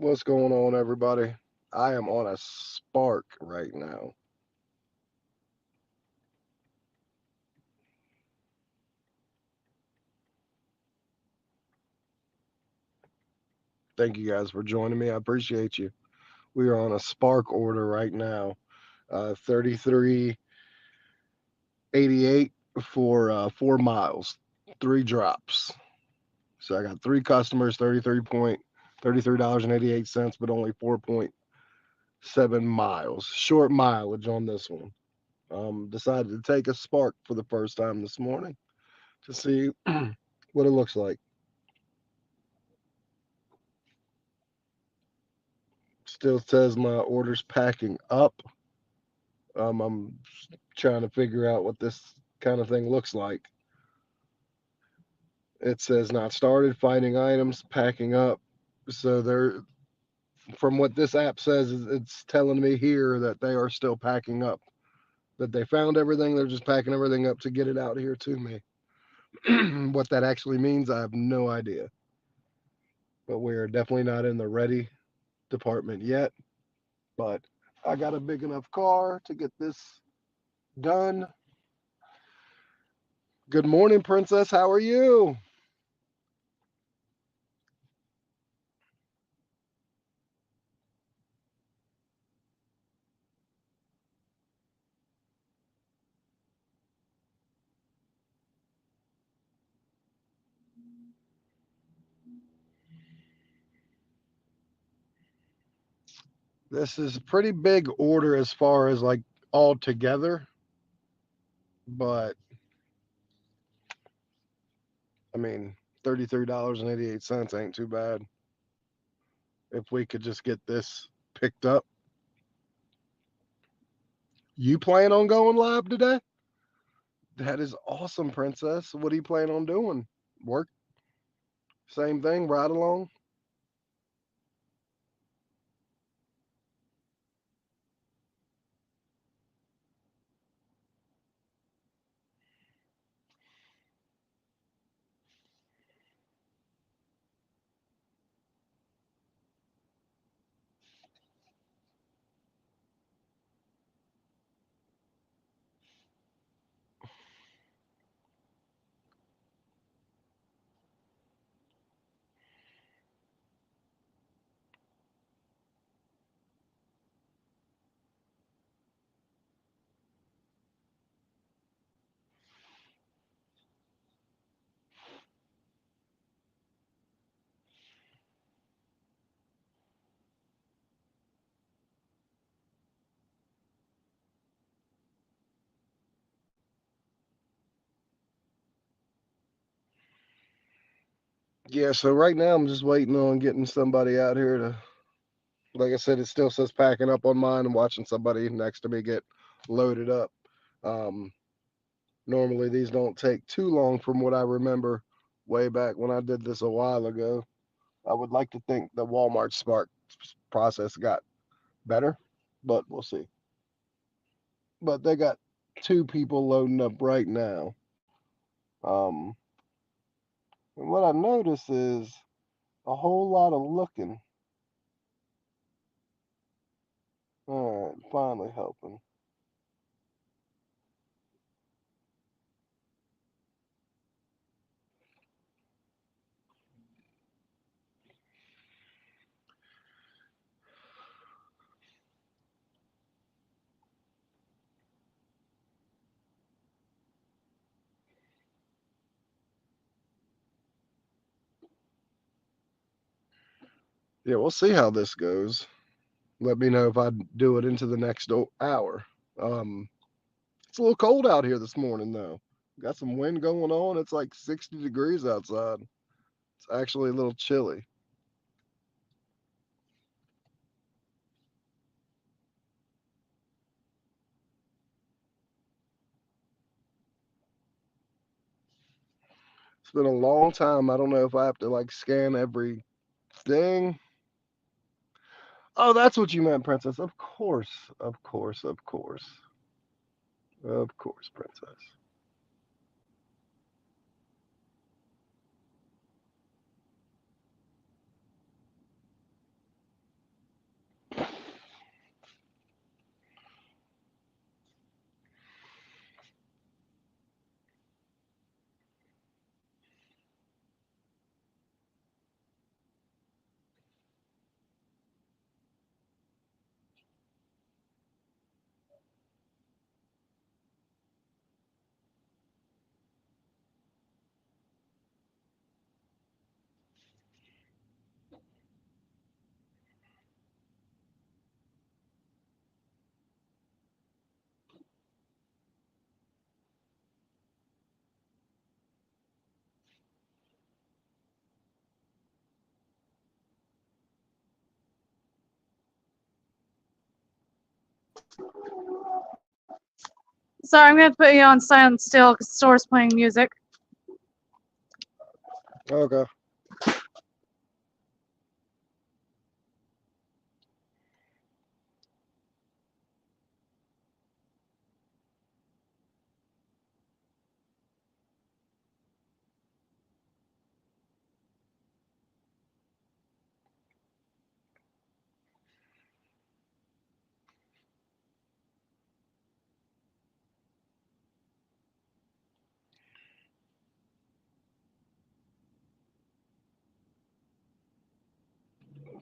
What's going on, everybody? I am on a spark right now. Thank you guys for joining me. I appreciate you. We are on a spark order right now. 33.88 for 4 miles, 3 drops. So I got three customers, $33.88, but only 4.7 miles. Short mileage on this one. Decided to take a spark for the first time this morning to see what it looks like. Still says my order's packing up. I'm trying to figure out what this kind of thing looks like. It says not started, finding items, packing up. So they're from what this app says, it's telling me here that they are still packing up. That they found everything, they're just packing everything up to get it out here to me. What that actually means, I have no idea. But we are definitely not in the ready department yet. But I got a big enough car to get this done. Good morning, Princess. How are you? This is a pretty big order as far as like all together, but I mean, $33.88 ain't too bad. If we could just get this picked up. You plan on going live today? That is awesome, Princess. What do you plan on doing? Work? Same thing, ride along? Yeah, so right now I'm just waiting on getting somebody out here to, like I said, it still says packing up on mine and watching somebody next to me get loaded up. Um, Normally, these don't take too long from what I remember way back when I did this a while ago. I would like to think the Walmart Spark process got better, but we'll see. But they got two people loading up right now. Um, and what I notice is a whole lot of looking. All right, finally helping. Yeah, we'll see how this goes. Let me know if I do it into the next hour. Um, it's a little cold out here this morning, though. Got some wind going on. It's like 60 degrees outside. It's actually a little chilly. It's been a long time. I don't know if I have to like scan every thing. Oh, that's what you meant, Princess. Of course. Of course. Of course. Of course, Princess. Sorry, I'm going to put you on silent still because the store's playing music. Okay.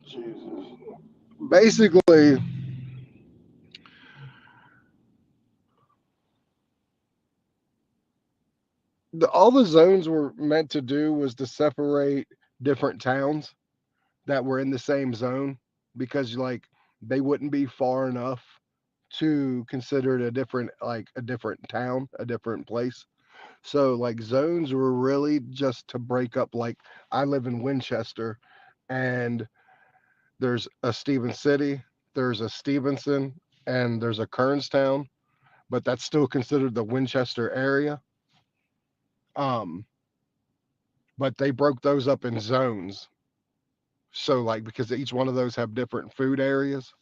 Jesus. Basically, all the zones were meant to do was to separate different towns that were in the same zone because like they wouldn't be far enough to consider it a different like a different town, a different place. So like zones were really just to break up like I live in Winchester and there's a Stevens City, there's a Stevenson, and there's a Kernstown, but that's still considered the Winchester area. Um, but they broke those up in zones. So like because each one of those have different food areas.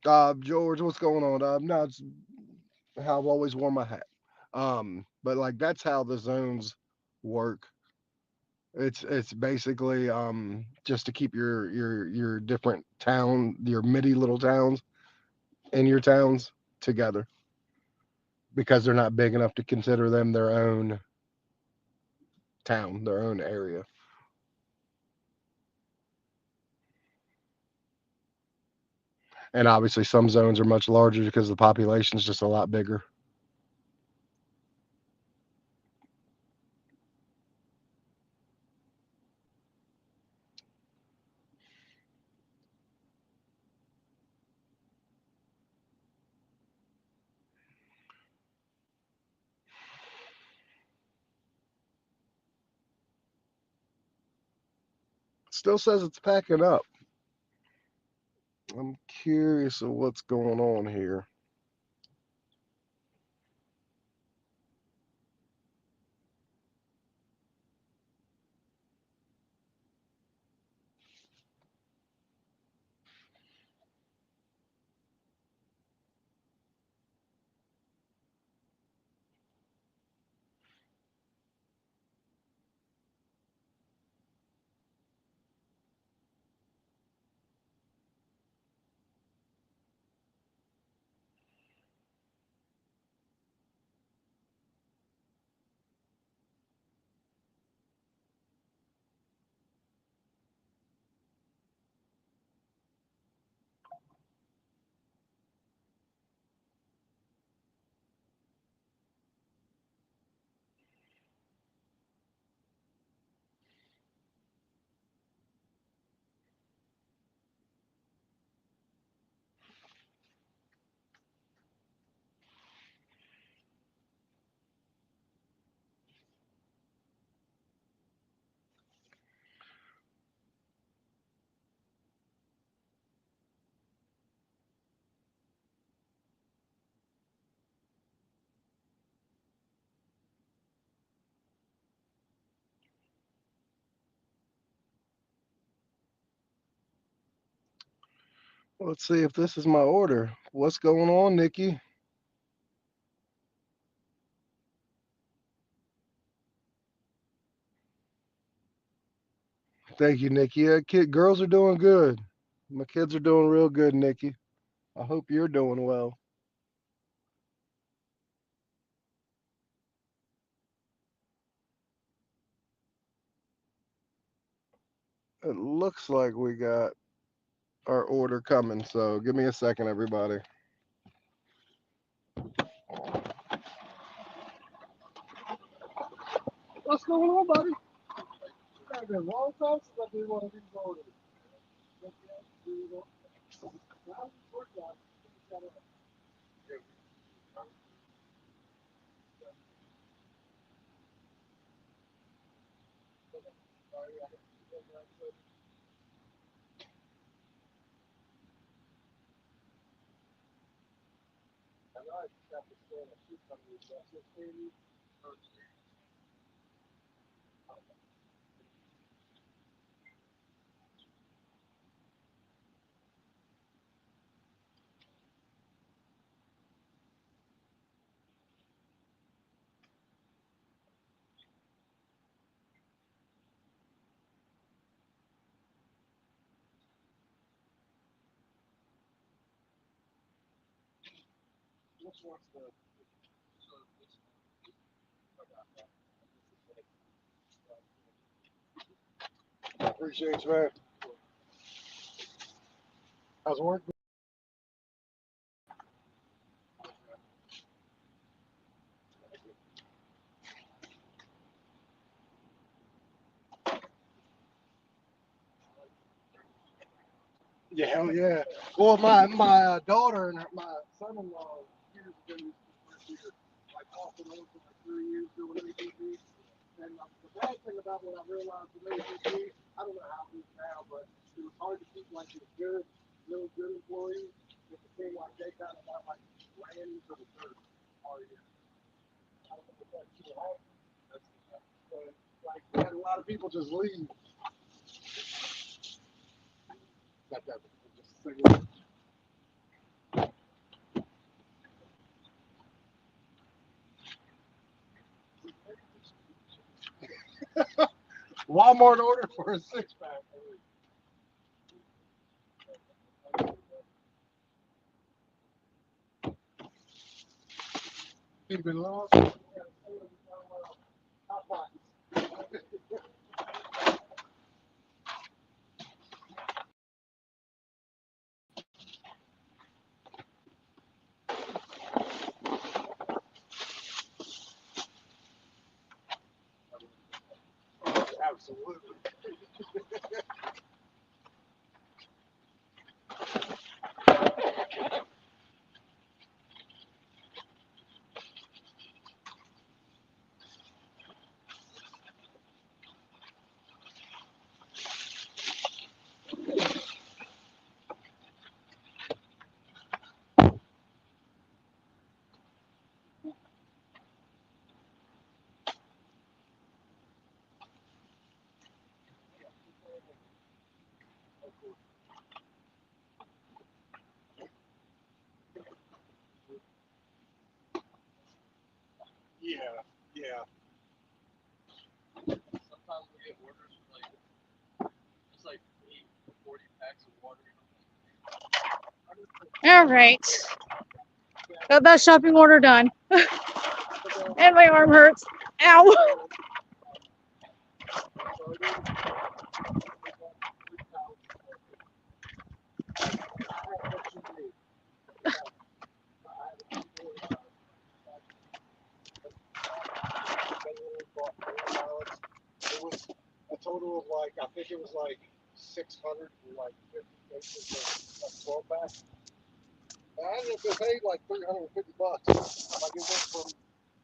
George, what's going on? No, it's how I've always worn my hat. But like that's how the zones work. It's basically just to keep your different town, your midi little towns in your towns together because they're not big enough to consider them their own town, their own area. And obviously some zones are much larger because the population is just a lot bigger. Still says it's packing up. I'm curious of what's going on here. Let's see if this is my order. What's going on, Nikki? Thank you, Nikki. Girls are doing good. My kids are doing real good, Nikki. I hope you're doing well. It looks like we got our order coming, so give me a second, everybody. What's going on, buddy? It's been a long time since I did one of these orders. I appreciate you, man. How's work? Yeah, hell yeah. Well, my daughter and my son-in-law years ago used to work here, like off and on for like 3 years doing ATV. And the bad thing about what I realized with ATV, I don't know how it is now, but it was hard to keep like the good, really good employees. It seemed like they kind of got like ran into the dirt all year. I don't know if that's true. But like we had a lot of people just leave. Got that just a second. Walmart order for a 6-pack. Keep it low. Absolutely. Yeah, yeah. All right. Got that shopping order done. And my arm hurts. Ow. It was a total of like I think it was like 650 cases of 12-pack. I ended up paid like $350. Like it went from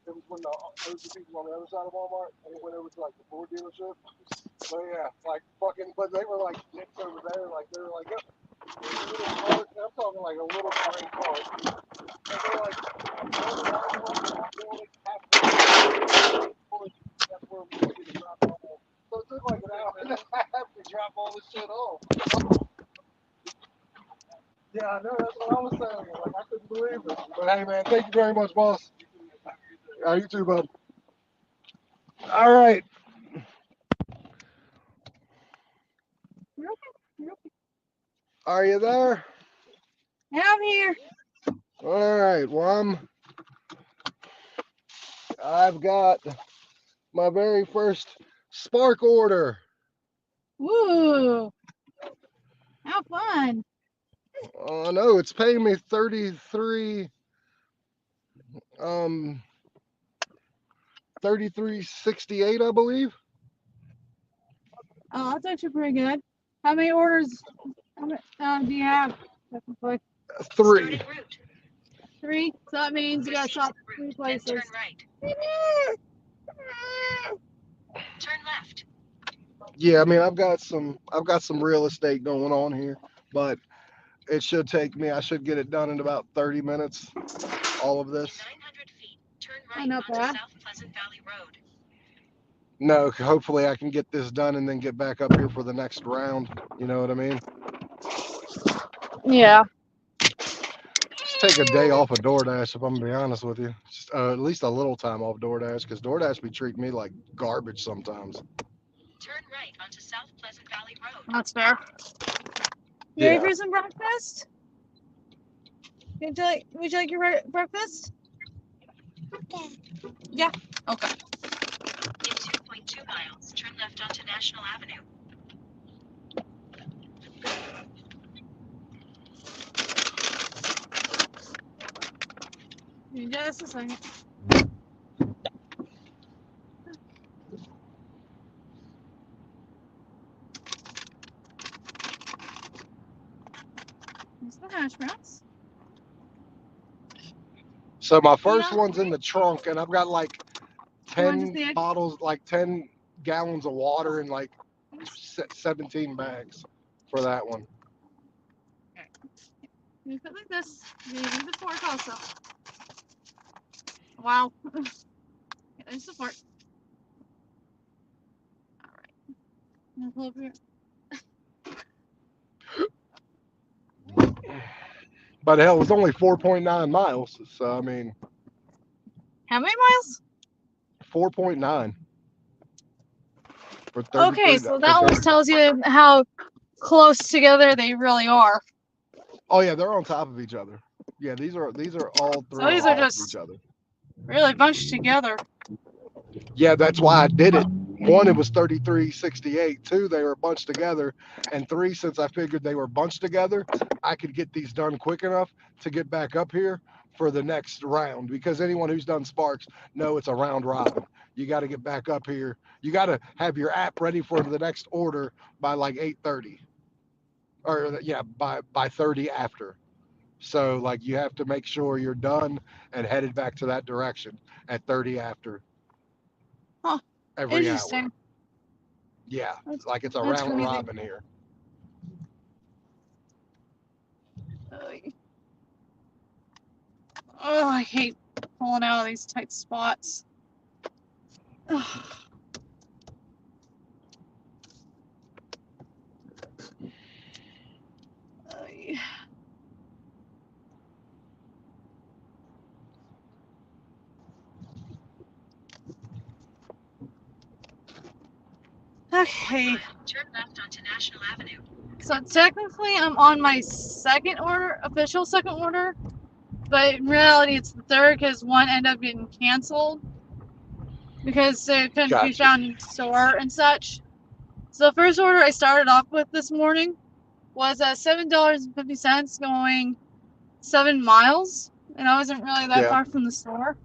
it was when there was the people on the other side of Walmart and it went over to like the Ford dealership. So yeah, like fucking, but they were like dicks over there. Like they were like, yep. I'm talking like a little gray cart. And they're like, that's where we need to drop off. So it took like an hour and a half to drop all this shit off. Yeah, I know. That's what I was saying. Like I couldn't believe it. But hey, man, thank you very much, boss. You too, bud. All right. Are you there? I'm here. All right. Well, I've got my very first Spark order. Woo. How fun. Oh no, it's paying me um 33.68, I believe. Oh, that's actually pretty good. How many orders do you have? Technically? Three. 3. So that means you got to shop 3 places. Turn right. Yeah, I mean, I've got some real estate going on here, but it should take me. I should get it done in about 30 minutes. all of this? 900 feet, turn Oh, right not onto bad. South Pleasant Valley Road. No, hopefully I can get this done and then get back up here for the next round. You know what I mean? Yeah. Just take a day off of DoorDash if I'm gonna be honest with you. Just at least a little time off DoorDash because DoorDash be treating me like garbage sometimes. Turn right onto South Pleasant Valley Road. That's fair. You ready Yeah. for some breakfast? Would you like your breakfast? Yeah. Okay. In 2.2 miles, turn left onto National Avenue. Just a second. There's the hash browns. So my first Yeah. one's in the trunk, and I've got like You want just 10 the egg? bottles, like 10 gallons of water, and like 17 bags for that one. You put it like this. You need the fork also. Wow. Yeah, there's the fork. All right. Now pull up your. But hell, it was only 4.9 miles. So I mean, How many miles? 4.9 for Okay, 33 so for that 30. almost tells you how close together they really are. Oh yeah, they're on top of each other. Yeah, these are all So three on these are top of each just other. really bunched together. Yeah, that's why I did it. One, it was 33.68. Two, they were bunched together. And three, since I figured they were bunched together, I could get these done quick enough to get back up here for the next round. Because anyone who's done Sparks know it's a round robin. You got to get back up here. You got to have your app ready for the next order by like 8:30, or yeah, by 30 after. So like you have to make sure you're done and headed back to that direction at 30 after Huh. every hour. Interesting. Yeah, That's, like it's a that's round crazy. robin here. Oh, I hate pulling out of these tight spots. Okay. Turn left onto National Avenue. So technically, I'm on my second order, official second order, but in reality, it's the third because one ended up getting canceled because it couldn't be Gotcha. found in store and such. So the first order I started off with this morning was $7.50 going 7 miles, and I wasn't really that Yeah. far from the store.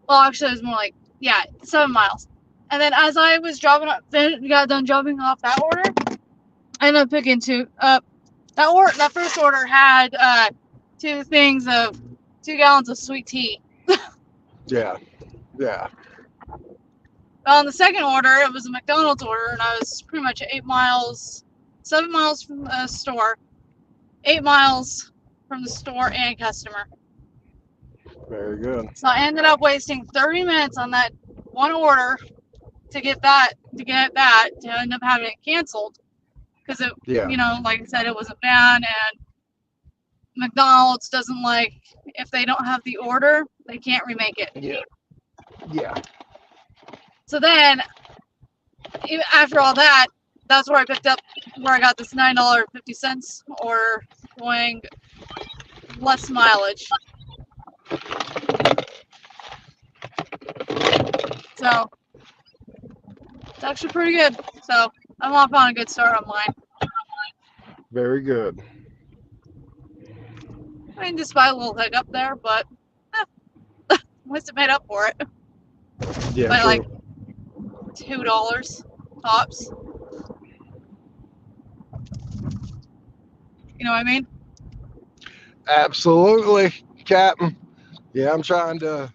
Well, actually, it was more like, yeah, 7 miles. And then as I was got done dropping off that order, I ended up picking that first order had 2 gallons of sweet tea. Yeah. Yeah. On the second order, it was a McDonald's order, and I was pretty much 7 miles from the store, 8 miles from the store and customer. Very good. So I ended up wasting 30 minutes on that one order to get to end up having it canceled because it, Yeah. like I said, it was a ban, and McDonald's doesn't like if they don't have the order, they can't remake it. Yeah. Yeah. So then, after all that, that's where I got this $9.50 or going less mileage. So it's actually pretty good. So I'm off on a good start on mine. Very good. I mean, despite a little hiccup there, but at least it made up for it Yeah. by True. like $2 tops. You know what I mean? Absolutely, Captain. Yeah, I'm trying to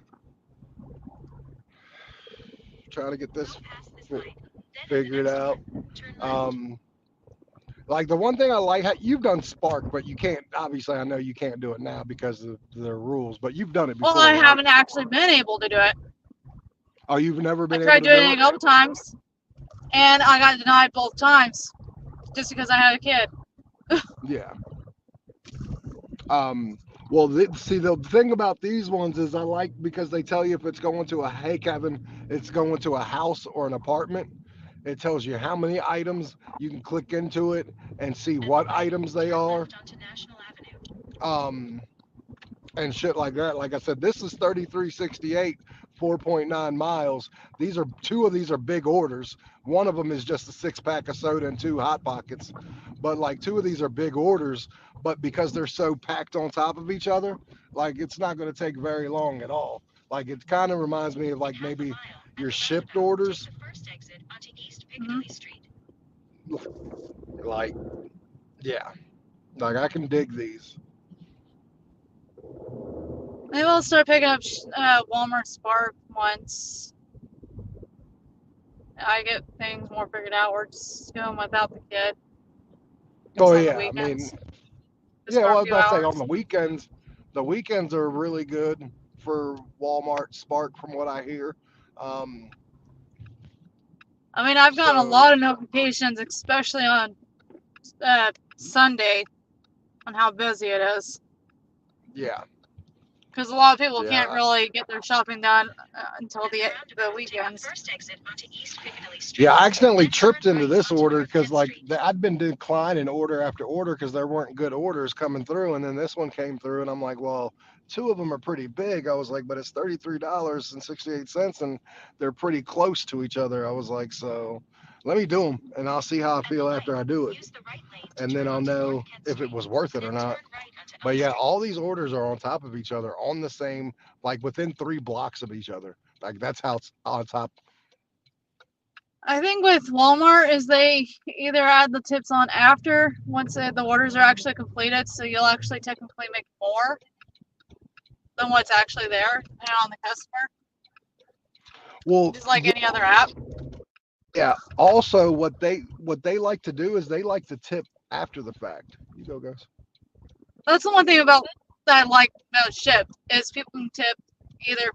get this Go past this light, then figured the next out. one. Turn left. Like the one thing I like, you've done Spark, but you can't. Obviously, I know you can't do it now because of the rules. But you've done it Well, before, I right? haven't actually been able to do it. Oh, you've never I been able tried to doing do it a it? couple times, and I got denied both times just because I had a kid. Yeah. Um, well, see, the thing about these ones is I like because they tell you if it's going to a, hey, Kevin, it's going to a house or an apartment. It tells you how many items. You can click into it and see what items they Turn are. left onto National Avenue. Um, and shit like that. Like I said, this is 3368, 4.9 miles. These are two of these are big orders. One of them is just a 6 pack of soda and 2 Hot Pockets. But like two of these are big orders, but because they're so packed on top of each other, like it's not going to take very long at all. Like it kind of reminds me of like In half a maybe mile, at your the shipped roundabout, take orders. the first exit onto East Mm-hmm. Piccadilly Street. Like, yeah, like I can dig these. Maybe I'll start picking up Walmart Spark once I get things more figured out. We're just going without the kid, Oh just on the yeah, I mean, weekends, just yeah. for Well, a I was few about to say on hours. the weekends are really good for Walmart Spark, from what I hear. Um, I mean, I've gotten a so lot of notifications, especially on Sunday, on how busy it is. yeah, Because a lot of people can't yeah, really get their shopping done until At the the roundabout, take the weekends. first exit onto East Piccadilly Street. yeah. I accidentally Then turn tripped into right this onto order North because 10th like Street. I'd been declining order after order because there weren't good orders coming through, and then this one came through, and I'm like, well, two of them are pretty big. I was like, but it's $33.68, and they're pretty close to each other. I was like, so let me do them, and I'll see how I At the feel light, after I do it, use the right lane to and then turn I'll onto North know Kent if it Street. was worth it or Then not. turn right onto But Elm yeah, Street. all these orders are on top of each other, on the same, like within 3 blocks of each other. Like that's how it's on top. I think with Walmart is they either add the tips on after once the orders are actually completed, so you'll actually technically make more than what's actually there, depending on the customer. Well, Just like any other app. yeah. Also, what they like to do is they like to tip after the fact. You go, guys. That's the one thing about that I like about Shipt is people can tip either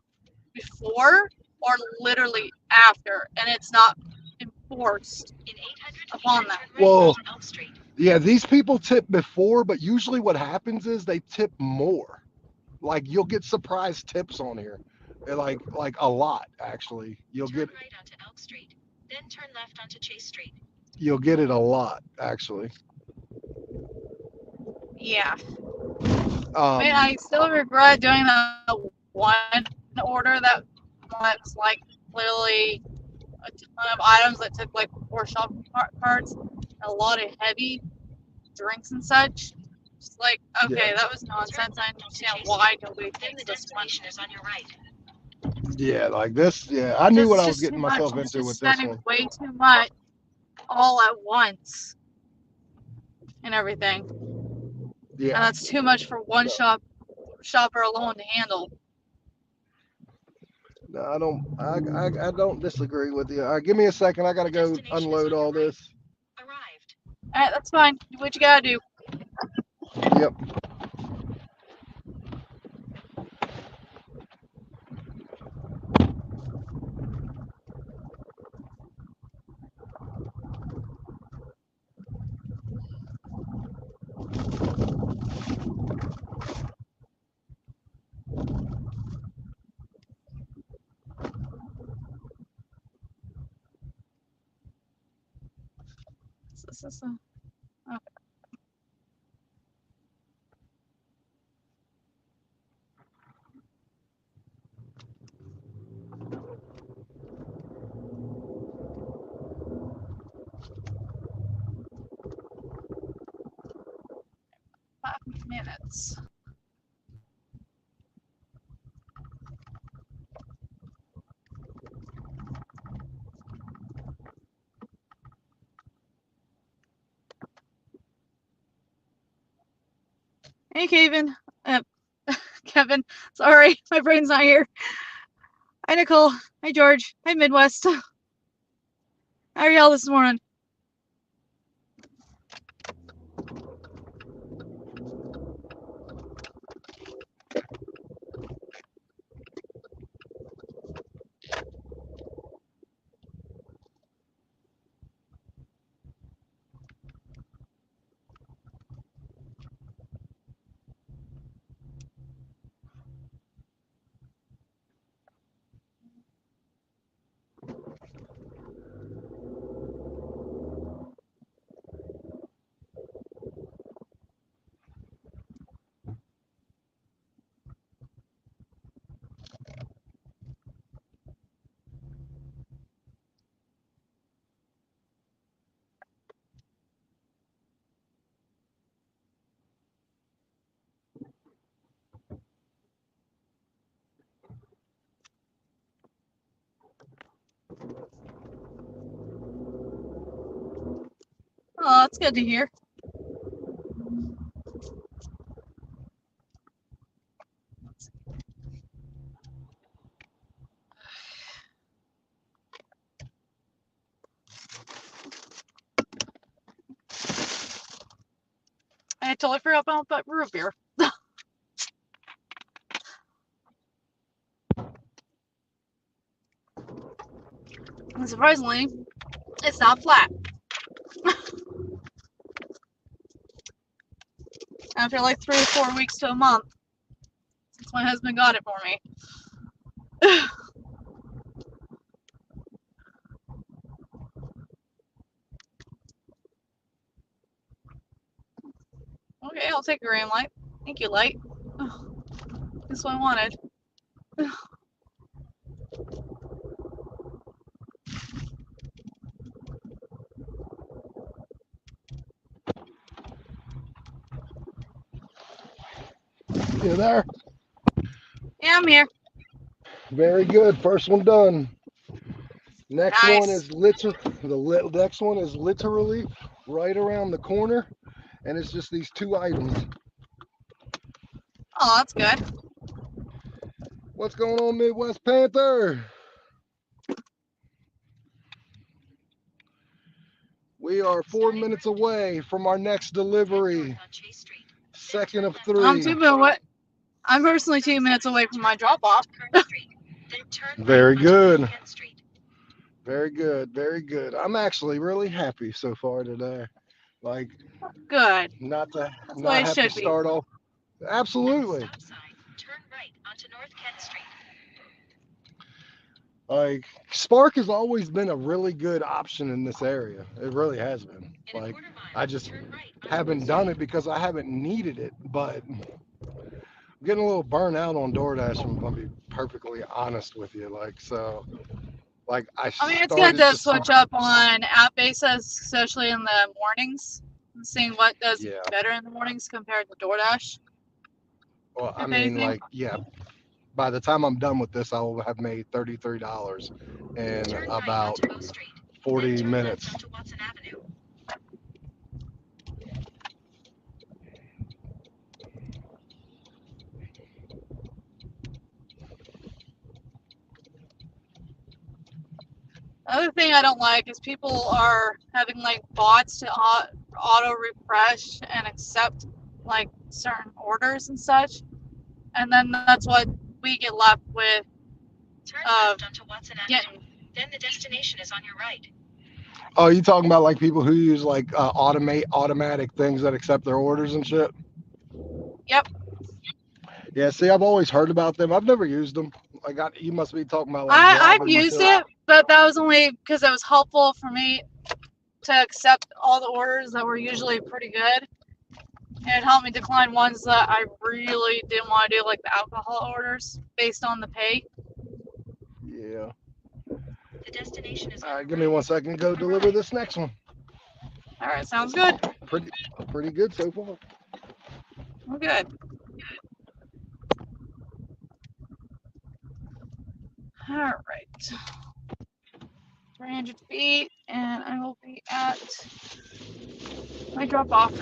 before or literally after, and it's not enforced In 800 feet, upon turn them. right Well, onto Elm Street. yeah, these people tip before, but usually what happens is they tip more. Like you'll get surprise tips on here, like a lot actually. Turn right onto Elm Street. Then turn left onto Chase Street. You'll get it a lot actually. Yeah. I mean, I still regret doing that one order that was like clearly a ton of items that took like 4 shopping carts, a lot of heavy drinks and such. Just like, okay, Yeah, that was nonsense. I understand why nobody Then takes the this one. destination is on your right. yeah, like this. Yeah, I knew Because what it's I was just too getting much. myself It's into just with this spending one. way too much all at once and everything. And Yeah, that's too much for one no, shopper alone to handle. no, I don't disagree with you. Give me a second. I gotta The go destination is unload on your all right. this. Arrived. Alright, that's fine. Do what you gotta do. Yep. Okay. 5 minutes. Hey, Kevin. Kevin. Sorry, my brain's not here. Hi, Nicole. Hi, George. Hi, Midwest. How are y'all this morning? Oh, that's good to hear. I totally forgot about that root beer. And surprisingly, it's not flat. After like 3 or 4 weeks to a month since my husband got it for me. Okay, I'll take a green light. Thank you, light. That's what I wanted. You there? Yeah, I'm here. Very good. First one done. Next one Nice. is next one is literally right around the corner, and it's just these two items. Oh, that's good. What's going on, Midwest Panther? We are 4 minutes away from our next delivery. Second of 3. I'm personally 2 minutes away from my drop off. Very good. Very good. Very good. I'm actually really happy so far today. Like, Good. not That's the way not it have to should be. start off. Absolutely. Turn right onto North Kent Street. Like, Spark has always been a really good option in this area. It really has been. Like, I just haven't done it because I haven't needed it. But I'm getting a little burnt out on DoorDash, if I'm going to be perfectly honest with you. Like, so, like, I mean, it's good started to switch up on app basis, especially in the mornings, and seeing what does Yeah. better in the mornings compared to DoorDash. Well, I If mean, anything. like, yeah. By the time I'm done with this, I will have made $33 in about 40 minutes. Other thing I don't like is people are having like bots to auto refresh and accept like certain orders and such, and then that's what we get left with. Turn left onto Watson Avenue. Getting. Then the destination is on your right. Oh, you talking about like people who use like automatic things that accept their orders and shit? Yep. Yeah, see, I've always heard about them. I've never used them. You must be talking about like I've Robin used shit. it, but that was only because it was helpful for me to accept all the orders that were usually pretty good. And it helped me decline ones that I really didn't want to do, like the alcohol orders, based on the pay. Yeah. The destination is. All right, give me 1 second to go deliver this next one. All right, sounds good. Pretty good so far. We're good. All right. 300 feet, and I will be at my drop off.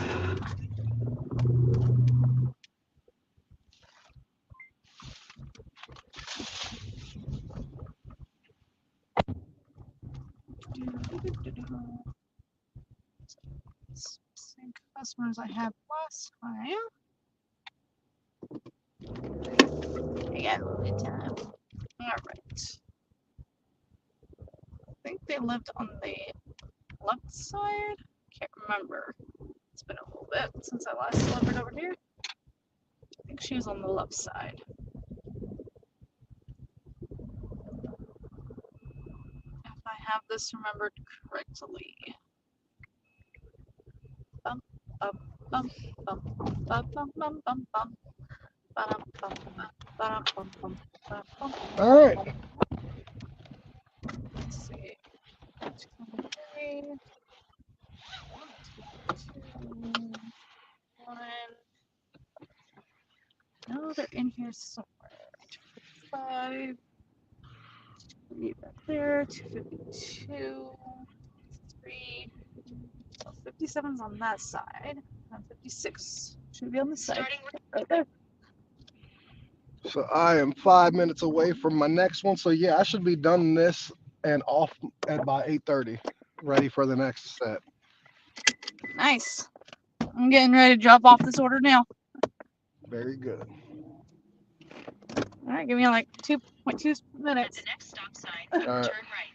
Same customers I had last time. I got a little bit of time. All right. I think they lived on the left side. Can't remember. It's been a little bit since I last delivered over here. I think she was on the left side. If I have this remembered correctly. Bum, bum, bum, bum, bum, bum, bum, bum, bum. All right. Let's see. 23, 2, 1. No, they're in here somewhere. 255. 3 back there. 252. 3. 57's on that side. 56 should be on this side. Starting Right there. So I am 5 minutes away from my next one. So yeah, I should be done this and off at by 8:30, ready for the next set. Nice. I'm getting ready to drop off this order now. Very good. All right, give me like 2.2 at minutes. the next stop sign, All right. turn right.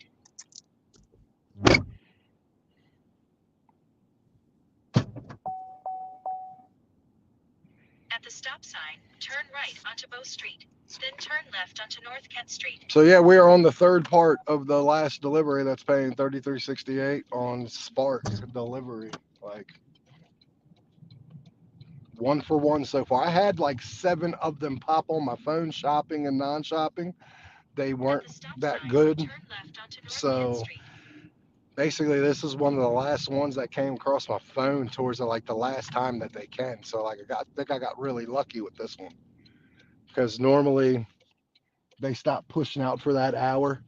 At the stop sign, turn right onto Bow Street, then turn left onto North Kent Street. So yeah, we are on the third part of the last delivery that's paying $33.68 on Spark delivery. Like 1 for 1 so far. I had like 7 of them pop on my phone, shopping and non-shopping. They At weren't the stop that sign, good. turn left onto North So Kent Street. basically, this is one of the last ones that came across my phone towards like the last time that they can. So like I think I got really lucky with this one because normally they stop pushing out for that hour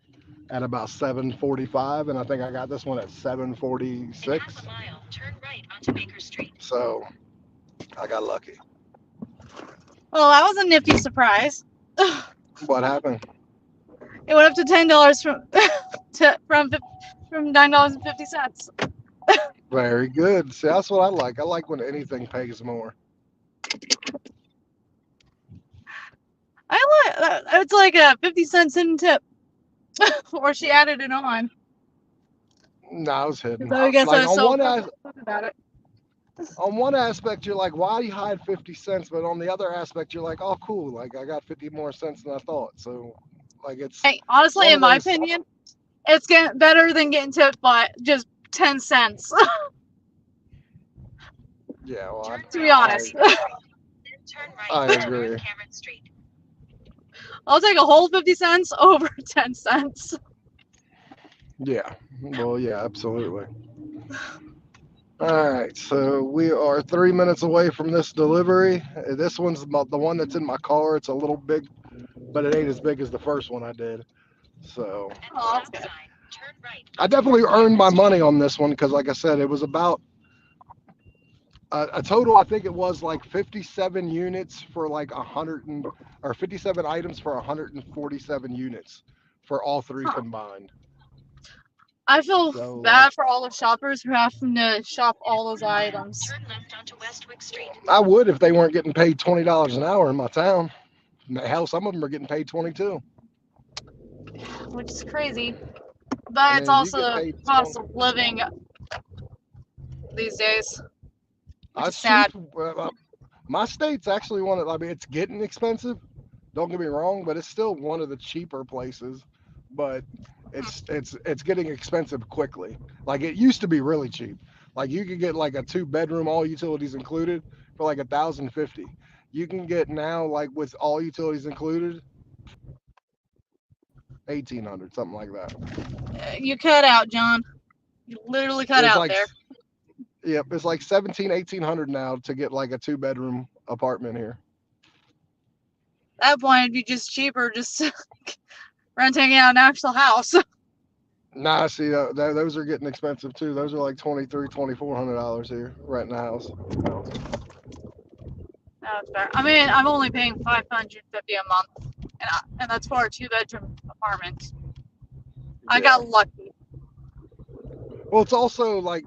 at about 7:45, and I think I got this one at In 7:46. half a mile, turn right onto Baker Street. So I got lucky. Well, that was a nifty surprise. What happened? It went up to $10 from $9.50. Very good. See, that's what I like. I like when anything pays more. I like it's like a 50-cent hidden tip, or she added it on. No, I was hidden. So I guess Like I was on so one about it. on one aspect, you're like, why you hide 50 cents? But on the other aspect, you're like, oh, cool. Like I got 50 more cents than I thought. So like it's Hey, honestly, one in of my those. opinion, it's getting better than getting tipped by just 10 cents. Yeah, well, Turn To be right honest. onto Baker Street, then turn right I onto agree. North Cameron Street. I'll take a whole 50 cents over 10 cents. Yeah. Well, yeah, absolutely. All right, so we are 3 minutes away from this delivery. This one's the one that's in my car. It's a little big, but it ain't as big as the first one I did. So At the Oh, that's stop good. sign, turn right I onto definitely North earned my Cameron money Street. on this one because, like I said, it was about a total. I think it was like 57 units for like 57 items for 147 units for all three Huh. combined. I feel So bad for all the shoppers who have to shop all those items, Turn left onto Westwick Street. I would if they weren't getting paid $20 an hour in my town. Hell, some of them are getting paid 22. which is crazy. I But mean, it's if you also get the paid cost of living these days, which is that's sad. cheap. My state's actually one of. I mean, it's getting expensive. Don't get me wrong, but it's still one of the cheaper places. But it's getting expensive quickly. Like it used to be really cheap. Like you could get like a 2 bedroom, all utilities included, for like $1,050. You can get now like with all utilities included, 1,800, something like that. You cut out, John. You literally cut It's out like there. Yep, it's like 1,800 now to get like a 2 bedroom apartment here. At that point, it'd be just cheaper just renting out an actual house. Nah, see, those are getting expensive too. Those are like $2,400 here, renting a house. That's fair. I mean, I'm only paying $550 a month, and that's for a 2-bedroom apartment. I Yeah. got lucky. Well, it's also like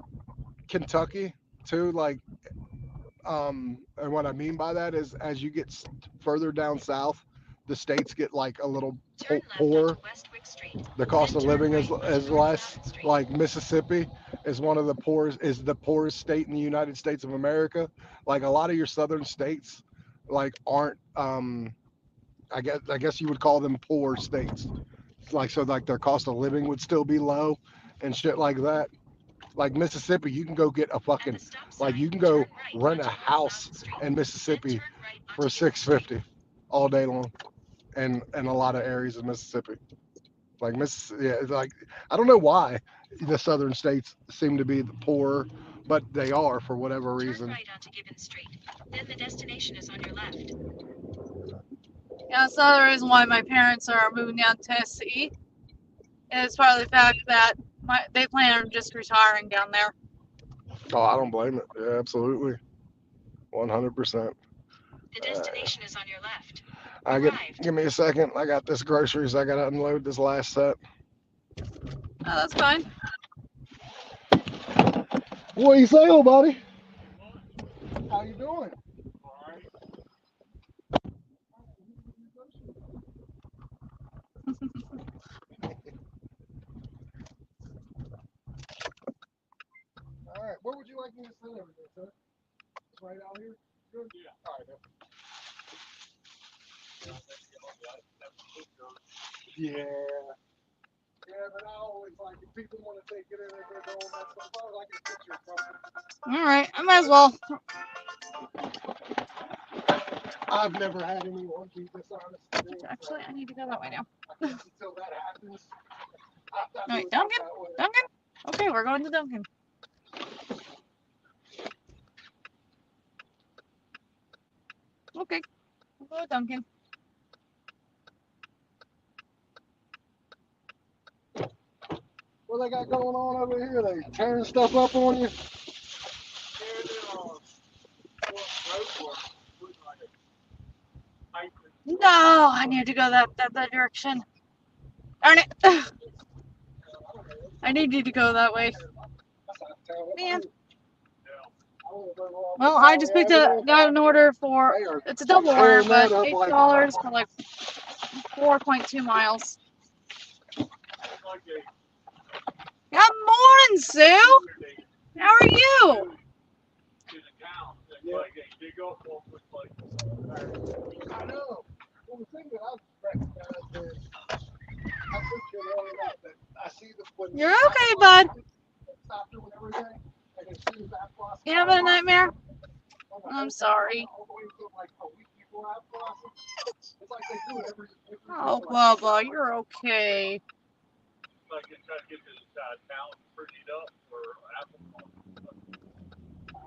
Kentucky too. Like, and what I mean by that is, as you get further down south, the states get like a little Turn left poorer. onto Westwick Street. The cost Then of turn living right is onto North less. Mountain Street. Like Mississippi is one of the poorest, is the poorest state in the United States of America. Like a lot of your southern states, like aren't. I guess you would call them poor states. Like so, like their cost of living would still be low, and shit like that. Like Mississippi, you can go get a At fucking the stop like sign, you can go turn right rent onto a North house Mountain Street. in Then Mississippi turn right for onto Gibbon Street. $650 all day long, and a lot of areas of Mississippi. Like yeah, it's like I don't know why the southern states seem to be the poorer, but they are for whatever Turn reason. right onto Gibbon Street. Then the destination is on your left. Yeah, that's another reason why my parents are moving down to Tennessee. And it's partly the fact that they plan on just retiring down there. Oh, I don't blame it. Yeah, absolutely. 100%. The destination is on your left. I get. Arrived. Give me a second. I got this groceries. I got to unload this last set. Oh, that's fine. What you say, old buddy? How you doing? All right. Where would you like me to send everything, sir? It's right out here. Good. Yeah. All right. Yeah. Yeah, but I always like if people want to take it in and they're going that stuff. I like a picture of something. All right, I might as well. I've never had anyone be dishonest. Actually, I need to go that way now. Until that happens. All right, Duncan. Duncan. Okay, we're going to Duncan. Okay, we'll go with Duncan. What they got going on over here? They tearing stuff up on you? No, I need to go that direction. Darn it. I need you to go that way. Man. Well, I just got an order for, it's a double order, but $8 for like 4.2 miles. Good morning, Sue. How are you? I know. Well, the thing that I've recognized is I've lived here long enough that I see the when You're okay, bud. stop doing everything. I can see that process. You having a nightmare? I'm sorry. All the way until like a week before I process. It's like they do it every Oh, Bubba, you're okay. Like I try to get this town prettied up for apple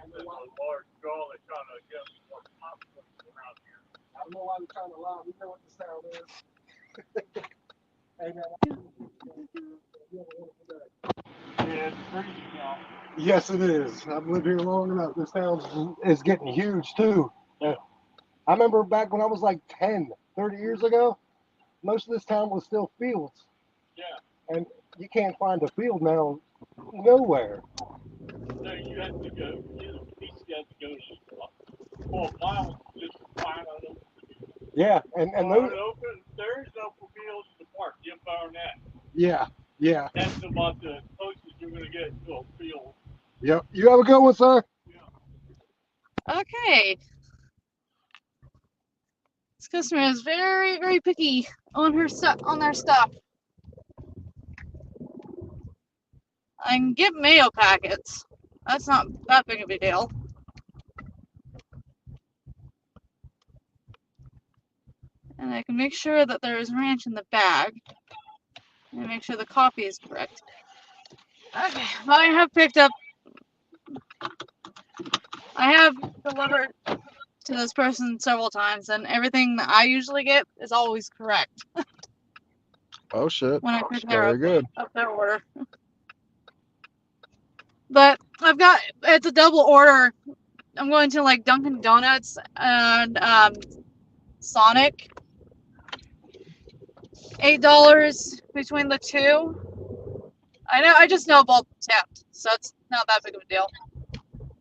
and then a large draw they trying to get more popcorn around here. I don't know why they're trying to lie. We know what the sound is. Hey, man. Yeah, it's pretty now. Yes, it is. I've lived here long enough. This town is getting huge, too. Yeah. I remember back when I was like 10, 30 years ago, most of this town was still fields. Yeah. And you can't find a field now nowhere. No, you have to go. You have to go to 12 miles just to find out. Yeah, and those. There's open fields in the park. You found that. Yeah, yeah. That's about the closest you're going to get to a field. Yep. You have a good one, sir. Yeah. Okay. This customer is very, very picky on their stuff. I can get mayo packets. That's not that big of a deal. And I can make sure that there is ranch in the bag. And make sure the coffee is correct. Okay, I have delivered to this person several times, and everything that I usually get is always correct. Oh shit. When I pick Very good. up their order. But it's a double order. I'm going to like Dunkin' Donuts and Sonic. $8 between the two. I just know both tipped, so it's not that big of a deal.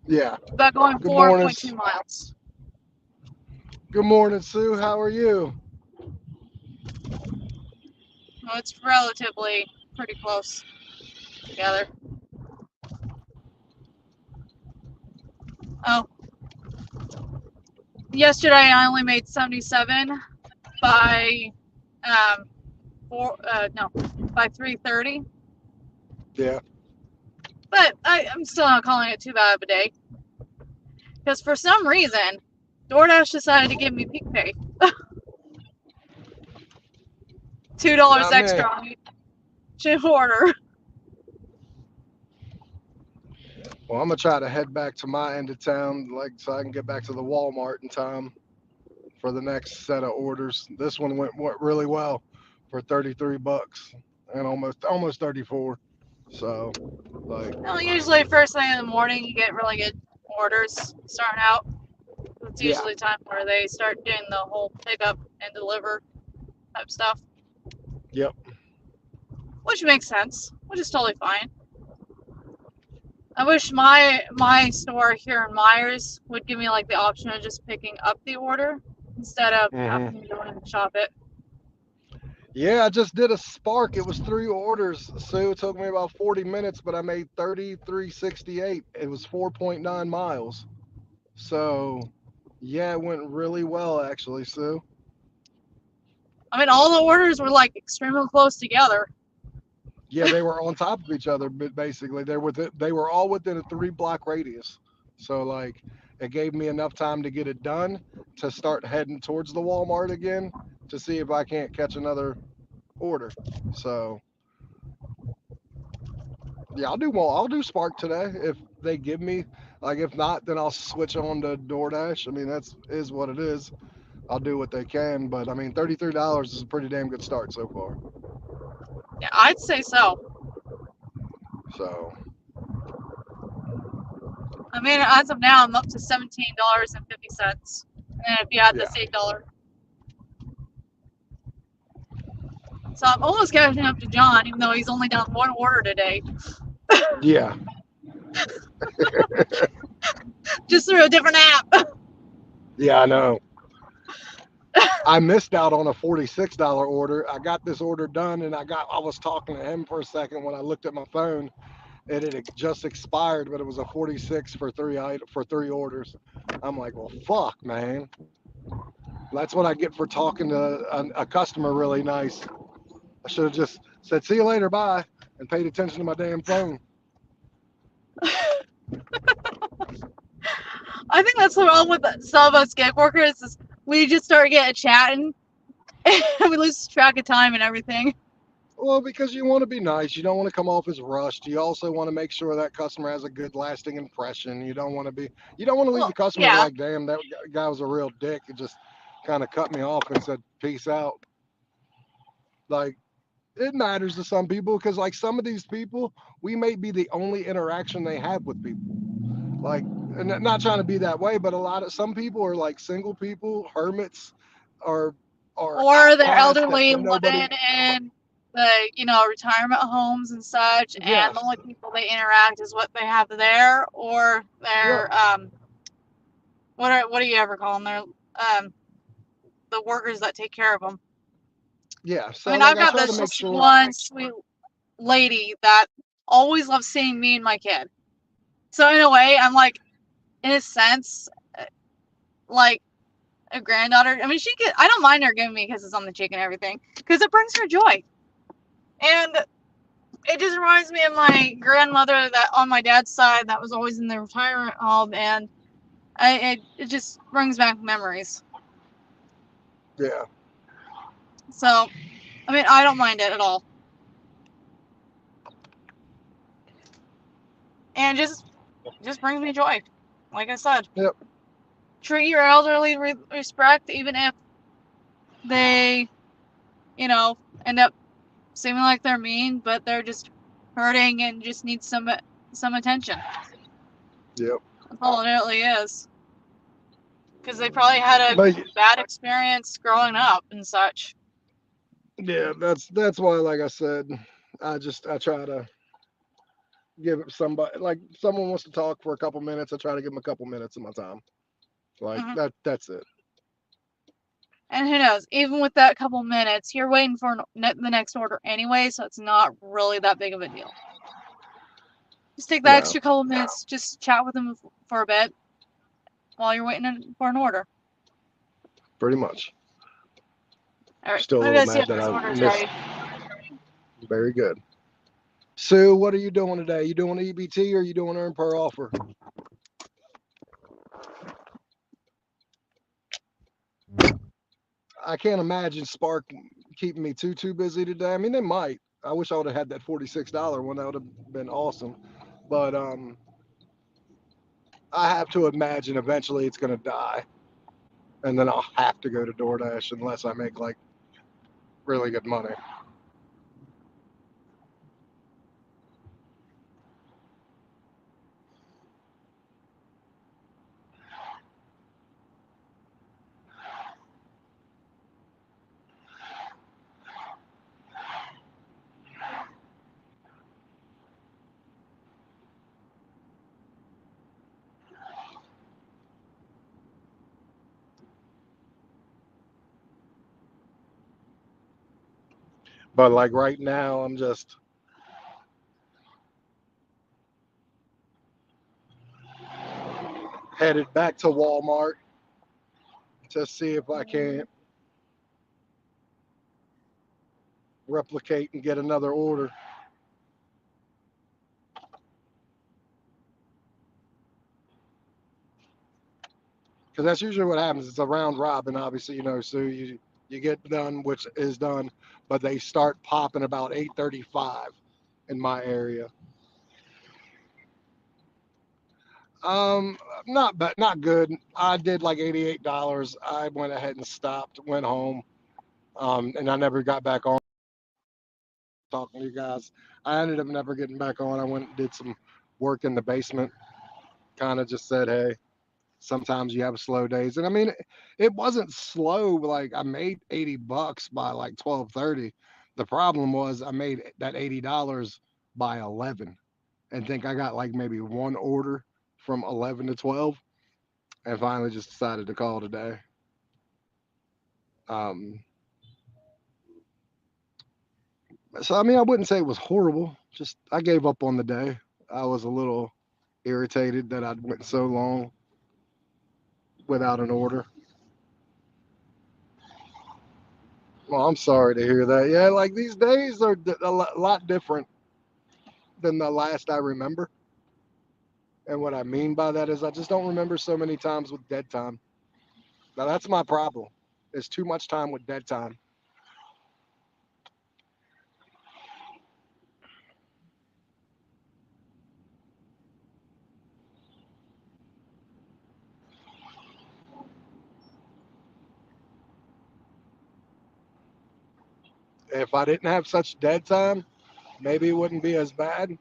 Yeah. But going 4.2 miles. Good morning, Sue. How are you? Well, it's relatively pretty close together. Oh. Yesterday I only made 77 by by 3:30. Yeah. But I'm still not calling it too bad of a day. Because for some reason, DoorDash decided to give me peak pay. $2 extra on each order. Well, I'm gonna try to head back to my end of town, like so I can get back to the Walmart in time for the next set of orders. This one went really well for $33 and almost 34. So, like, Well, usually first thing in the morning you get really good orders starting out. It's yeah, usually time where they start doing the whole pickup and deliver type stuff, yep, which makes sense, which is totally fine. I wish my store here in Myers would give me like the option of just picking up the order instead of hmm having to go in and shop it. yeah. I just did a Spark. It was 3 orders, so it took me about 40 minutes, but I made 33.68. It was 4.9 miles. So, yeah, it went really well actually, Sue. I mean, all the orders were like extremely close together. Yeah, they were on top of each other, but basically they were all within a 3 block radius. So like it gave me enough time to get it done to start heading towards the Walmart again to see if I can't catch another order. So yeah, I'll do Spark today if they give me, like, if not, then I'll switch on to DoorDash. I mean, that's is what it is. I'll do what they can, but I mean, $33 is a pretty damn good start so far. Yeah, I'd say so. So I mean, as of now, I'm up to $17.50, and if you add yeah, this $8, so I'm almost catching up to John, even though he's only down one order today, yeah, just through a different app. yeah. I know. I missed out on a $46 order. I got this order done, and I was talking to him for a second when I looked at my phone, and it had just expired, but it was a 46 for for 3 orders. I'm like, well, fuck, man. That's what I get for talking to a customer really nice. I should have just said, see you later, bye, and paid attention to my damn phone. I think that's the problem with some of us gig workers is we just start getting chatting, and we lose track of time and everything. Well, because you want to be nice. You don't want to come off as rushed. You also want to make sure that customer has a good lasting impression. You don't want to leave the Well, customer yeah. like, damn, that guy was a real dick. It just kind of cut me off and said, peace out. Like, it matters to some people because, like, some of these people, we may be the only interaction they have with people. Like, and not trying to be that way, but some people are like single people, hermits, or Or they're outcasts that elderly nobody. living in the, retirement homes and such, and the Yes. only people they interact is what they have there, or Yep. they're, what do you ever call them? They're, the workers that take care of them. Yeah. I So, mean, like, I've I got try to this make just sure. one sweet lady that always loves seeing me and my kid. So in a way, I'm like, in a sense, like a granddaughter. I mean, I don't mind her giving me kisses on the cheek and everything because it brings her joy. And it just reminds me of my grandmother that on my dad's side that was always in the retirement home, and it just brings back memories. Yeah. So, I mean, I don't mind it at all. And just brings me joy. Like I said, Yep. treat your elderly with respect, even if they, you know, end up seeming like they're mean, but they're just hurting and just need some attention. Yep. That's all it really is. Because they probably had a But bad experience growing up and such. yeah, that's why, like I said, I try to give somebody, like, someone wants to talk for a couple minutes. I try to give them a couple minutes of my time. Like Hmm. that's it. And who knows? Even with that couple minutes, you're waiting for the next order anyway, so it's not really that big of a deal. Just take that No, extra couple minutes, just chat with them for a bit while you're waiting for an order. pretty much. All right, Still a I'm little gonna see mad if that this I order is missed. ready. Very good. Sue, what are you doing today? You doing EBT or you doing earn per offer? I can't imagine Spark keeping me too busy today. I mean, they might. I wish I would have had that $46 one. That would have been awesome. But I have to imagine eventually it's going to die, and then I'll have to go to DoorDash unless I make like really good money. But like right now, I'm just headed back to Walmart to see if I can replicate and get another order. Because that's usually what happens. It's a round robin, obviously, So you get done, which is done, but they start popping about 8:35 in my area. Um, not good. I did like $88. I went ahead and stopped, went home, and I never got back on talking to you guys. I ended up never getting back on. I went and did some work in the basement. Kind of just said, hey, sometimes you have slow days, and I mean, it wasn't slow. Like I made $80 by like 12:30. The problem was I made that $80 by 11, and think I got like maybe one order from 11 to 12, and finally just decided to call today. Um, so I mean, I wouldn't say it was horrible. Just I gave up on the day. I was a little irritated that I went so long without an order. Well, I'm sorry to hear that. Yeah, like these days are lot different than the last I remember. And what I mean by that is I just don't remember so many times with dead time. Now that's my problem. There's too much time with dead time. If I didn't have such dead time, maybe it wouldn't be as bad.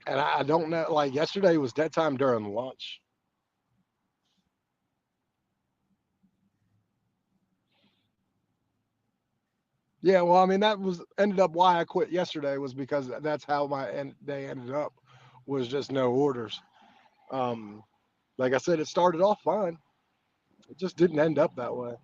And I don't know. Like yesterday was dead time during lunch. Yeah, well, I mean that was ended up why I quit yesterday was because that's how day ended up was just no orders. Um, like I said, it started off fine. It just didn't end up that way.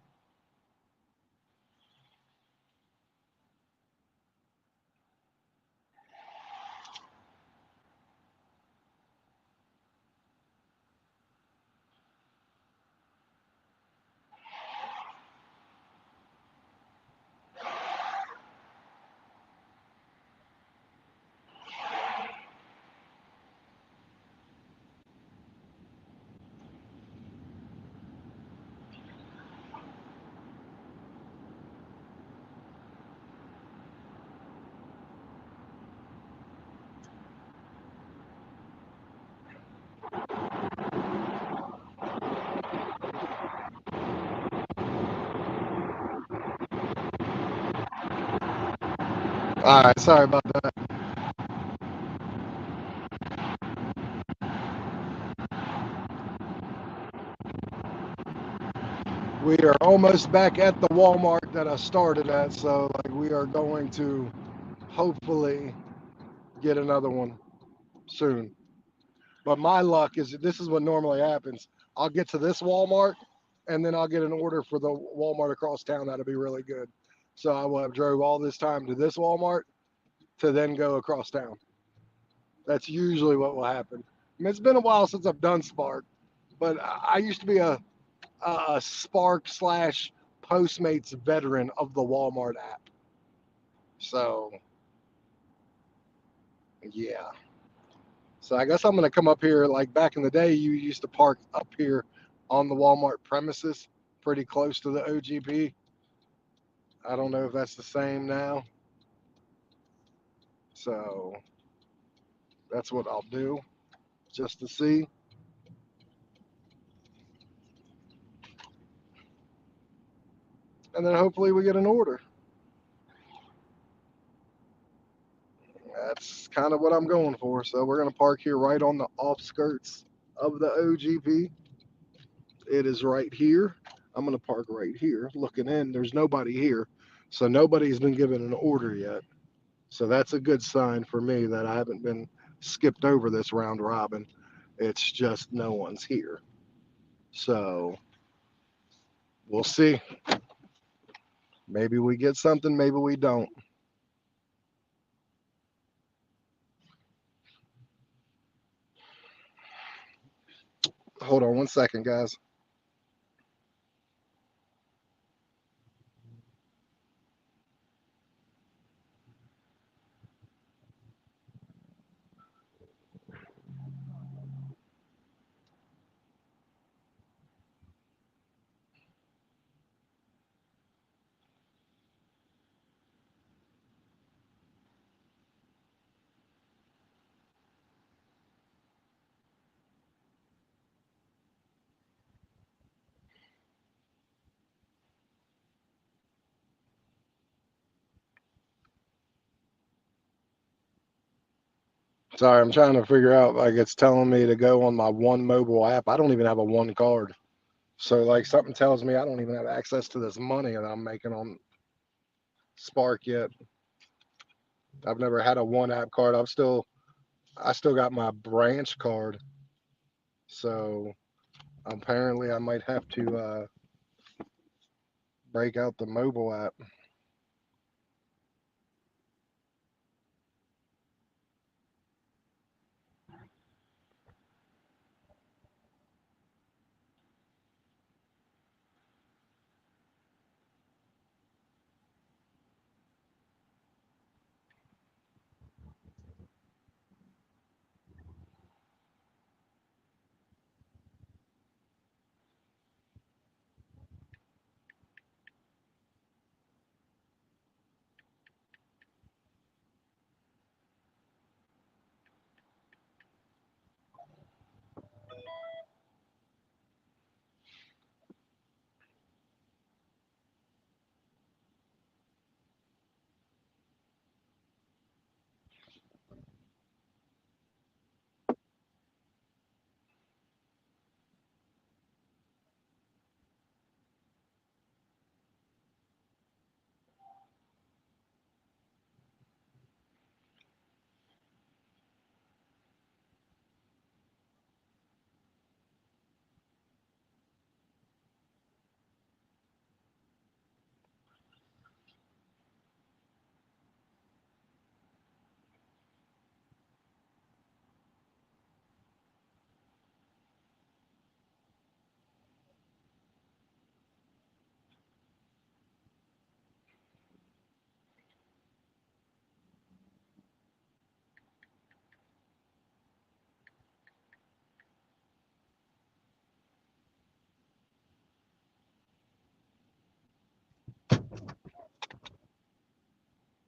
All right, sorry about that. We are almost back at the Walmart that I started at, so like we are going to hopefully get another one soon. But my luck is this is what normally happens. I'll get to this Walmart and then I'll get an order for the Walmart across town. That'll be really good. So I will have drove all this time to this Walmart to then go across town. That's usually what will happen. I mean, it's been a while since I've done Spark, but I used to be a Spark slash Postmates veteran of the Walmart app. So yeah. So I guess I'm gonna come up here. Like back in the day, you used to park up here on the Walmart premises, pretty close to the OGP. I don't know if that's the same now. So that's what I'll do just to see. And then hopefully we get an order. That's kind of what I'm going for. So we're gonna park here right on the offskirts of the OGP. It is right here. I'm gonna park right here, looking in. There's nobody here, so nobody's been given an order yet. So that's a good sign for me that I haven't been skipped over this round robin. It's just no one's here. So we'll see. Maybe we get something, maybe we don't. Hold on 1 second, guys. Sorry, I'm trying to figure out. Like, it's telling me to go on my one mobile app. I don't even have a one card. So, like, something tells me I don't even have access to this money that I'm making on Spark yet. I've never had a one app card. I still got my branch card. So apparently I might have to break out the mobile app.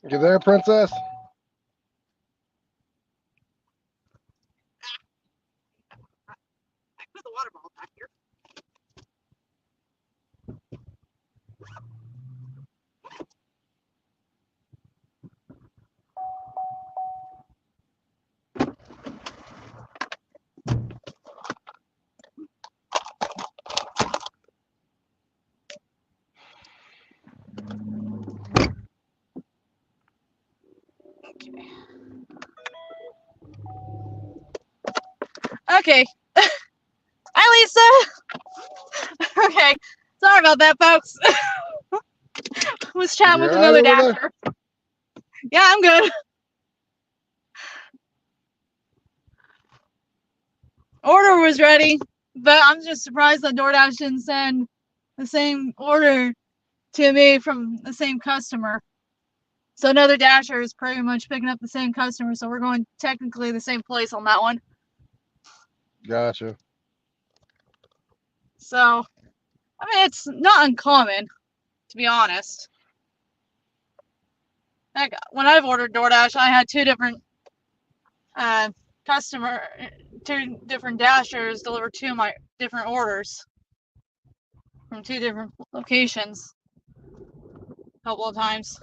You there, princess? I put the water bottle back here. Okay. Hi, Lisa. Okay. Sorry about that, folks. Was chatting You with all right another over there? dasher. Yeah, I'm good. Order was ready, but I'm just surprised that DoorDash didn't send the same order to me from the same customer. So another dasher is pretty much picking up the same customer, so we're going technically the same place on that one. Gotcha. So, I mean, it's not uncommon, to be honest. Like, when I've ordered DoorDash, I had two different two different dashers deliver two of my different orders from two different locations a couple of times.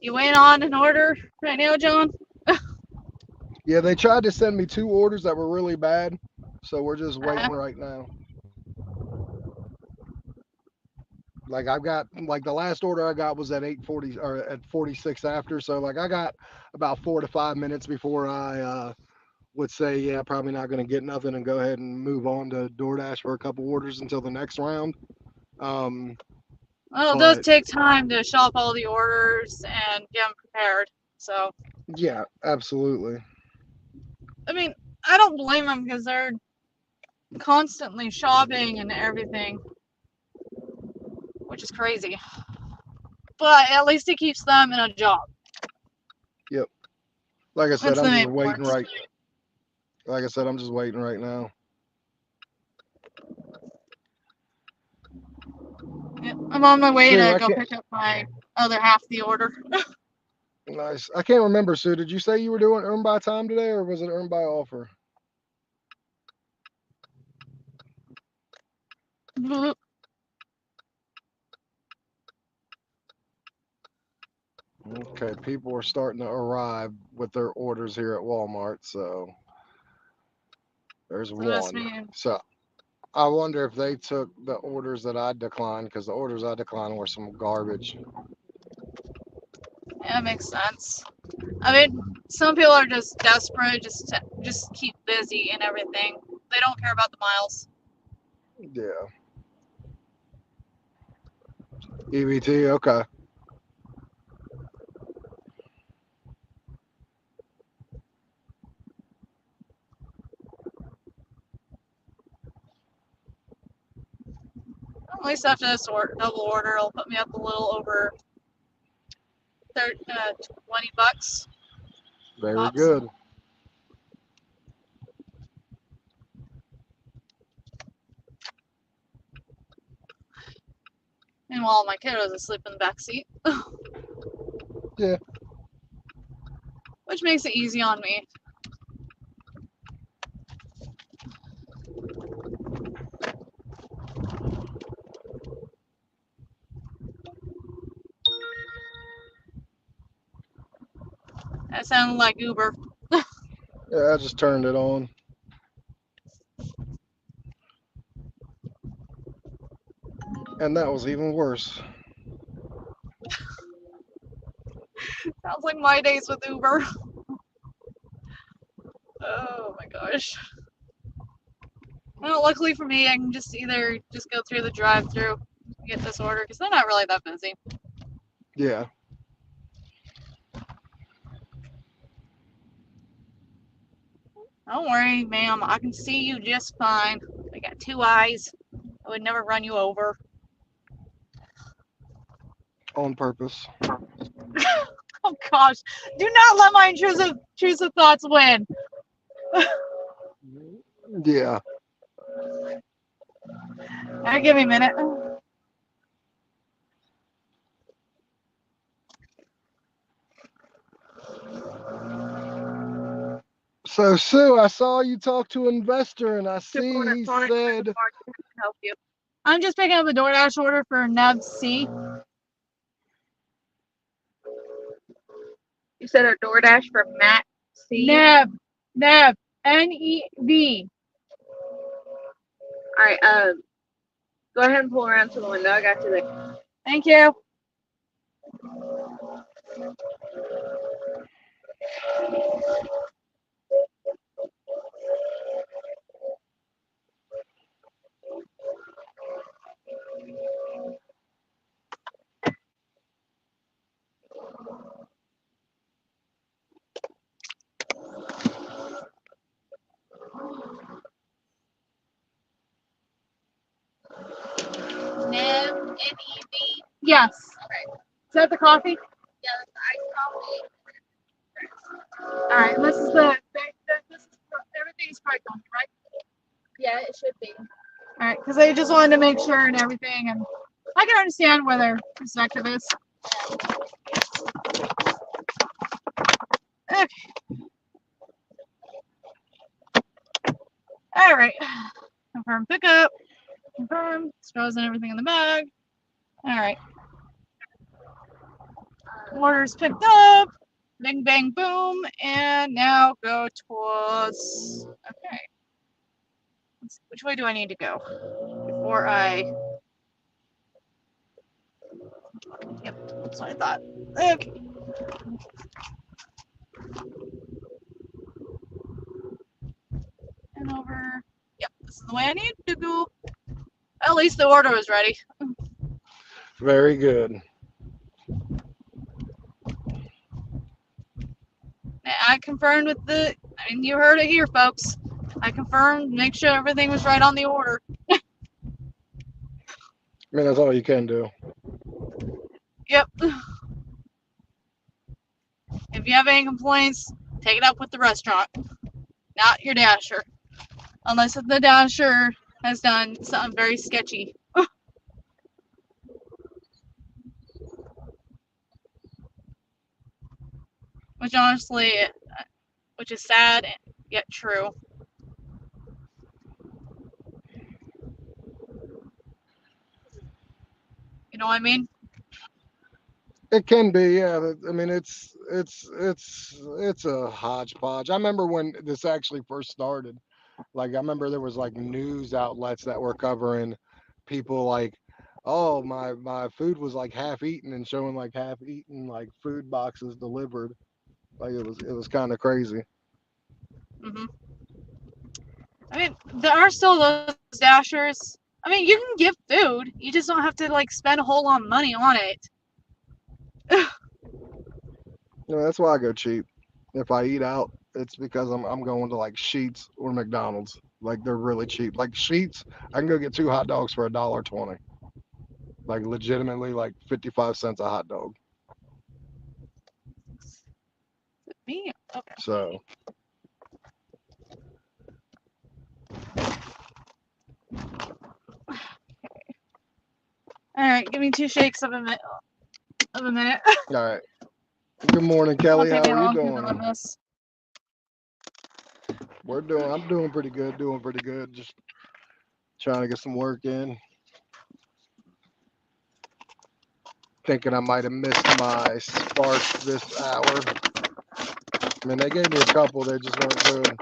You waiting on an order right now, John? Yeah, they tried to send me 2 orders that were really bad. So we're just waiting right now. Like, I've got, like, the last order I got was at 8:40 or at 46 after. So like I got about 4 to 5 minutes before I would say, yeah, probably not going to get nothing and go ahead and move on to DoorDash for a couple orders until the next round. Well, it does But take time to shop all the orders and get them prepared. So, yeah, absolutely. I mean, I don't blame them because they're constantly shopping and everything, which is crazy. But at least it keeps them in a job. Yep. Like I said, That's the I'm just main waiting part. right. Like I said, I'm just waiting right now. Yeah, I'm on my way Sue, to I go can't. pick up my other half of the order. Nice. I can't remember, Sue. Did you say you were doing earn by time today, or was it earn by offer? Okay, people are starting to arrive with their orders here at Walmart. So there's So that's one. me. So I wonder if they took the orders that I declined, because the orders I declined were some garbage. Yeah, makes sense. I mean, some people are just desperate, just keep busy and everything. They don't care about the miles. Yeah. EBT. Okay. At least after this double order, it'll put me up a little over 20 bucks. Very Pops. good. Meanwhile, my kid was asleep in the back seat. Yeah. Which makes it easy on me. That sounded like Uber. Yeah. I just turned it on. And that was even worse. Sounds like my days with Uber. Oh my gosh. Well, luckily for me, I can just either just go through the drive-through and get this order because they're not really that busy. Yeah. Don't worry, ma'am. I can see you just fine. I got two eyes. I would never run you over. On purpose. Oh gosh. Do not let my intrusive thoughts win. Yeah. Alright, give me a minute. So, Sue, I saw you talk to an investor, and I see he said, Help you. I'm just picking up a DoorDash order for Neb C. You said a DoorDash for Matt C. Neb. N-E-B. All right. Go ahead and pull around to the window. I got you there. Thank you. Neb N-E-B. Yes. Okay. Is that the coffee? Yeah, that's iced coffee. All right. This is everything's correct on it, right? Yeah, it should be. All right, because I just wanted to make sure and everything, and I can understand where their perspective is. Okay. All right. Confirm pickup. Confirm. Straws and everything in the bag. All right. Orders picked up. Bing, bang, boom. And now go towards. Okay. Which way do I need to go before I? Yep, that's what I thought. Okay. turn over. Yep, this is the way I need to go. At least the order was ready. Very good. I confirmed with you heard it here, folks. I confirmed, make sure everything was right on the order. I mean, that's all you can do. Yep. If you have any complaints, take it up with the restaurant, not your dasher. Unless the dasher has done something very sketchy. Which honestly, which is sad yet true. You know what I mean? It can be, yeah. I mean, it's a hodgepodge. I remember when this actually first started. Like, I remember there was like news outlets that were covering people like, oh, my food was like half eaten and showing like half eaten like food boxes delivered. Like it was kind of crazy. Hmm. I mean, there are still those dashers. I mean, you can give food. You just don't have to like spend a whole lot of money on it. That's why I go cheap. If I eat out, it's because I'm going to like Sheets or McDonald's. Like they're really cheap. Like Sheets, I can go get 2 hot dogs for $1.20. Like legitimately, like 55 cents a hot dog. Me? Okay. So All right, give me 2 shakes of a minute. Of a minute. all right. Good morning, Kelly. Won't take How me are you long to run doing? this. I'm doing pretty good. Doing pretty good. Just trying to get some work in. Thinking I might have missed my spark this hour. I mean, they gave me a couple. They just weren't good.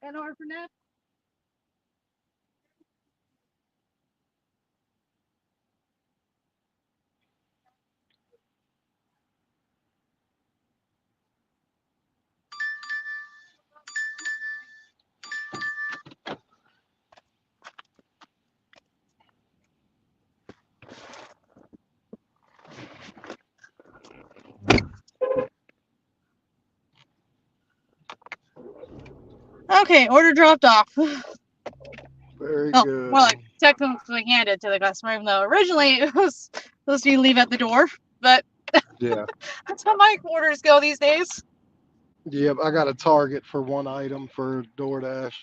An order for Ned? Okay, order dropped off. Very Oh, good. more like technically handed to the customer, even though originally it was supposed to be leave at the door. But Yeah. that's how my orders go these days. Yep. I got a target for one item for DoorDash.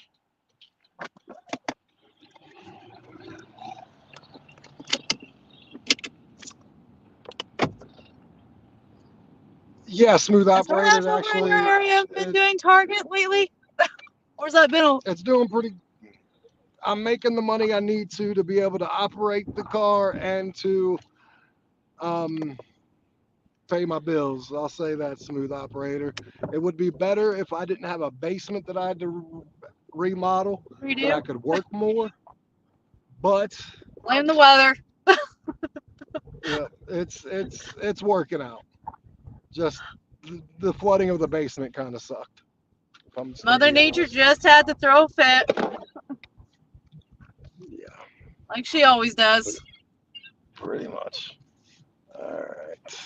Yeah, smooth Has operators DoorDash over in your actually. area been doing Target lately? Or has that been a... It's doing pretty. I'm making the money I need to be able to operate the car and to um, pay my bills. I'll say that, smooth operator. It would be better if I didn't have a basement that I had to remodel, that I redo? could work more. But Blame the weather. yeah, it's working out. Just the flooding of the basement kind of sucked. If I'm just gonna Mother be Nature honest. just had to throw a fit, Yeah, like she always does. pretty much. All right.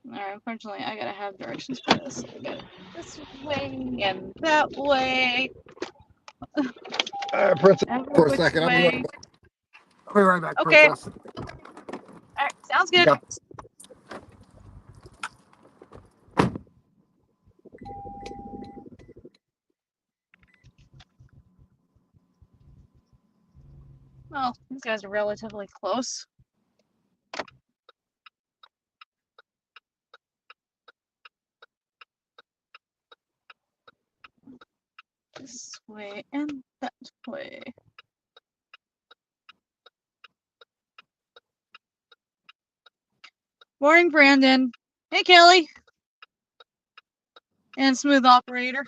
Alright, unfortunately, I gotta have directions for this. I got this way and that way. All right, Princess. Every For a which second, way. I'll be right back, Okay. Princess. Alright, sounds good. Got Well, these guys are relatively close. This way and that way. Morning, Brandon. Hey, Kelly. And smooth operator.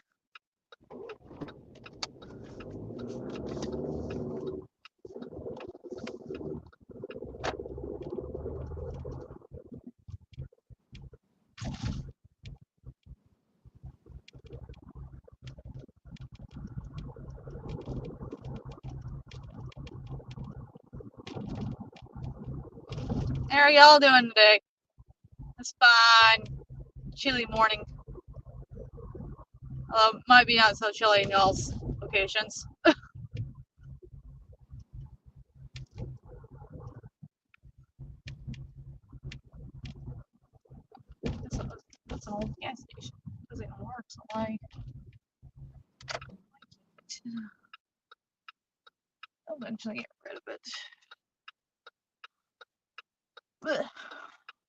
How are y'all doing today? It's fine. Chilly morning. Although it might be not so chilly in y'all's locations. That's an old gas station. It doesn't even work, so why? I'll eventually get rid of it. Ugh.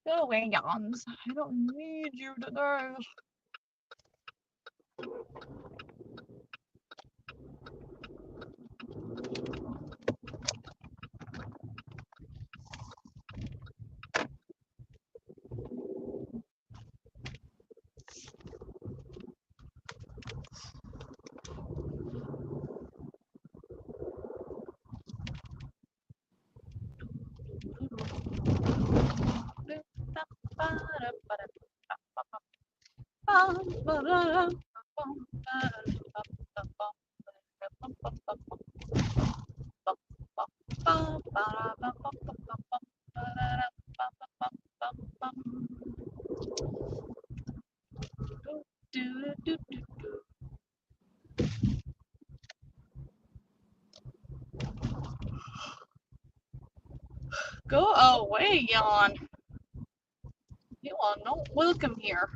Go away, yawns. I don't need you today. Go away, yawn. You are not welcome here.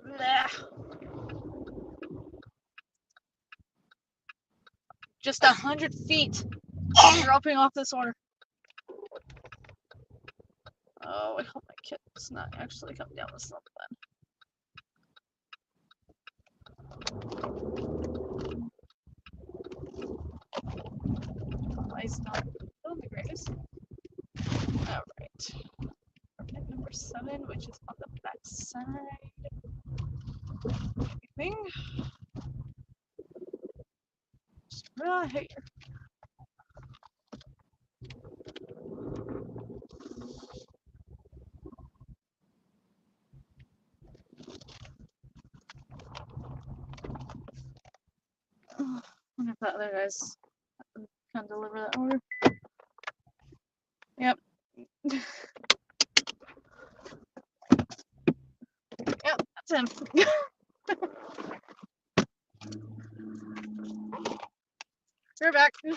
Blech. Just 100 feet. Dropping off this order. Oh, I hope my kid does not actually come down with something. Ice not doing the greatest. Alright. Permit number 7, which is on the back side. Thing. Just right here. I wonder if that other guy's can deliver that order. Yep. Yep, that's him. You're back. Your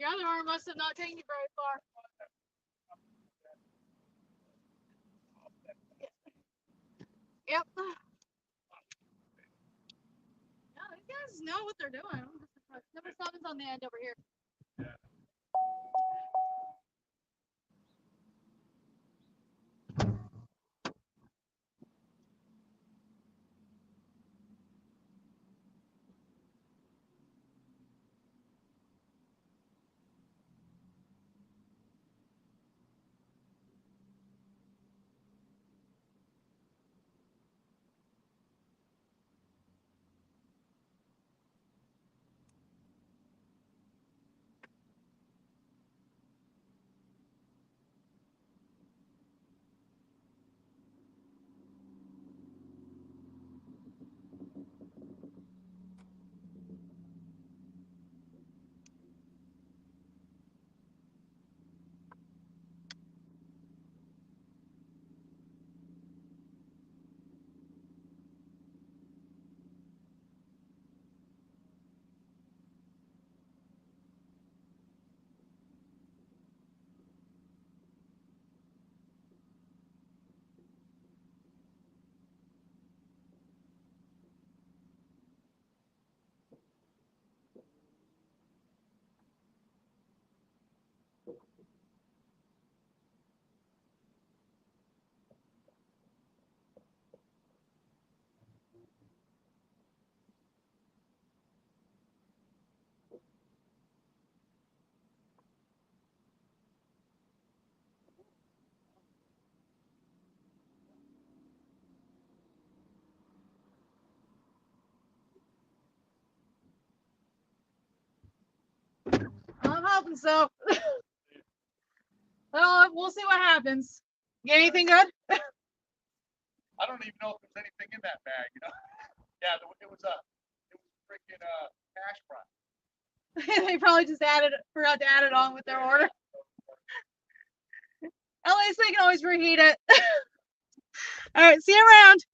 other arm must have not taken you very far. Yep. Yeah, these guys know what they're doing. Number 7's on the end over here. hoping so. Well, we'll see what happens. Get anything good? I don't even know if there's anything in that bag, you know. Yeah, it was freaking cash fry. They probably just forgot to add it on with their order. At least they can always reheat it. All right, see you around.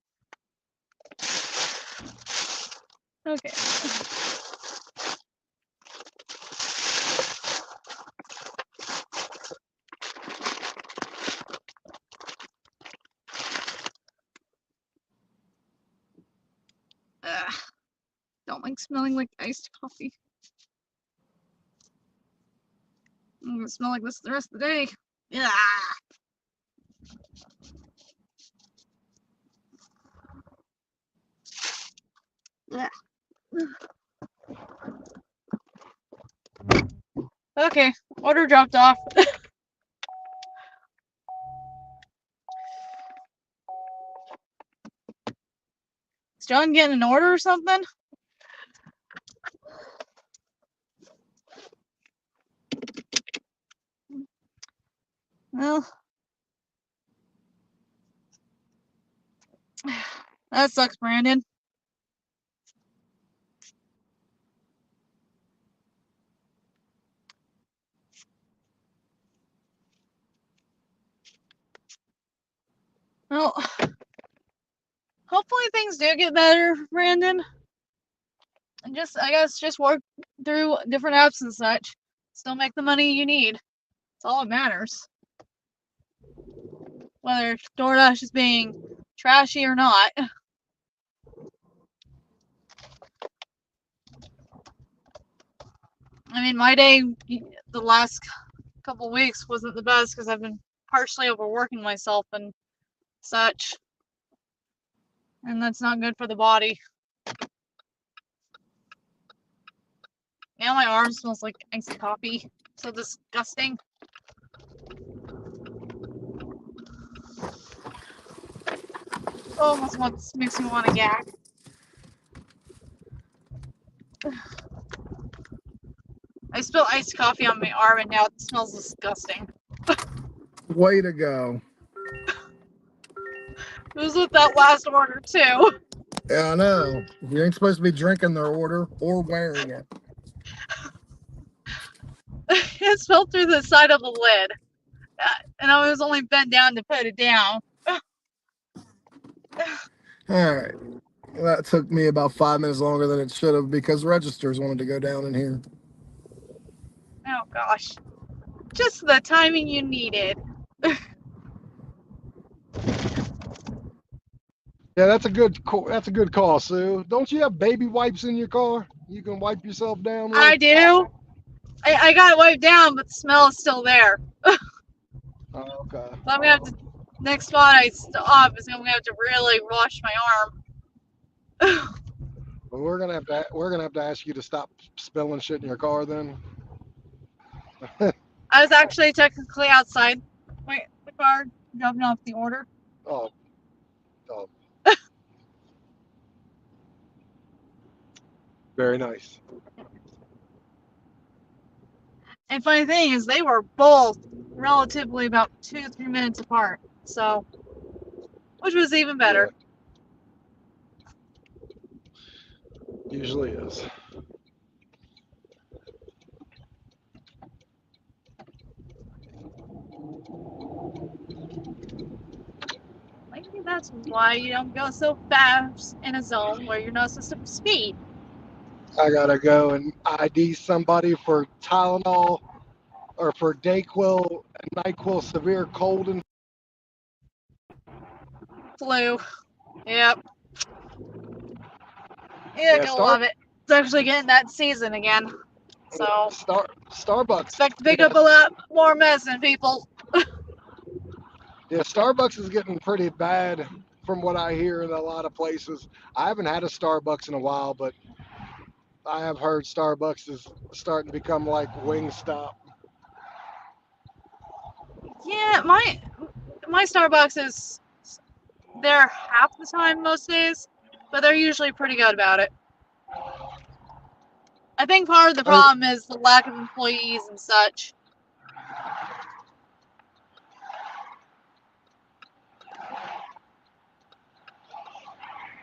Okay. Don't like smelling like iced coffee. I'm gonna smell like this the rest of the day. Yeah. Okay, order dropped off. Is John getting an order or something? Well, that sucks, Brandon. Well, hopefully things do get better, Brandon. And I guess, just work through different apps and such. Still make the money you need. That's all that matters. Whether DoorDash is being trashy or not. I mean, my day the last couple weeks wasn't the best because I've been partially overworking myself and such. And that's not good for the body. Now my arm smells like iced coffee. So disgusting. Oh, almost makes me want to gag. I spilled iced coffee on my arm and now it smells disgusting. Way to go. It was with that last order too. Yeah, I know. You ain't supposed to be drinking their order or wearing it. It spilled through the side of the lid. And I was only bent down to put it down. All right. Well, that took me about 5 minutes longer than it should have because registers wanted to go down in here. Oh gosh. Just the timing you needed. Yeah, that's a good call, Sue. Don't you have baby wipes in your car? You can wipe yourself down with? I do. I got it wiped down, but the smell is still there. Oh, okay. So I'm gonna have to, next spot I stop is I'm gonna have to really wash my arm. Well, we're gonna have to ask you to stop spilling shit in your car then. I was actually technically outside the car dropping off the order. Oh. Very nice. And funny thing is, they were both relatively about 2 to 3 minutes apart. So, which was even better. Yeah. Usually is. Maybe that's why you don't go so fast in a zone where you're not supposed to speed. I gotta go and ID somebody for Tylenol or for Dayquil and NyQuil severe cold and Flu. Yep. You're gonna love it. It's actually getting that season again. So Starbucks. Expect to pick up a lot more medicine, people. Yeah, Starbucks is getting pretty bad from what I hear in a lot of places. I haven't had a Starbucks in a while, but I have heard Starbucks is starting to become like Wingstop. Yeah, my Starbucks is there half the time most days, but they're usually pretty good about it. I think part of the problem is the lack of employees and such.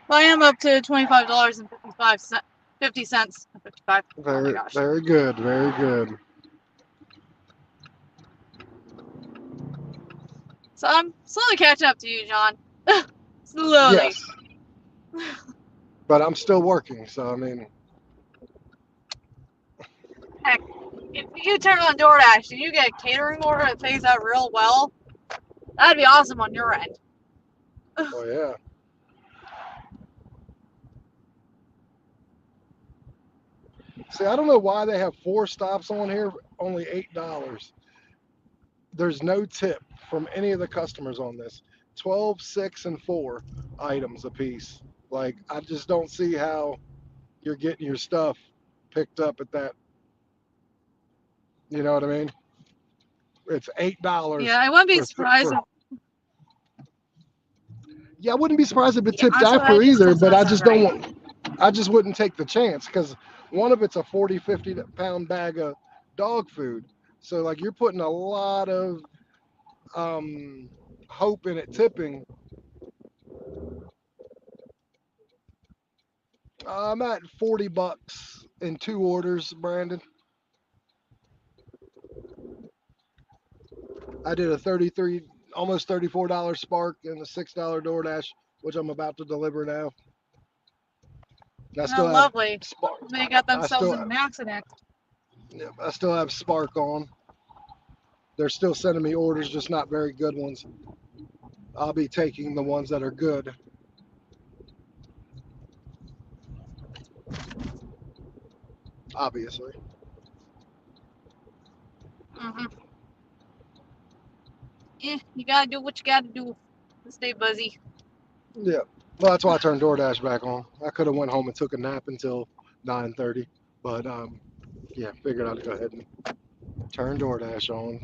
Well, I am up to $25.50. 55. Oh my Very, gosh. very good, very good. So I'm slowly catching up to you, John. Slowly. Yes. But I'm still working, so I mean, Heck, if you turn on DoorDash and you get a catering order that pays out real well, that'd be awesome on your end. oh yeah. See, I don't know why they have 4 stops on here, only $8. There's no tip from any of the customers on this. 12, 6, and 4 items a piece. Like, I just don't see how you're getting your stuff picked up at that. You know what I mean? It's $8 Yeah, I wouldn't be for, surprised. yeah, I wouldn't be surprised if it Yeah, tipped honestly, after that just either, does but not I sound just don't right. want, I just wouldn't take the chance because one of it's a 40, 50-pound bag of dog food. So, like, you're putting a lot of hope in it tipping. I'm at $40 in 2 orders, Brandon. I did a 33, almost $34 Spark and a $6 DoorDash, which I'm about to deliver now. I Oh, still have lovely. Spark. They got I themselves still, in an accident. yeah, I still have Spark on. They're still sending me orders, just not very good ones. I'll be taking the ones that are good. Obviously. Mm-hmm. Yeah, you gotta do what you gotta do to stay busy. Yeah. Well, that's why I turned DoorDash back on. I could have went home and took a nap until 9:30, but yeah, figured I'd go ahead and turn DoorDash on.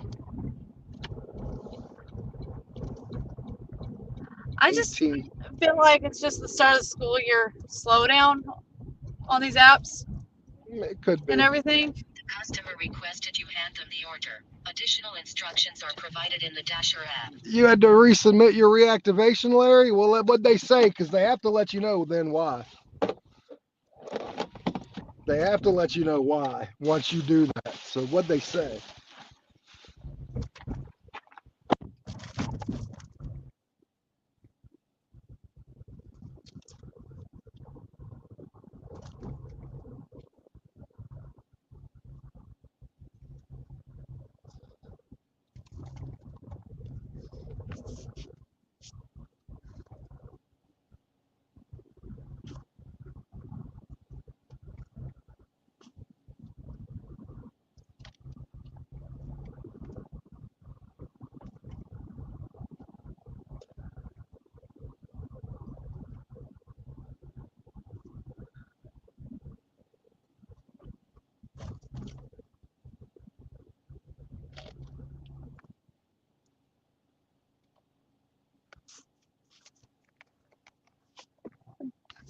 I just 18. feel like it's just the start of the school year slowdown on these apps It could and be. everything. The customer requested you hand them the order. Additional instructions are provided in the Dasher app. You had to resubmit your reactivation, Larry? Well, what'd they say? Because they have to let you know then why. They have to let you know why once you do that. So what'd they say?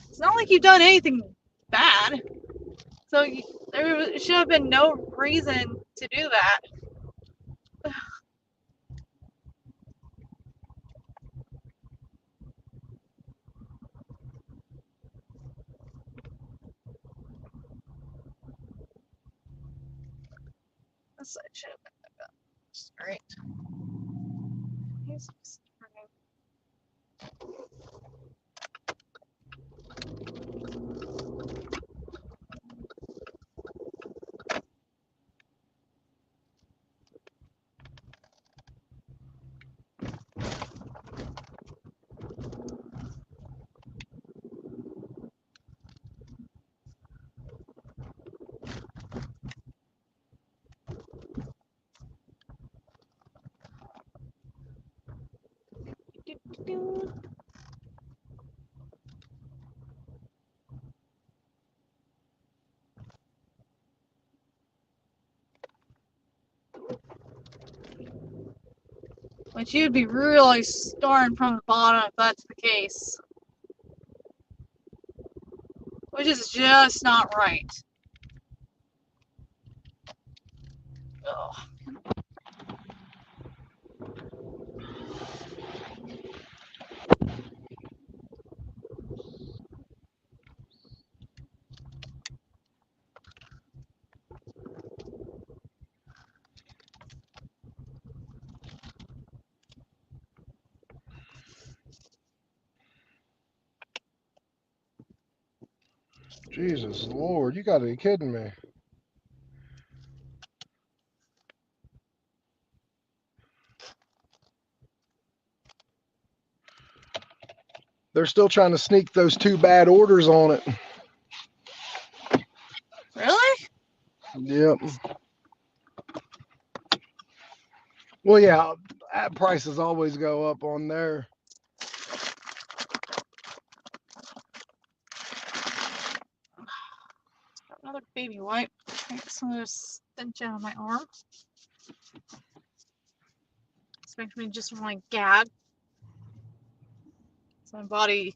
It's not like you've done anything bad. So there should have been no reason to do that. That's what should have been. Alright. Which you'd be really starting from the bottom if that's the case. Which is just not right. Oh. Jesus Lord, you gotta be kidding me. They're still trying to sneak those 2 bad orders on it. Really? Yep. Well, yeah, prices always go up on there. Got another baby wipe. Get some of this stench out of my arm. This makes me just want to gag. So my body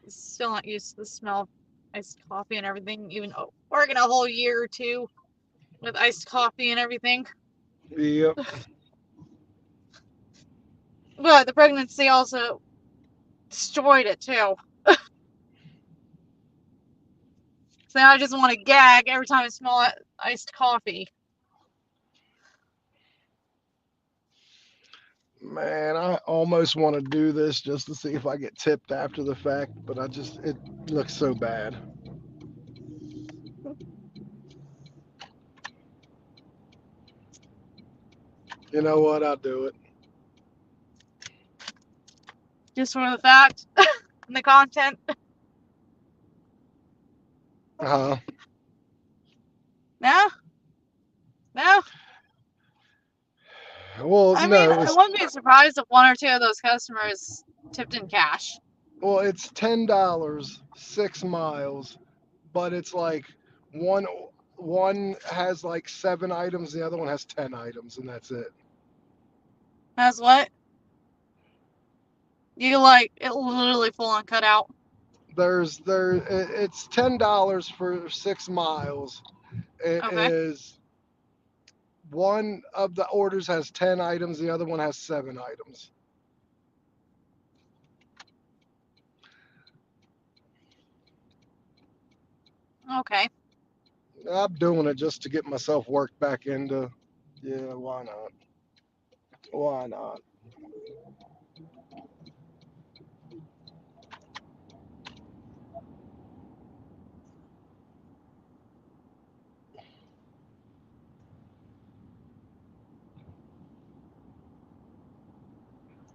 is still not used to the smell of iced coffee and everything, even working a whole year or two with iced coffee and everything. Yep. But the pregnancy also destroyed it too. So now I just want to gag every time I smell iced coffee. Man, I almost want to do this just to see if I get tipped after the fact, but it looks so bad. You know what? I'll do it. Just for the fact and the content. Uh-huh. No? No? Well, I mean, no, I wouldn't be surprised if 1 or 2 of those customers tipped in cash. well, it's $10, 6 miles, but it's like one has like 7 items, the other one has 10 items, and that's it. That's what? You like it literally full on cut out. It's $10 for 6 miles. It Okay. is one of the orders has 10 items, the other one has 7 items. Okay. I'm doing it just to get myself worked back into. Yeah, why not? Why not?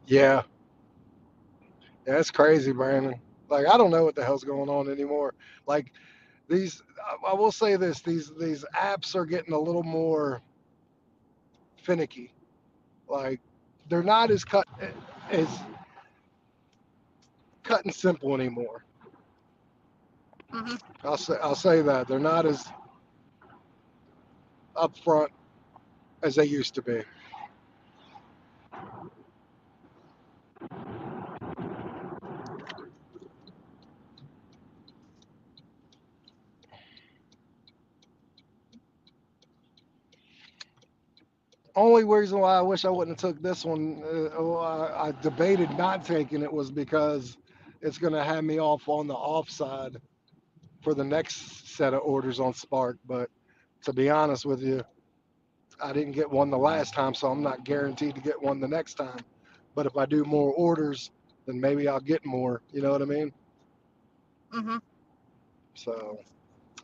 Yeah, that's crazy, Brandon. Like I don't know what the hell's going on anymore. Like these, I will say this: these apps are getting a little more finicky. Like they're not as cut and simple anymore. Hmm. I'll say that they're not as upfront as they used to be. Only reason why I wish I wouldn't have took this one, I debated not taking it was because it's going to have me off on the offside for the next set of orders on Spark. But to be honest with you, I didn't get one the last time, so I'm not guaranteed to get one the next time. But if I do more orders, then maybe I'll get more. You know what I mean? Hmm. So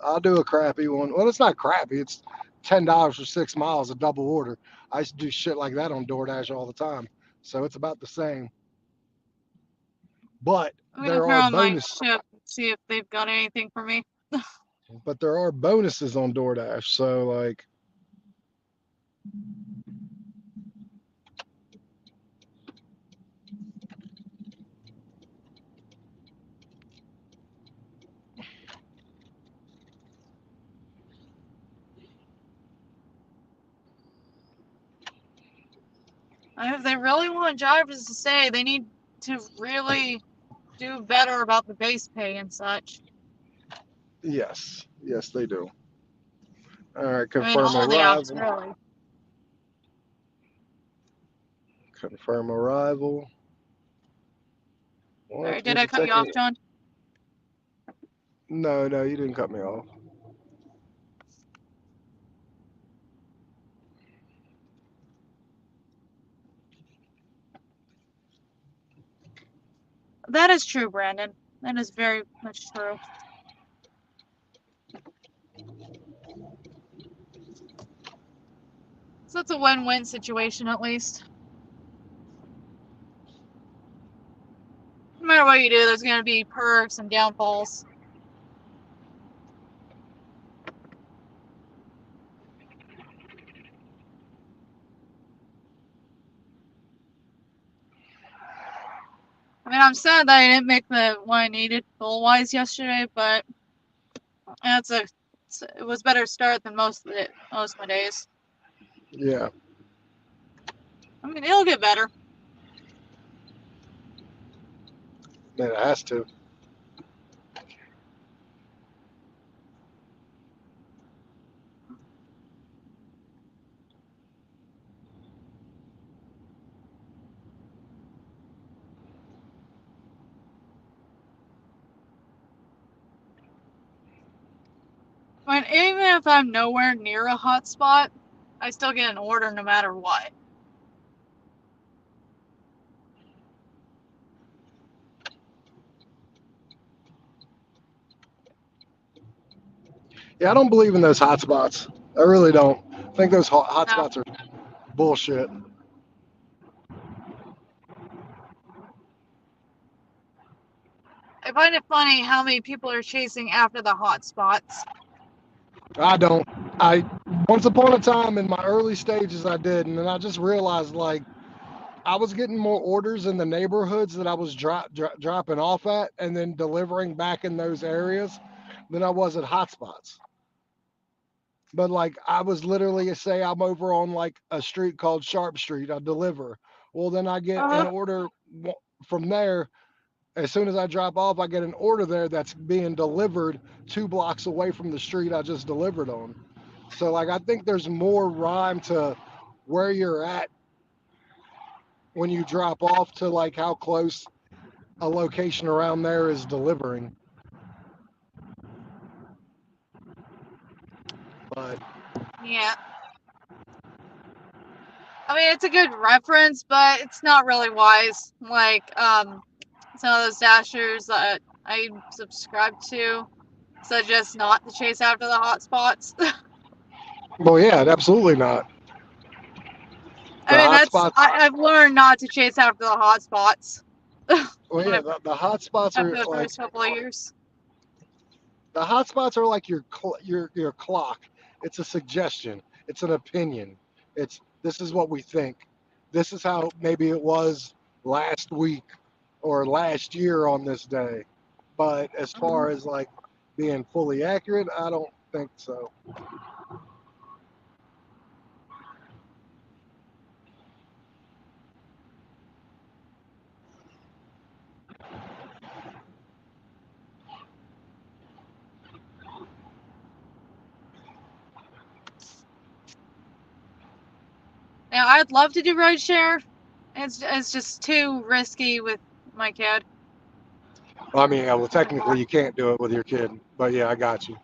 I'll do a crappy one. Well, it's not crappy. It's $10 for 6 miles, a double order. I used to do shit like that on DoorDash all the time. So it's about the same. But I'm gonna there turn are on my bonus ship and see if they've got anything for me. but there are bonuses on DoorDash. So like If they really want drivers to stay, they need to really do better about the base pay and such. yes. Yes, they do. All right, I mean, confirm all the apps, arrival. really. Confirm arrival. Sorry, What did was I it cut you off, taking? John? No, you didn't cut me off. That is true, Brandon. That is very much true. So it's a win-win situation at least. No matter what you do, there's going to be perks and downfalls. I mean, I'm sad that I didn't make the one I needed goal-wise yesterday, but it was better start than most of my days. Yeah. I mean, it'll get better. Man, it has to. I mean, even if I'm nowhere near a hotspot, I still get an order no matter what. Yeah, I don't believe in those hotspots. I really don't. I think those No. hotspots are bullshit. I find it funny how many people are chasing after the hotspots. I don't. I once upon a time in my early stages I did, and then I just realized like I was getting more orders in the neighborhoods that I was dropping off at, and then delivering back in those areas than I was at hotspots. But like I was literally say I'm over on like a street called Sharp Street, I deliver. Well, then I get an order from there. As soon as I drop off, I get an order there that's being delivered 2 blocks away from the street I just delivered on. So like I think there's more rhyme to where you're at when you drop off to like how close a location around there is delivering. But Yeah. I mean, it's a good reference, but it's not really wise. Like, some of those dashers that I subscribe to suggest not to chase after the hotspots. well, yeah, absolutely not. The I mean, hotspots. I've learned not to chase after the hotspots. Well, yeah, the hotspots After are the like first couple of years. the hotspots are like your clock. It's a suggestion. It's an opinion. It's this is what we think. This is how maybe it was last week or last year on this day. But as far as like being fully accurate, I don't think so. Now, I'd love to do rideshare. It's just too risky with my kid. I mean, well, technically you can't do it with your kid, but yeah, I got you.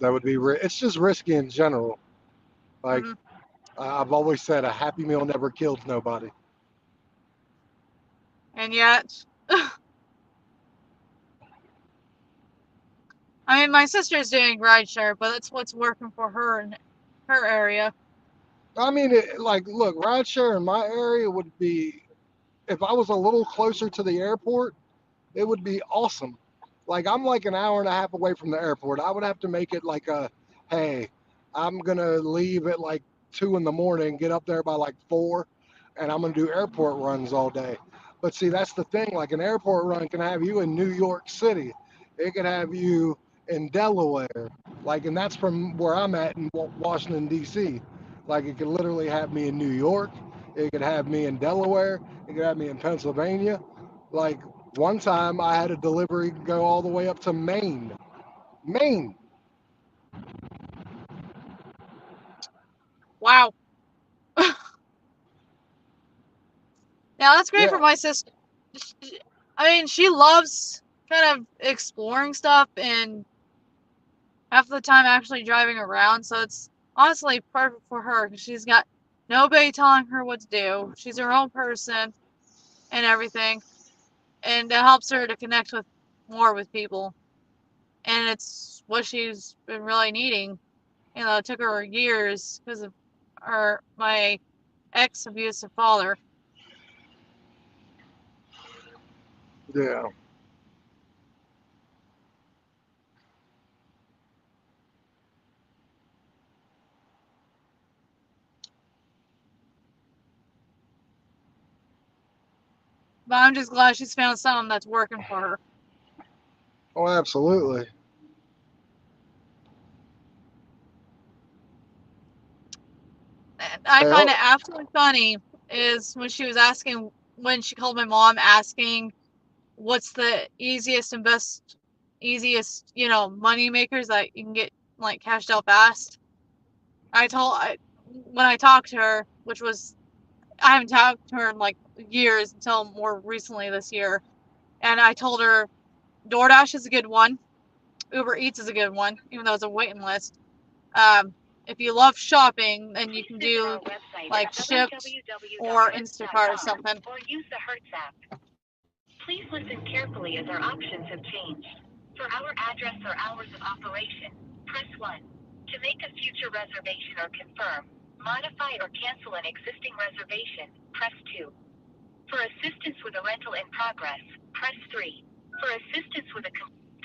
That would be it's just risky in general. Like Mhm. I've always said, a happy meal never kills nobody. And yet, I mean, my sister's doing rideshare, but that's what's working for her in her area. I mean, like, look, rideshare in my area would be, if I was a little closer to the airport, it would be awesome. Like, I'm like an hour and a half away from the airport. I would have to make it like hey, I'm gonna leave at like 2 in the morning, get up there by like 4, and I'm gonna do airport runs all day. But see, that's the thing. Like, an airport run can have you in New York City. It can have you in Delaware. Like, and that's from where I'm at in Washington D.C. Like, it could literally have me in New York. It could have me in Delaware. It could have me in Pennsylvania. Like, one time I had a delivery go all the way up to Maine. Maine. Wow. Yeah, that's great Yeah. for my sister. I mean, she loves kind of exploring stuff and half the time actually driving around, so it's honestly perfect for her because she's got nobody telling her what to do. She's her own person and everything, and it helps her to connect with more with people. And it's what she's been really needing. You know, it took her years because of my ex abusive father. Yeah. But I'm just glad she's found something that's working for her. Oh, absolutely. And I Hey, find oh, it absolutely funny is when she was asking, when she called my mom asking what's the easiest and best, easiest, money makers that you can get like cashed out fast. When I talked to her, which was, I haven't talked to her in like years until more recently this year, and I told her DoorDash is a good one. Uber Eats is a good one, even though it's a waiting list. If you love shopping, then you Please can visit do our website like at Shipt or Instacart or www.hertz.com something. or use the Hertz app. Please listen carefully as our options have changed. For our address or hours of operation, press 1. To make a future reservation or confirm, modify or cancel an existing reservation, press 2. For assistance with a rental in progress, press 3. For assistance with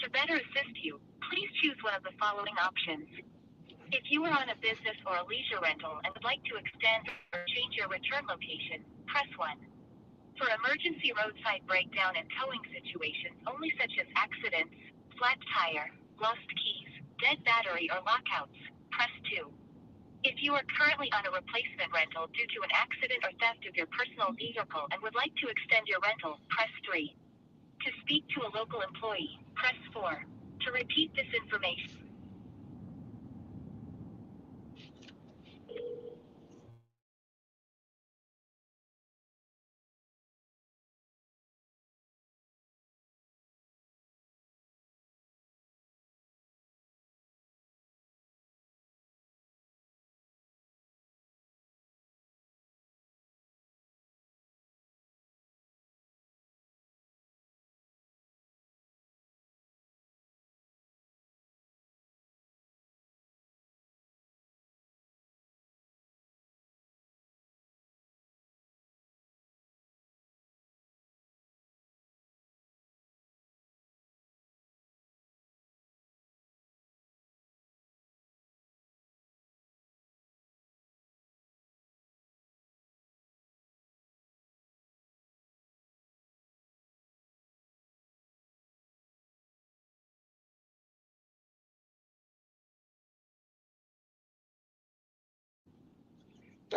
to better assist you, please choose one of the following options. If you are on a business or a leisure rental and would like to extend or change your return location, press 1. For emergency roadside breakdown and towing situations only such as accidents, flat tire, lost keys, dead battery or lockouts, press 2. If you are currently on a replacement rental due to an accident or theft of your personal vehicle and would like to extend your rental, press 3. To speak to a local employee, press 4. To repeat this information.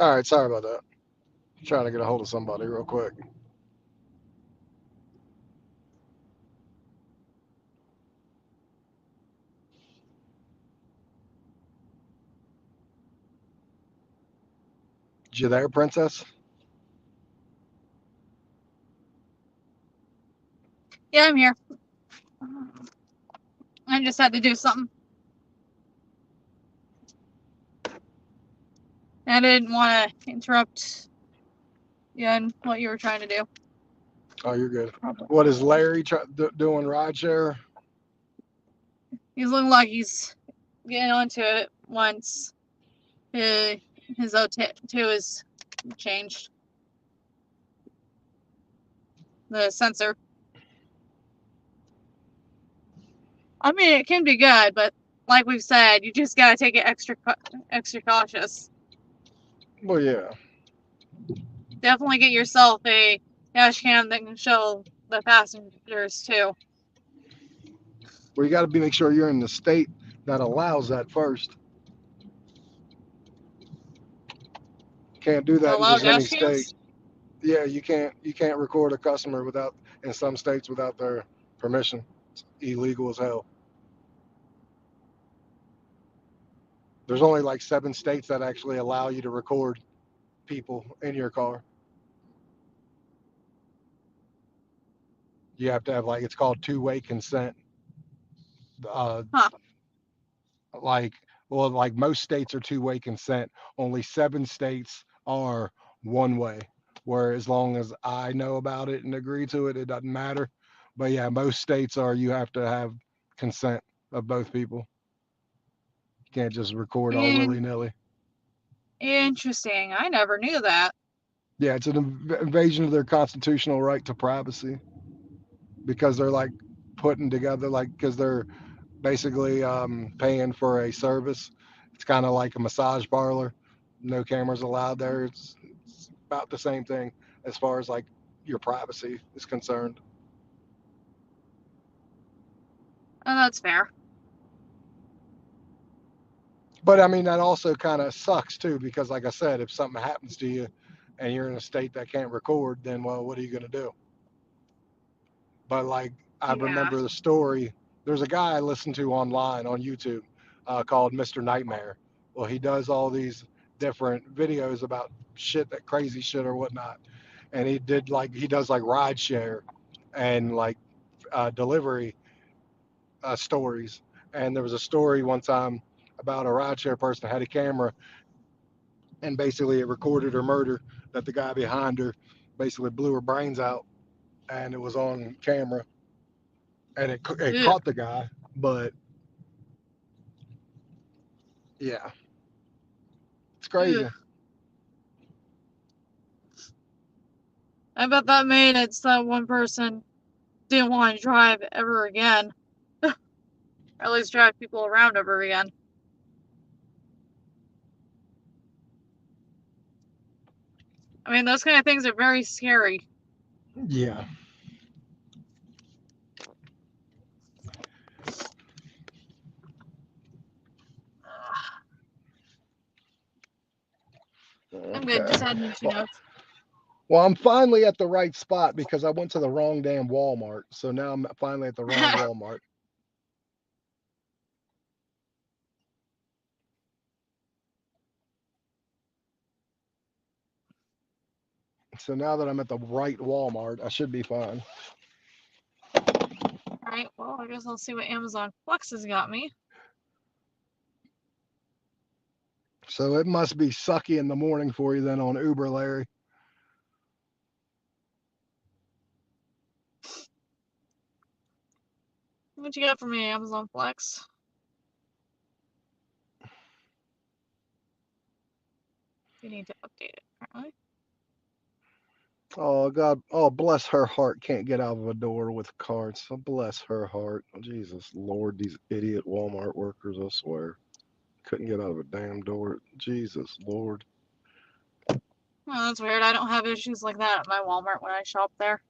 all right. Sorry about that. Trying to get a hold of somebody real quick. You there, princess? Yeah, I'm here. I just had to do something. I didn't want to interrupt you in what you were trying to do. Oh, you're good. What is Larry doing? Rideshare? He's looking like he's getting onto it once his O2 is changed. The sensor. I mean, it can be good, but like we've said, you just gotta take it extra cautious. Well, yeah. Definitely get yourself a dash cam that can show the passengers too. Well, you got to make sure you're in the state that allows that first. Can't do that in Allow just any dash state. cams? Yeah, you can't record a customer without in some states without their permission. It's illegal as hell. There's only like 7 states that actually allow you to record people in your car. You have to have like it's called two-way consent. Uh, Huh. like like most states are two-way consent. Only 7 states are one-way. Where as long as I know about it and agree to it, it doesn't matter. But yeah, most states are you have to have consent of both people. You can't just record all In- willy-nilly. Interesting. I never knew that. Yeah, it's an invasion of their constitutional right to privacy because they're like putting together like because they're basically paying for a service. It's kind of like a massage parlor. No cameras allowed there. It's about the same thing as far as like your privacy is concerned. Oh, that's fair. But I mean, that also kind of sucks too because, like I said, if something happens to you and you're in a state that can't record, then well, what are you going to do? But like, I Yeah. remember the story. There's a guy I listened to online on YouTube called Mr. Nightmare. Well, he does all these different videos about shit, that crazy shit or whatnot. And he does like ride share and like delivery stories. And there was a story one time about a rideshare person that had a camera and basically it recorded her murder, that the guy behind her basically blew her brains out, and it was on camera and it Ew. caught the guy. But yeah, it's Ew. crazy. I bet that made it so that one person didn't want to drive ever again. Or at least drive people around ever again. I mean, those kind of things are very scary. Yeah. I'm good. Just Okay. adding 2 Well, notes. well, I'm finally at the right spot because I went to the wrong damn Walmart. So now I'm finally at the wrong Walmart. So now that I'm at the right Walmart, I should be fine. Alright, well, I guess I'll see what Amazon Flex has got me. So it must be sucky in the morning for you then on Uber, Larry. What you got for me, Amazon Flex? You need to update it, apparently. Oh God! Oh, bless her heart. Can't get out of a door with cards. So bless her heart. Oh, Jesus Lord, these idiot Walmart workers! I swear, couldn't get out of a damn door. Jesus Lord. Oh, that's weird. I don't have issues like that at my Walmart when I shop there.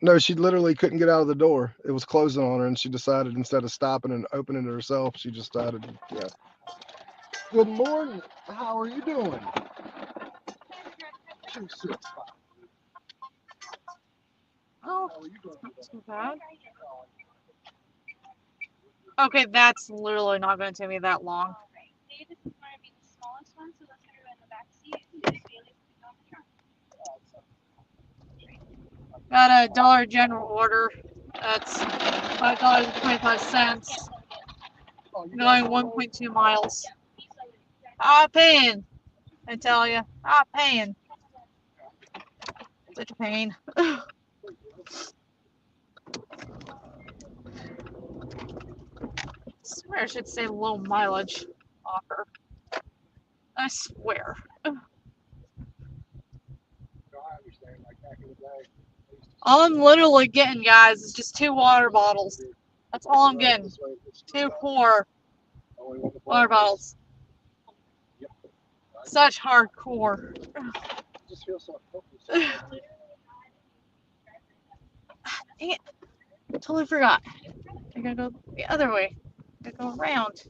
No, she literally couldn't get out of the door. It was closing on her, and she decided instead of stopping and opening it herself, she just decided, yeah. Good morning. How are you doing? 265. Oh, How are you doing not today? too bad. Okay, that's literally not going to take me that long. Got a Dollar General order. That's $5.25. Oh, you got Going one over? 1.2 miles. Ah, pain. I tell you. Ah, pain. Such a pain. I swear I should say low mileage offer. I swear. No, I understand. Like back in the day, I used to All I'm literally getting, guys, is just 2 water bottles. That's all I'm drive getting. this way. It's 2 core only one to water bottles. Yep. Such hardcore. Just feel so hopeless. Dang it. Totally forgot. I gotta go the other way. I gotta go around.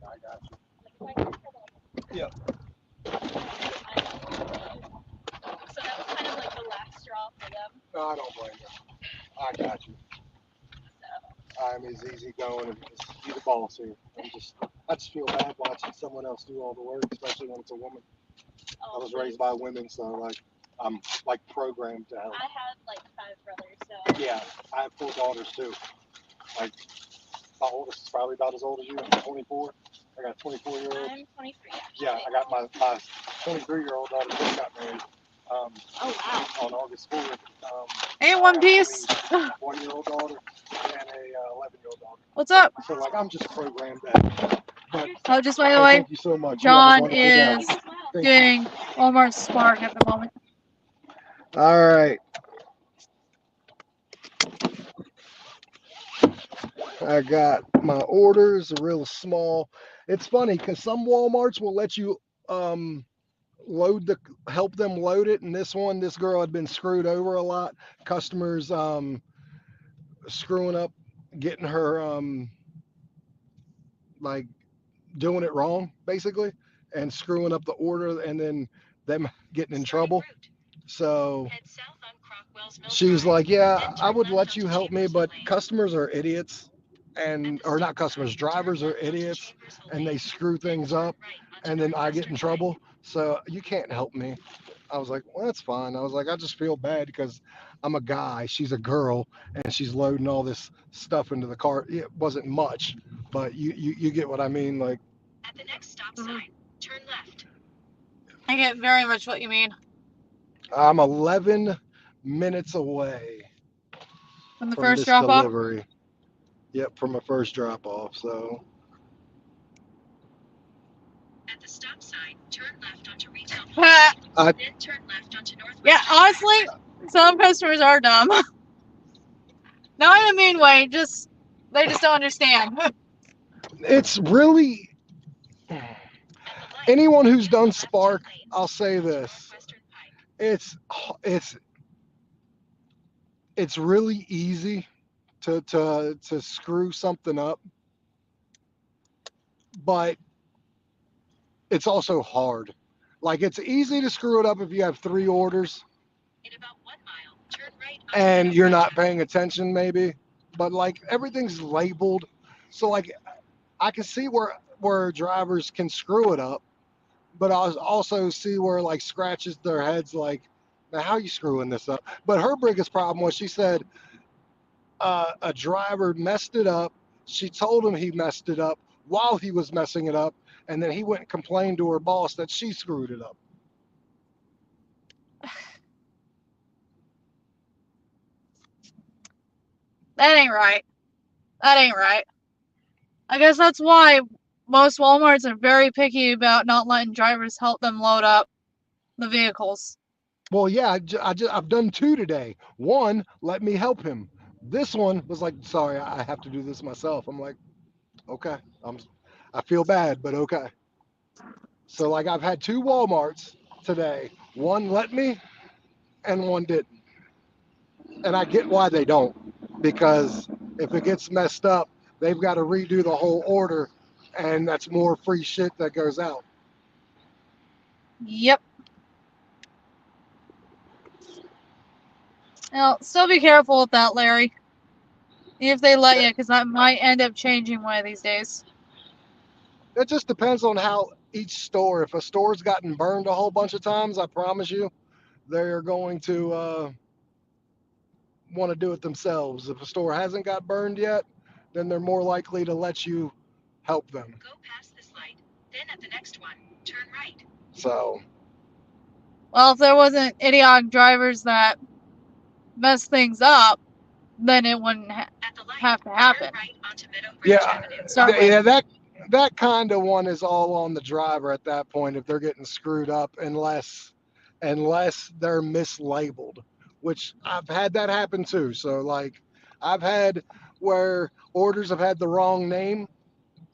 I got you. Yeah. So that was kind of like the last straw for them. No, I don't blame you. everything's easy going and just be the boss here. I just feel bad watching someone else do all the work, especially when it's a woman. I was raised by women, so like I'm like programmed to help. I have like 5 brothers, so. Yeah, I have 4 daughters too. Like my oldest is probably about as old as you. I'm 24. I got a 24-year-old. I'm 23. Actually. Yeah, I got my 23-year-old daughter just got married. Oh wow. On August 4th. Hey, One Piece. 1-year-old daughter and a 11-year-old daughter. What's up? So like I'm just programmed that. But Oh, just by the hey, way, thank you so much. You have a John wonderful day. is Thank you. doing Walmart Spark at the moment. All right. I got my orders real small. It's funny because some Walmarts will let you help them load it, and this girl had been screwed over a lot. Customers screwing up, getting her like doing it wrong basically, and screwing up the order, and then them getting in trouble. So she was like, yeah, I would let you help me, but customers are idiots, or not customers, drivers are idiots, and they screw things up, and then I get in trouble. So you can't help me. I was like, well, that's fine. I was like, I just feel bad because I'm a guy, she's a girl, and she's loading all this stuff into the cart. It wasn't much, but you get what I mean. Like, At the next stop sign, turn left. I get very much what you mean. I'm 11 minutes away From the from first this drop off. delivery. Yep, from my first drop off. So At the stop sign, turn left onto Retail Ha! Park, then turn left onto Northwest. Yeah, honestly, some customers are dumb. Not in a mean way, they just don't understand. it's really anyone who's done Spark, I'll say this. It's it's it's really easy to screw something up, but it's also hard. Like it's easy to screw it up if you have 3 orders In about 1 mile, turn right and you're not paying attention maybe, but like everything's labeled. So like I can see where drivers can screw it up, but I also see where like scratches their heads like, now how are you screwing this up? But her biggest problem was she said a driver messed it up. She told him he messed it up while he was messing it up, and then he went and complained to her boss that she screwed it up. That ain't right. That ain't right. I guess that's why most Walmarts are very picky about not letting drivers help them load up the vehicles. Well, yeah, I've done 2 today. One, let me help him. This one was like, sorry, I have to do this myself. I'm like, okay, I feel bad, but okay. So like I've had 2 Walmarts today. One let me, and one didn't. And I get why they don't, because if it gets messed up, they've got to redo the whole order, and that's more free shit that goes out. Yep. Now, still be careful with that, Larry. If they let you, because that might end up changing one of these days. It just depends on how each store. If a store's gotten burned a whole bunch of times, I promise you, they're going to want to do it themselves. If a store hasn't got burned yet, then they're more likely to let you help them. Go past this light, then at the next one, turn right. So, Well, if there wasn't idiotic drivers that mess things up, then it wouldn't At the light, have to happen. turn right onto Meadow Branch yeah, Avenue. Start with. that kind of one is all on the driver at that point if they're getting screwed up, unless they're mislabeled, which I've had that happen too. So like I've had where orders have had the wrong name,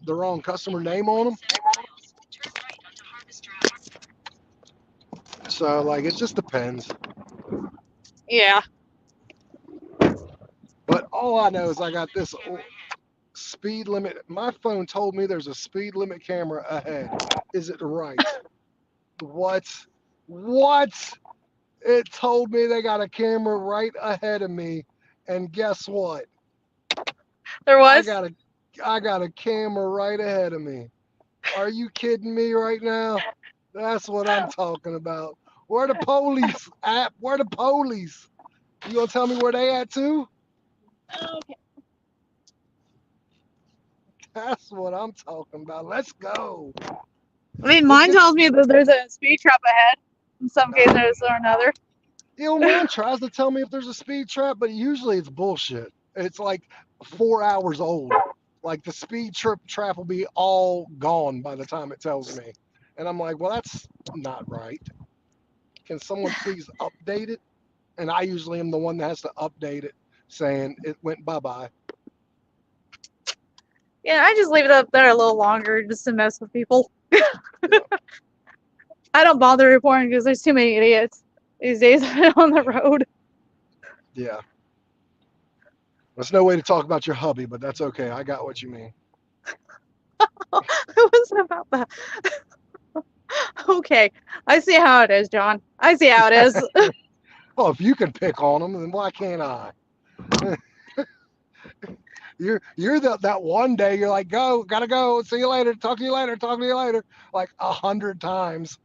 the wrong customer name on them. 7 miles, turn right onto Harvest Drive. So like it just depends. Yeah. But all I know is I got this speed limit. My phone told me there's a speed limit camera ahead. Is it right? What? It told me they got a camera right ahead of me, and guess what? There I was? got a camera right ahead of me. Are you kidding me right now? That's what I'm talking about. Where the police at? Where the police? You gonna tell me where they at too? Okay. That's what I'm talking about. Let's go. I mean, Let's mine get. tells me that there's a speed trap ahead. In some cases or another. Mine tries to tell me if there's a speed trap, but usually it's bullshit. It's like 4 hours old. Like the speed trap will be all gone by the time it tells me, and I'm like, well, that's not right. Can someone please update it? And I usually am the one that has to update it, saying it went bye bye. Yeah, I just leave it up there a little longer just to mess with people. Yeah. I don't bother reporting because there's too many idiots these days on the road. Yeah. There's no way to talk about your hubby, but that's okay. I got what you mean. It wasn't about that. Okay, I see how it is, John. I see how it is. Well, if you can pick on them, then why can't I? You're that one day you're like, go, gotta go, see you later, talk to you later, talk to you later, like 100 times.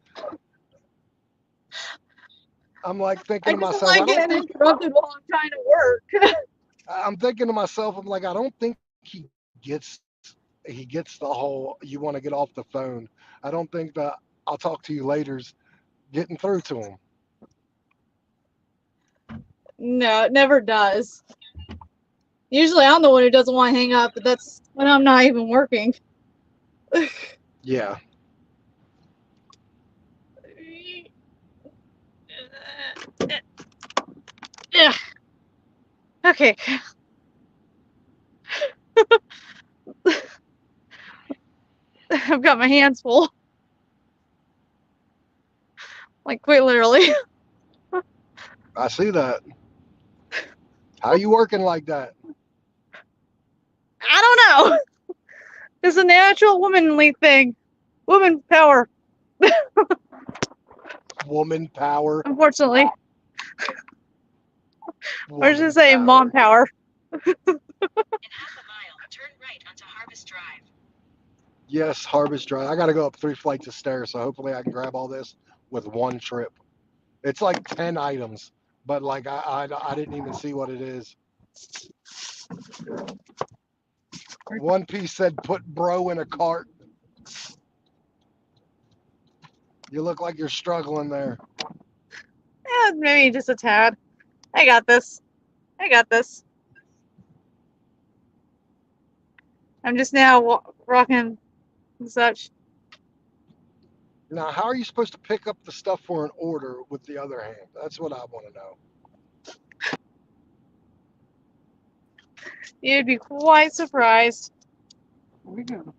I'm like thinking I to just don't myself, like getting interrupted while I'm trying to work. I'm thinking to myself, I'm like, I don't think he gets the whole you want to get off the phone. I don't think that I'll talk to you later's getting through to him. No, it never does. Usually I'm the one who doesn't want to hang up, but that's when I'm not even working. Yeah. Yeah. Okay. I've got my hands full. Like, quite literally. I see that. How you working like that? I don't know. It's a natural womanly thing. Woman power, Woman power. unfortunately. Or Woman should I say power. mom power. In half a mile, turn right onto Harvest Drive. Yes, Harvest Drive. I got to go up 3 flights of stairs, so hopefully I can grab all this with one trip. It's like 10 items, but like I didn't even see what it is. One piece said put bro in a cart. You look like you're struggling there. Maybe just a tad. I got this. I got this. I'm just now rocking and such. Now, how are you supposed to pick up the stuff for an order with the other hand? That's what I want to know. You'd be quite surprised. You too.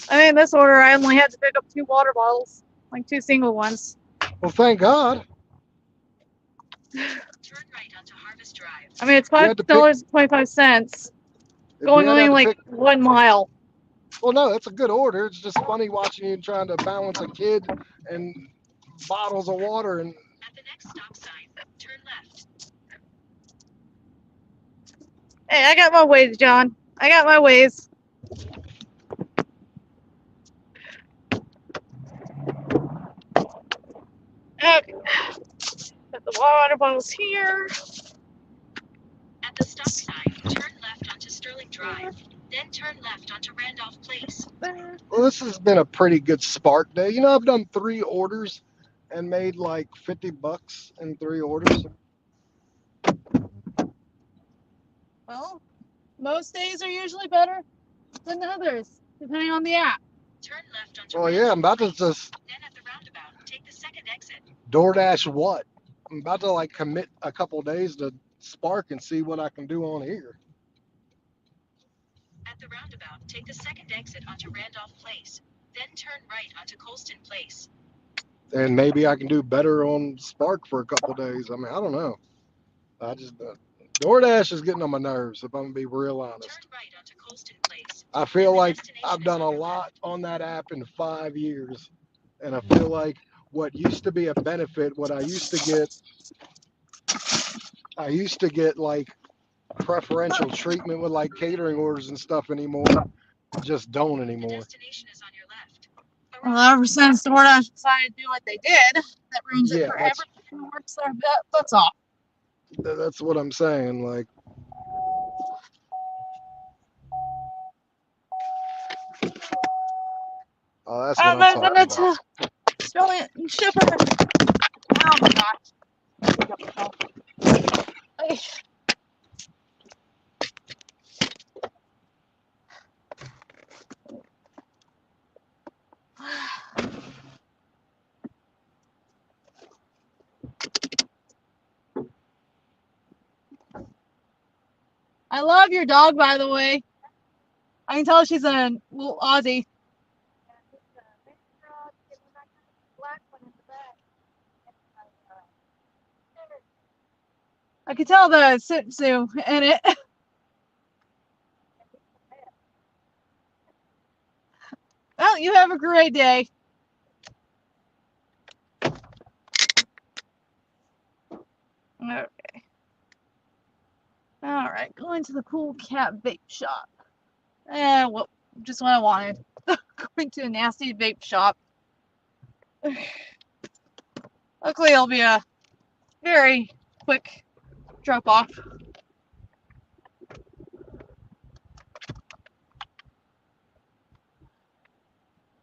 I mean, this order, I only had to pick up 2 water bottles, like 2 single ones. Well, thank God. Turn right onto Harvest Drive. I mean, it's You had to pick. $5.25, If going you had only to like pick. 1 mile. Well, no, that's a good order. It's just funny watching you trying to balance a kid and bottles of water. And At the next stop sign, turn left. Hey, I got my ways, John. I got my ways. Okay. Got the water bottles here. At the stop sign, turn left onto Sterling Drive. Then turn left onto Randolph Place. well, this has been a pretty good spark day. I've done 3 orders and made like $50 in 3 orders. Well, most days are usually better than others, depending on the app. Turn left onto Well, yeah, I'm about to just Then at the roundabout, take the second exit. DoorDash what? I'm about to like commit a couple days to Spark and see what I can do on here. At the roundabout, take the second exit onto Randolph Place. Then turn right onto Colston Place. And maybe I can do better on Spark for a couple days. I mean, I don't know. I just DoorDash is getting on my nerves, if I'm gonna be real honest. Turn right onto Colston Place. I feel like I've done a lot on that app in 5 years, and I feel like what used to be a benefit, what I used to get like preferential treatment with like catering orders and stuff anymore. I just don't The anymore. destination is on your left. Well, ever since DoorDash decided to do what they did, that ruins it Yeah, for everyone who works there. That's all. that's what I'm saying. Like, oh, that's what And I'm they're talking gonna about. still ship her. Oh my gosh. Ay. I love your dog, by the way. I can tell she's a little Aussie. I could tell the Shih Tzu in it. Well, you have a great day. Okay. All right, going to the cool cat vape shop. Well, just what I wanted. Going to a nasty vape shop. Luckily, it'll be a very quick drop off.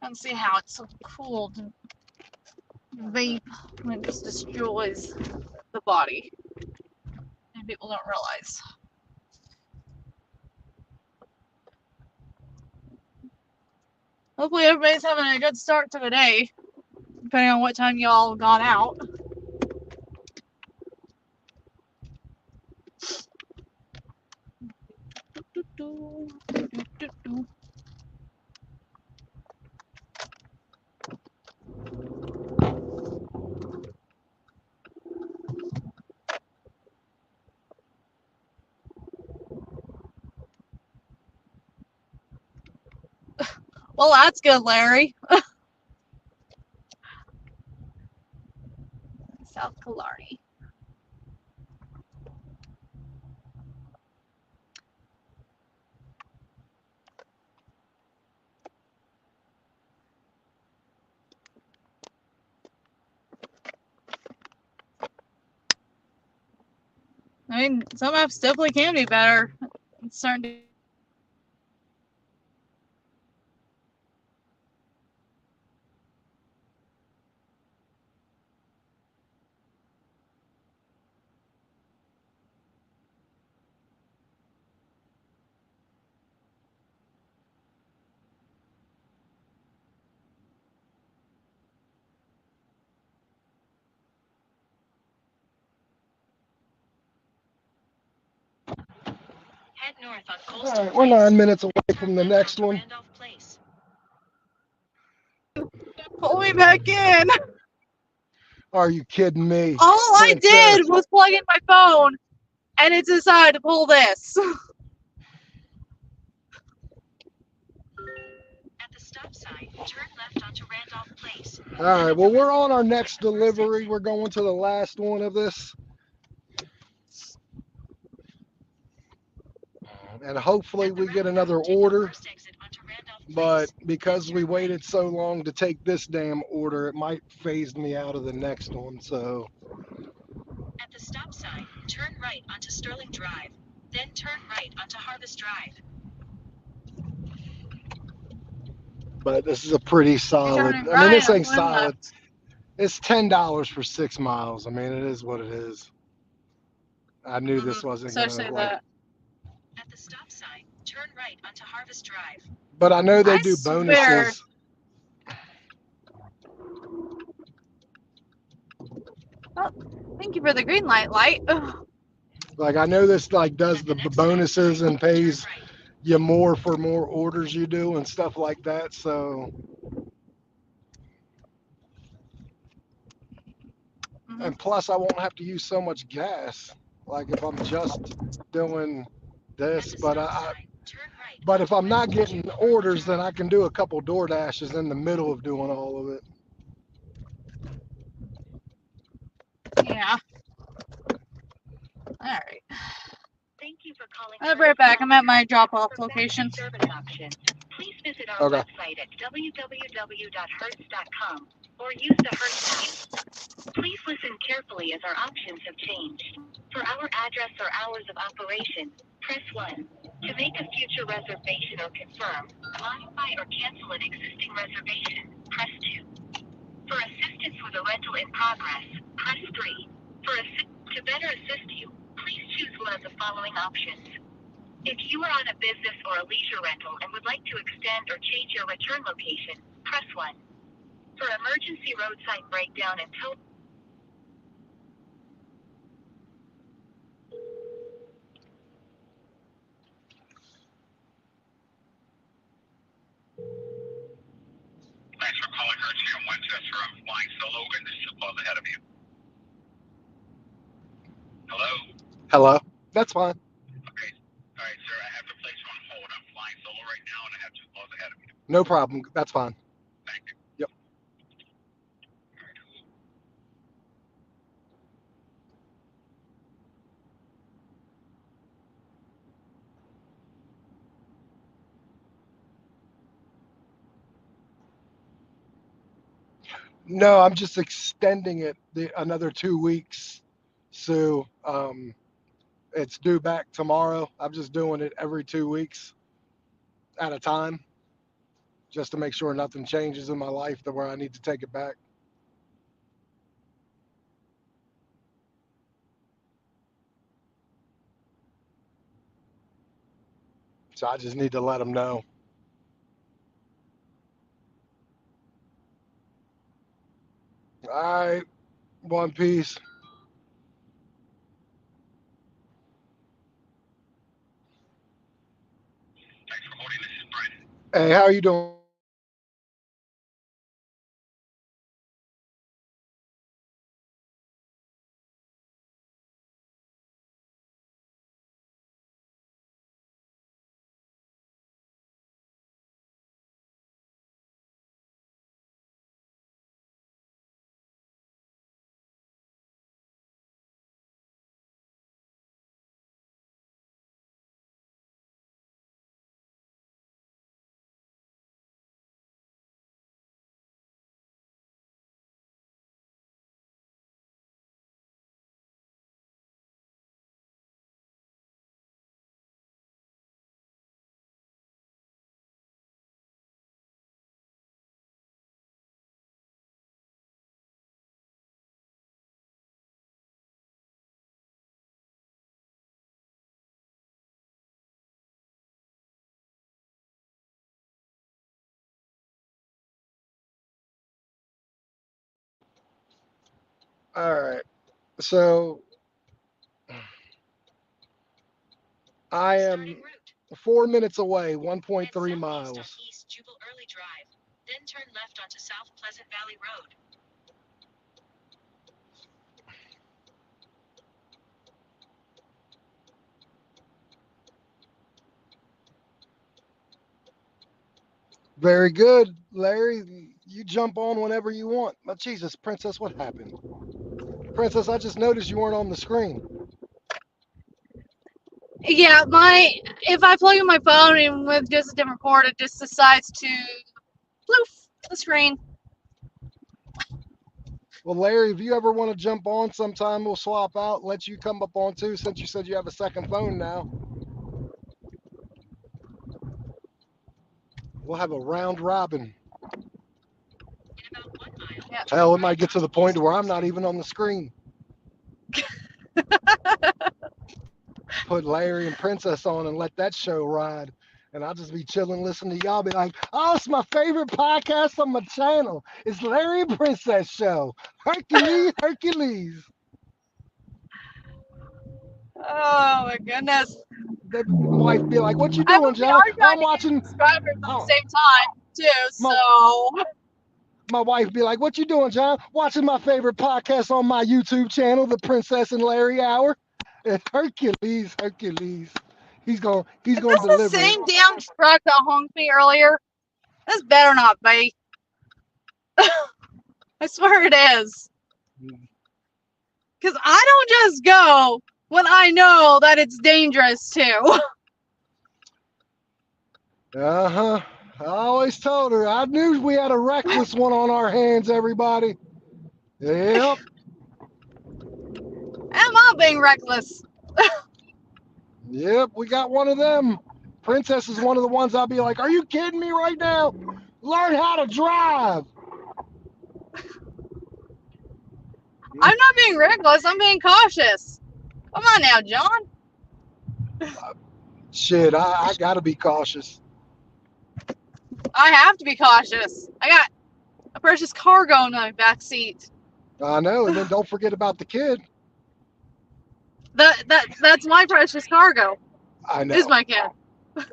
And see how it's so cool to vape when it just destroys the body. And people don't realize. Hopefully everybody's having a good start to the day, depending on what time y'all gone out. Well, that's good, Larry. South Killarney. I mean, some apps definitely can be better. It's starting to. Head north on All Coastal right, we're Place. 9 minutes away from the Turn left next onto one. Randolph Place. Pull me back in. Are you kidding me? All I Princess? did was plug in my phone, and it decided to pull this. At the stop sign, turn left onto Randolph Place. All right, well, we're on our next delivery. We're going to the last one of this. And hopefully we get another order. But because we waited so long to take this damn order, it might phase me out of the next one. So At the stop sign, turn right onto Sterling Drive. Then turn right onto Harvest Drive. but this is a pretty solid. Turning I mean, right, this I'm ain't going solid. left. It's $10 for 6 miles. I mean, it is what it is. I knew this wasn't Especially gonna like. that. At the stop sign, turn right onto Harvest Drive. But I know they I do swear. bonuses. Oh, thank you for the green light. Ugh. Like I know this like does At the the next bonuses stop and sign, pays turn right. you more for more orders you do and stuff like that. So and plus I won't have to use so much gas. Like if I'm just doing At this, the but stop I sign, turn right but if onto I'm not West getting Virginia orders, then Drive. I can do a couple DoorDashes in the middle of doing all of it. Yeah. All right. Thank you for calling. I'll be right back. I'm at my drop-off location. Service options. Please visit our website at www.hertz.com or use the Hertz app. Please listen carefully as our options have changed. For our address or hours of operation, press 1. To make a future reservation or confirm, modify or cancel an existing reservation, press 2. For assistance with a rental in progress, press 3. To better assist you, please choose one of the following options. If you are on a business or a leisure rental and would like to extend or change your return location, press 1. For emergency roadside breakdown and tow. Thanks for calling Hertz here in Winchester. I'm flying solo and there's 2 calls ahead of you. Hello? Hello. That's fine. Okay. All right, sir. I have to place you on hold. I'm flying solo right now and I have 2 calls ahead of you. No problem. That's fine. Thank you. Yep. No, I'm just extending it another 2 weeks. So it's due back tomorrow. I'm just doing it every 2 weeks at a time, just to make sure nothing changes in my life to where I need to take it back. So I just need to let them know. All right, one piece. Thanks for holding. This is Brandon. Hey, how are you doing? All right. So I am 4 minutes away, 1.3 miles. East Jubal Early Drive. Then turn left onto South Pleasant Valley Road. Very good, Larry. You jump on whenever you want. But Jesus, Princess, what happened? Princess, I just noticed you weren't on the screen. Yeah, if I plug in my phone and with just a different cord, it just decides to poof the screen. Well, Larry, if you ever want to jump on sometime, we'll swap out, let you come up on too, since you said you have a second phone now. We'll have a round robin. Yeah. Hell, it might get to the point where I'm not even on the screen. Put Larry and Princess on and let that show ride. And I'll just be chilling, listening to y'all be like, oh, it's my favorite podcast on my channel. It's Larry and Princess Show. Hercules, Hercules. Oh my goodness. My wife be like, what you I mean, doing, we John? are trying I'm to watching. get subscribers at the Oh, same time too, so my wife be like, what you doing, John? Watching my favorite podcast on my YouTube channel, the Princess and Larry Hour. It's Hercules, Hercules. He's gonna is this the deliver same it. damn truck that honked me earlier? This better not be. I swear it is. Because I don't just go when I know that it's dangerous too. Uh-huh. I always told her. I knew we had a reckless one on our hands, everybody. Yep. Am I being reckless? Yep, we got one of them. Princess is one of the ones I'll be like, are you kidding me right now? Learn how to drive. I'm not being reckless. I'm being cautious. Come on now, John. Shit, I gotta be cautious. I have to be cautious. I got a precious cargo in my back seat. I know, and then don't forget about the kid. That's my precious cargo. I know. Is my kid.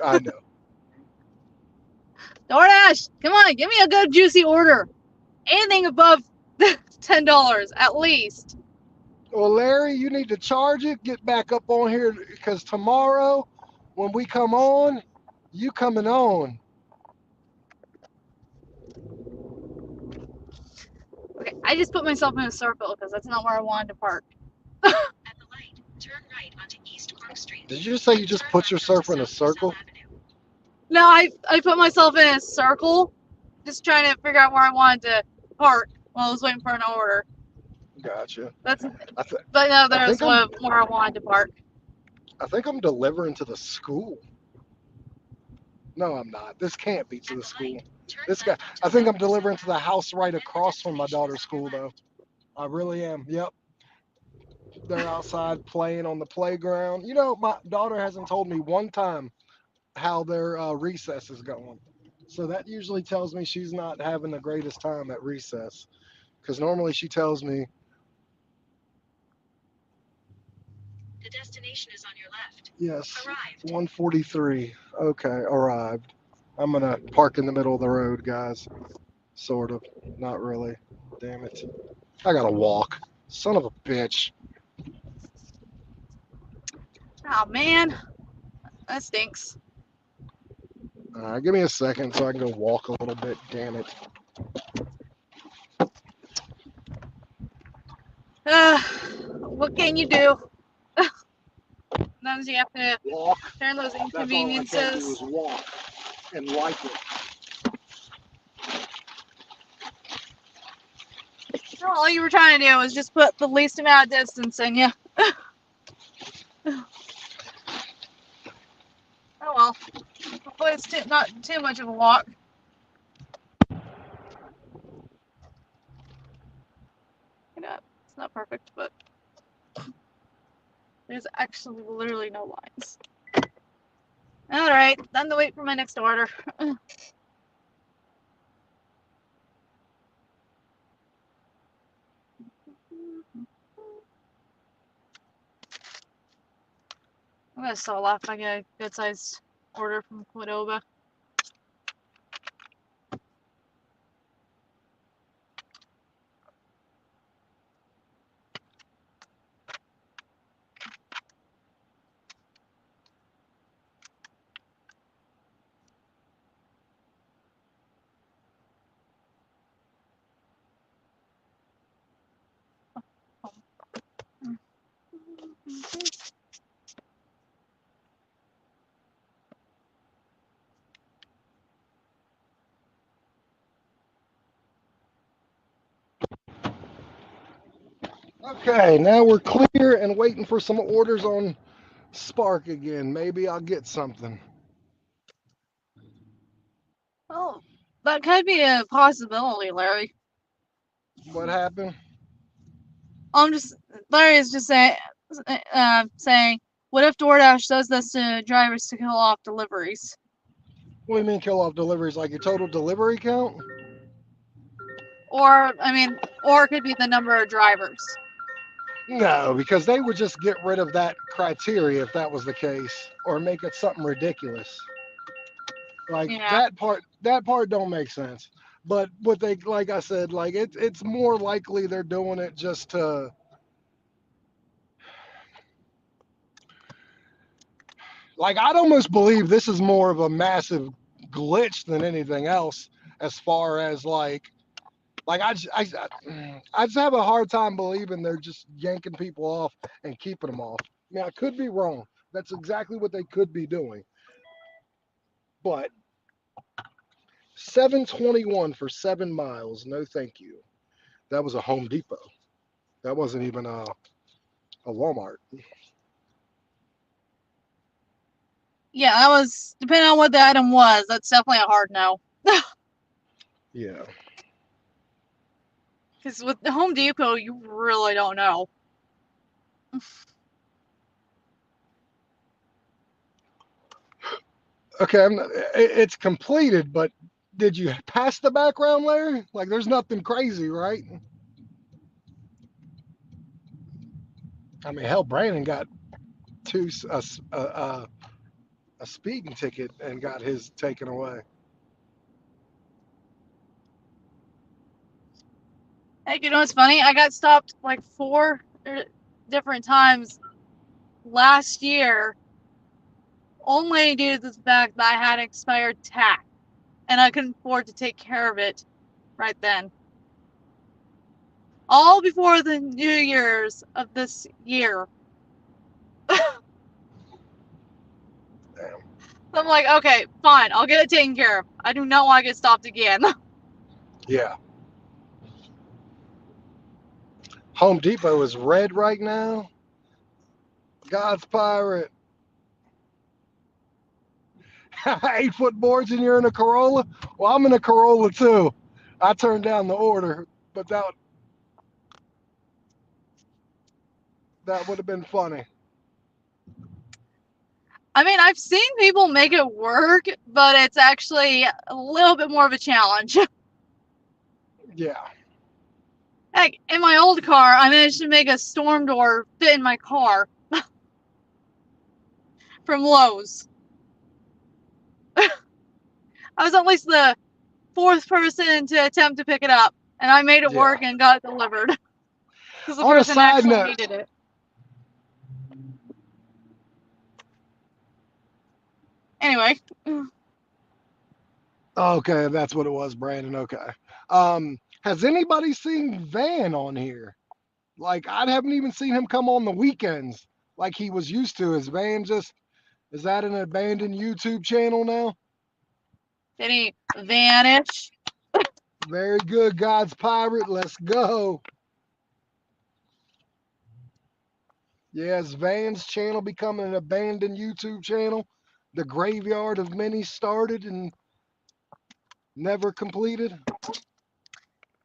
I know. DoorDash, come on, give me a good juicy order. Anything above $10 at least. Well, Larry, you need to charge it, get back up on here, because tomorrow, when we come on, you coming on. Okay, I just put myself in a circle because that's not where I wanted to park. At the light, turn right onto East Park Street. Did you say you just put yourself in a circle? No, I put myself in a circle, just trying to figure out where I wanted to park while I was waiting for an order. Gotcha. But no, there's think I'm- where I wanted to park. I think I'm delivering to the school. No, I'm not. This can't be to the school. This guy, I think I'm delivering to the house right across from my daughter's school, though. I really am. Yep. They're outside playing on the playground. You know, my daughter hasn't told me one time how their recess is going. So that usually tells me she's not having the greatest time at recess. Because normally she tells me, The destination is on your left. yes, Arrived. 143. Okay, arrived. I'm going to park in the middle of the road, guys. Sort of. Not really. Damn it. I got to walk. Son of a bitch. Oh man, that stinks. Give me a second so I can go walk a little bit. Damn it. What can you do? Sometimes you have to Walk. turn those That's all I can do inconveniences. is walk and like it. All you were trying to do was just put the least amount of distance in you. Oh well. Hopefully it's not too much of a walk. It's not perfect, but there's actually literally no lines. Alright, time to wait for my next order. I'm gonna sell off if I get a good sized order from Cordova. Okay, now we're clear and waiting for some orders on Spark again. Maybe I'll get something. Oh, that could be a possibility, Larry. What happened? Larry is just saying, what if DoorDash does this to drivers to kill off deliveries? What do you mean kill off deliveries? Like your total delivery count? Or it could be the number of drivers. No, because they would just get rid of that criteria if that was the case, or make it something ridiculous. Like Yeah. that part don't make sense. But what they, like I said, like it's more likely they're doing it just to, like, I'd almost believe this is more of a massive glitch than anything else, as far as like Like I just have a hard time believing they're just yanking people off and keeping them off. I mean, I could be wrong. That's exactly what they could be doing. But 721 for 7 miles. No, thank you. That was a Home Depot. That wasn't even a Walmart. Yeah, that was, depending on what the item was, that's definitely a hard no. Yeah. Because with the Home Depot, you really don't know. Okay, it's completed, but did you pass the background layer? Like, there's nothing crazy, right? I mean, hell, Brandon got two a speeding ticket and got his taken away. Hey, you know what's funny? I got stopped like 4 different times last year, only due to the fact that I had expired tax, and I couldn't afford to take care of it right then. All before the New Year's of this year. Damn. So I'm like, okay, fine, I'll get it taken care of. I do not want to get stopped again. Yeah. Home Depot is red right now. God's pirate. 8-foot boards and you're in a Corolla? Well, I'm in a Corolla too. I turned down the order, but that would have been funny. I mean, I've seen people make it work, but it's actually a little bit more of a challenge. Yeah. Heck, in my old car, I managed to make a storm door fit in my car from Lowe's. I was at least the 4th person to attempt to pick it up, and I made it Yeah. work and got it delivered. Because the On a person side actually note, needed it. Anyway. okay, that's what it was, Brandon. Okay. Has anybody seen Van on here? Like, I haven't even seen him come on the weekends like he was used to. Is that an abandoned YouTube channel now? Did he vanish? Very good, God's pirate. Let's go. Yes, Van's channel becoming an abandoned YouTube channel. The graveyard of many started and never completed.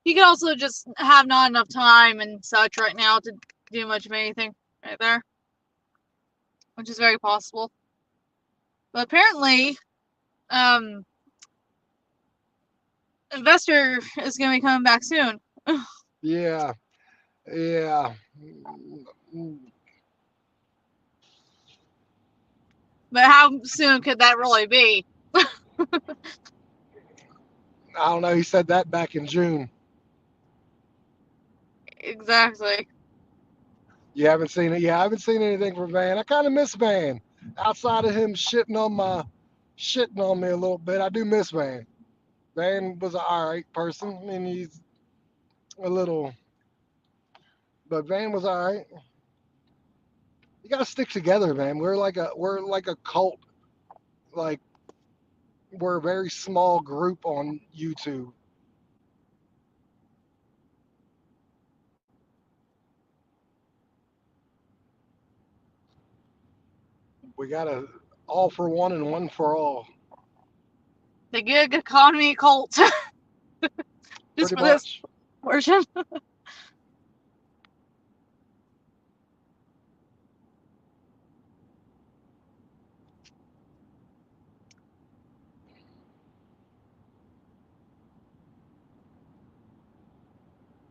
He could also just have not enough time and such right now to do much of anything right there. Which is very possible. But apparently, Investor is going to be coming back soon. Yeah, yeah. But how soon could that really be? I don't know. He said that back in June. Exactly. You haven't seen it? Yeah, I haven't seen anything from Van. I kind of miss Van. Outside of him shitting on me a little bit, I do miss Van. Van was an alright person, and he's a little, but Van was alright. You gotta stick together, man. We're like a cult. Like, we're a very small group on YouTube. We gotta all for one and one for all. The gig economy cult. Just Pretty for this much. portion.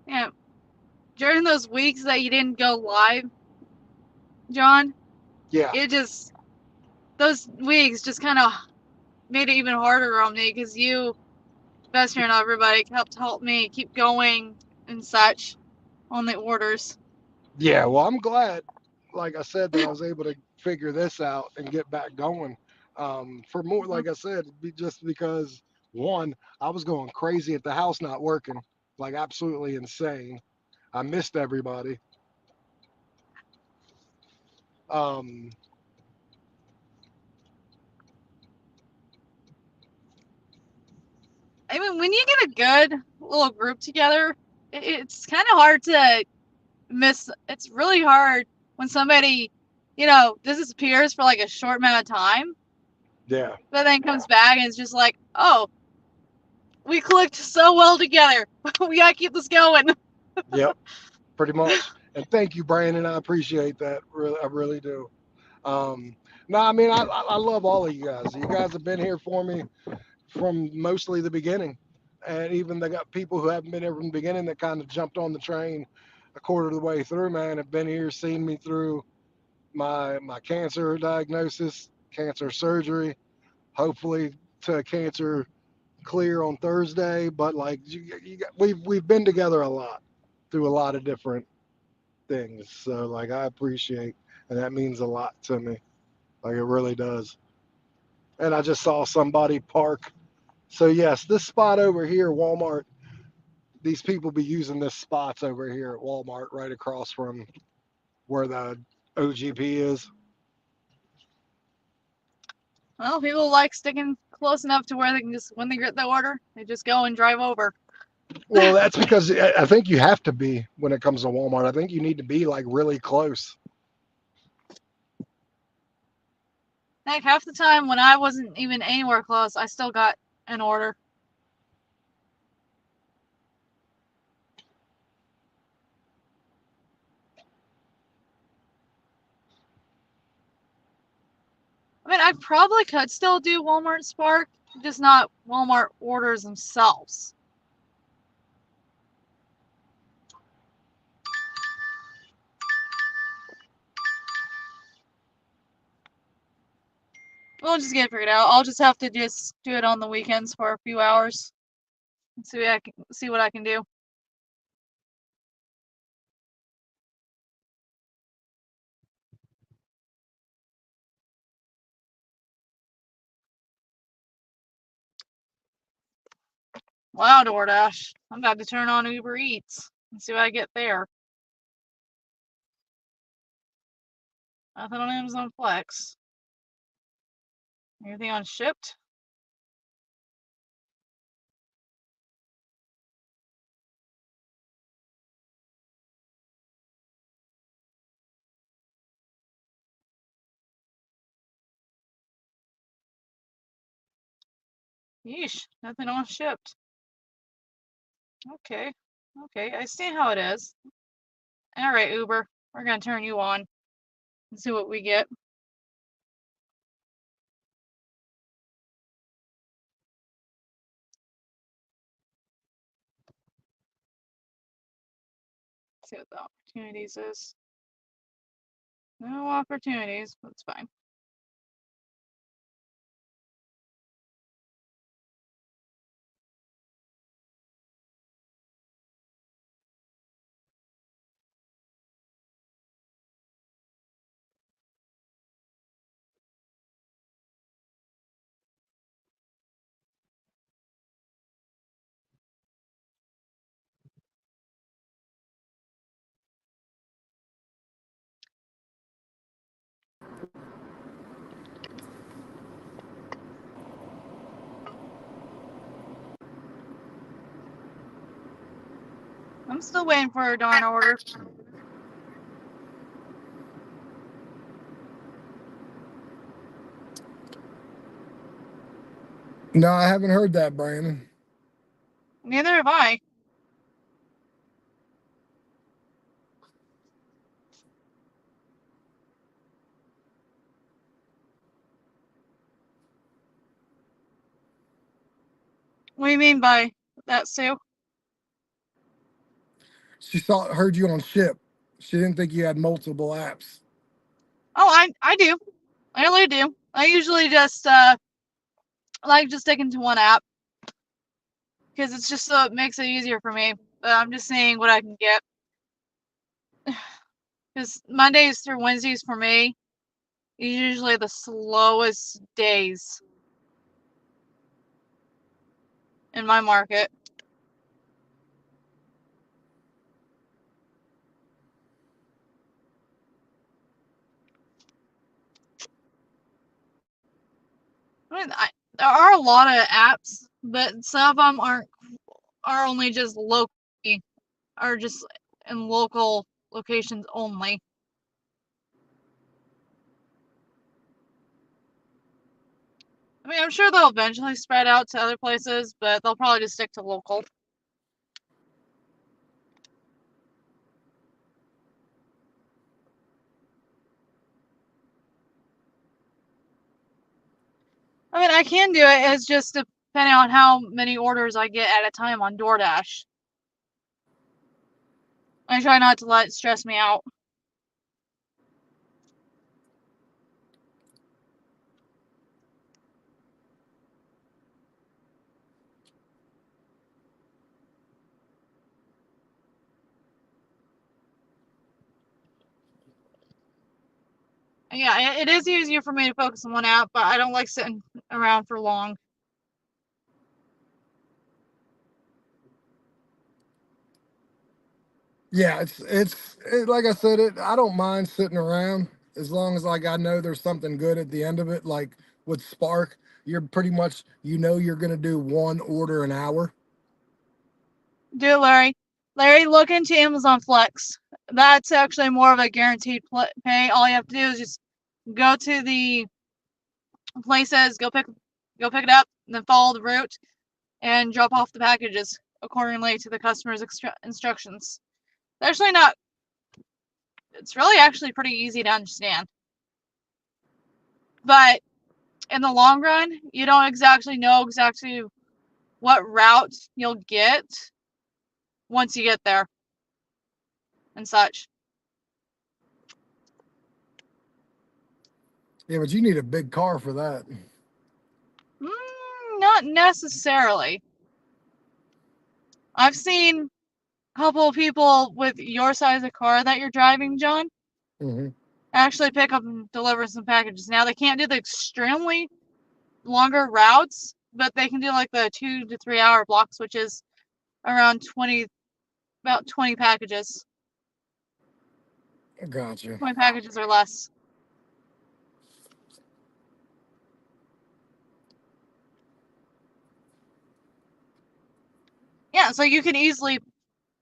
Yeah. During those weeks that you didn't go live, John, Yeah. those weeks just kind of made it even harder on me because you, Bester, and everybody helped me keep going and such on the orders. Yeah. Well, I'm glad, like I said, that I was able to figure this out and get back going. For more, Mhm. like I said, just because one, I was going crazy at the house not working. like absolutely insane. I missed everybody. Um, I mean, when you get a good little group together, it's kind of hard to miss. It's really hard when somebody, disappears for like a short amount of time, yeah, but then comes back and it's just like, oh, we clicked so well together. We gotta keep this going. yep, pretty much. And thank you, Brandon. I appreciate that. Really, I really do. No, I mean, I love all of you guys. You guys have been here for me from mostly the beginning. And even they got people who haven't been here from the beginning that kind of jumped on the train a quarter of the way through, man, have been here, seen me through my cancer diagnosis, cancer surgery, hopefully to cancer clear on Thursday. But like we've been together a lot through a lot of different things. So like I appreciate, and that means a lot to me. Like it really does. And I just saw somebody park. So yes, this spot over here, Walmart. These people be using this spots over here at Walmart, right across from where the OGP is. Well, people like sticking close enough to where they can just, when they get the order, they just go and drive over. Well, that's because I think you have to be when it comes to Walmart. I think you need to be like really close. Heck, half the time when I wasn't even anywhere close, I still got an order. I mean, I probably could still do Walmart Spark, just not Walmart orders themselves. We'll just get it figured out. I'll just have to just do it on the weekends for a few hours and see what I can do. Wow, DoorDash. I'm about to turn on Uber Eats and see what I get there. Nothing on Amazon Flex. Anything on Shipped? Yeesh, nothing on Shipped. Okay, I see how it is. All right, Uber, we're gonna turn you on and see what we get. See what the opportunities is. No opportunities, that's fine. I'm still waiting for a darn order. No, I haven't heard that, Brandon. Neither have I. What do you mean by that, Sue? She heard you on Ship. She didn't think you had multiple apps. Oh, I do. I really do. I usually just like just sticking to one app because it's just so it makes it easier for me. But I'm just seeing what I can get because Mondays through Wednesdays for me is usually the slowest days in my market. there are a lot of apps, but some of them are only just locally, are just in local locations only. I mean, I'm sure they'll eventually spread out to other places, but they'll probably just stick to local. I mean, I can do it. It's just depending on how many orders I get at a time on DoorDash. I try not to let it stress me out. Yeah, it is easier for me to focus on one app, but I don't like sitting around for long. Yeah, like I said, I don't mind sitting around as long as like I know there's something good at the end of it. Like with Spark, you're pretty much you're gonna do one order an hour. Do it, Larry. Larry, look into Amazon Flex. That's actually more of a guaranteed pay. All you have to do is just go to the places, go pick it up, and then follow the route and drop off the packages accordingly to the customer's instructions. Actually not. It's really actually pretty easy to understand. But in the long run, you don't exactly know what route you'll get once you get there and such. Yeah, but you need a big car for that. Not necessarily. I've seen a couple of people with your size of car that you're driving, John, Hmm. actually pick up and deliver some packages. Now, they can't do the extremely longer routes, but they can do like the 2 to 3 hour blocks, which is around about 20 packages. Gotcha. 20 packages or less. Yeah, so you can easily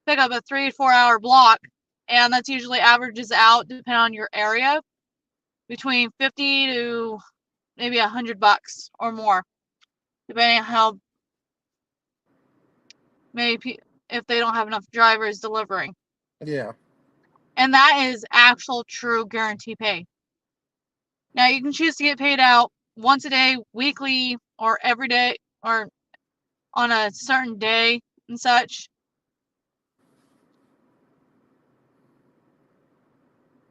pick up a 3 to 4 hour block, and that's usually averages out, depending on your area, between 50 to maybe $100 or more, depending on how many if they don't have enough drivers delivering. Yeah. And that is actual true guarantee pay. Now you can choose to get paid out once a day, weekly, or every day, or on a certain day and such.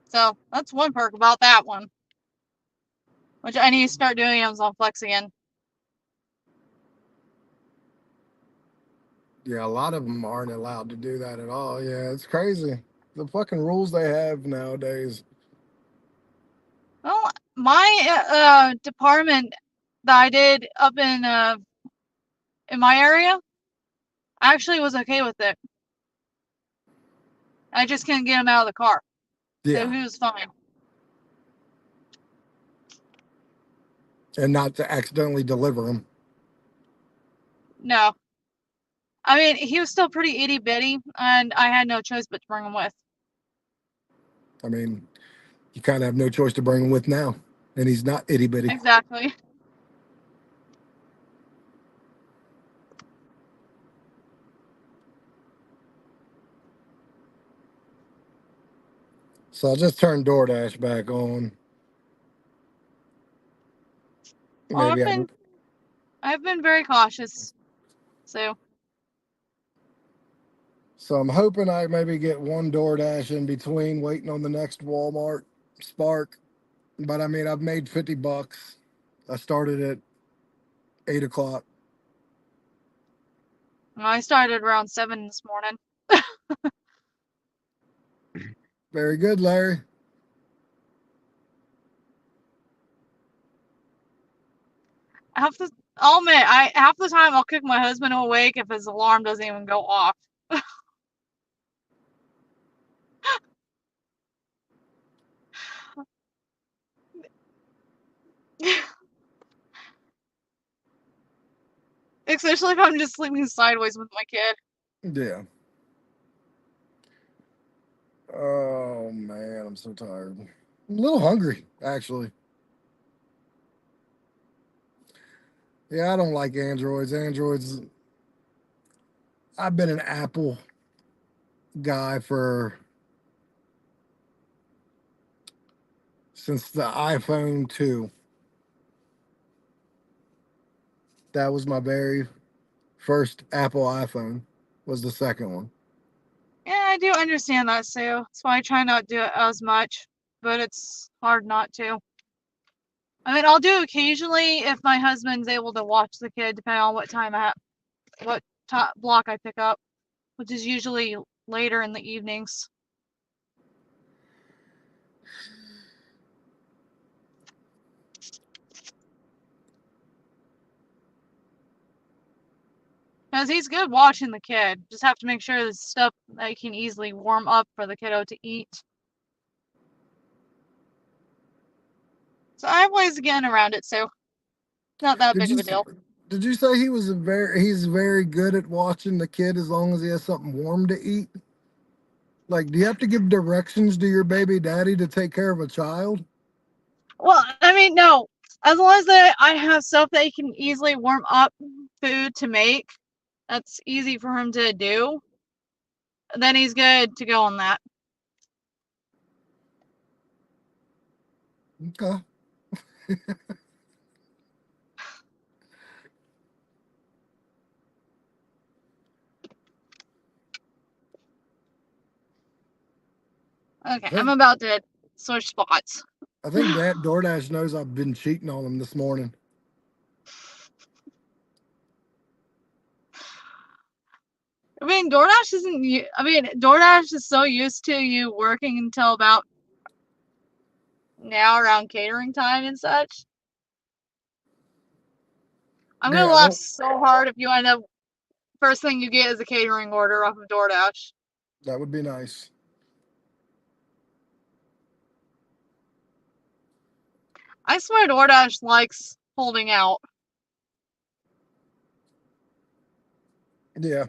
So that's one perk about that one, which I need to start doing Amazon Flex again. Yeah, a lot of them aren't allowed to do that at all. Yeah, it's crazy. The fucking rules they have nowadays. Well, my department that I did up in my area actually was okay with it. I just couldn't get him out of the car, so Yeah, he was fine. and not to accidentally deliver them. No, I mean he was still pretty itty bitty, and I had no choice but to bring him with. I mean, you kind of have no choice to bring him with now, and he's not itty bitty. Exactly. So I just turned DoorDash back on. Well, Maybe I. I've been very cautious, so So I'm hoping I maybe get one DoorDash in between, waiting on the next Walmart Spark. But I mean, I've made $50. I started at 8 o'clock. I started around 7 this morning. Very good, Larry. I'll admit, half the time I'll kick my husband awake if his alarm doesn't even go off. Especially if I'm just sleeping sideways with my kid. Yeah. Oh man, I'm so tired. I'm a little hungry, actually. Yeah, I don't like Androids. Androids. I've been an Apple guy for since the iPhone 2. That was my very first Apple iPhone. Was the second one. Yeah, I do understand that, Sue. That's why I try not to do it as much, but it's hard not to. I mean, I'll do occasionally if my husband's able to watch the kid, depending on what time what block I pick up, which is usually later in the evenings. Because he's good watching the kid. Just have to make sure there's stuff that he can easily warm up for the kiddo to eat. So I have ways of getting around it, so not that Did big of you a deal. did you say he's very good at watching the kid as long as he has something warm to eat? Like, do you have to give directions to your baby daddy to take care of a child? Well, I mean, no. As long as I have stuff that he can easily warm up food to make, that's easy for him to do, then he's good to go on that. Okay. Okay, I I'm think about to switch spots. I think that DoorDash knows I've been cheating on him this morning. I mean, DoorDash isn't. I mean, DoorDash is so used to you working until about now around catering time and such. I'm gonna Yeah, laugh don't. so hard if you end up first thing you get is a catering order off of DoorDash. That would be nice. I swear DoorDash likes holding out. Yeah.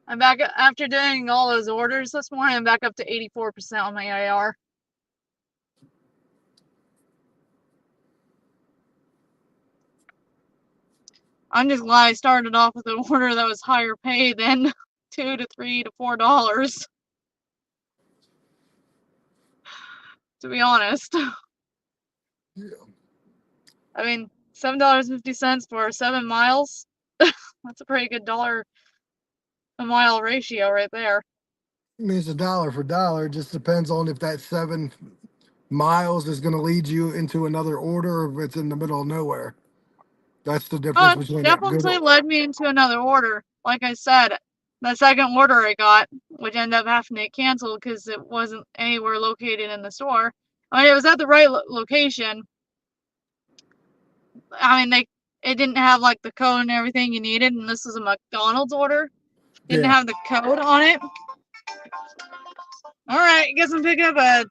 I'm back after doing all those orders this morning. I'm back up to 84% on my AR. I'm just glad I started off with an order that was higher pay than $2 to $3 to $4. To be honest, Yeah. I mean $7.50 for 7 miles. That's a pretty good dollar a mile ratio right there. I mean, it's a dollar for dollar. It just depends on if that 7 miles is going to lead you into another order or if it's in the middle of nowhere. That's the difference Oh, it between that good. definitely led me into another order. Like I said, the second order I got, which ended up having to get canceled because it wasn't anywhere located in the store. I mean, it was at the right location. I mean, it didn't have like the code and everything you needed, and this was a McDonald's order. Didn't Yeah. have the code on it. All right, guess I'm picking up a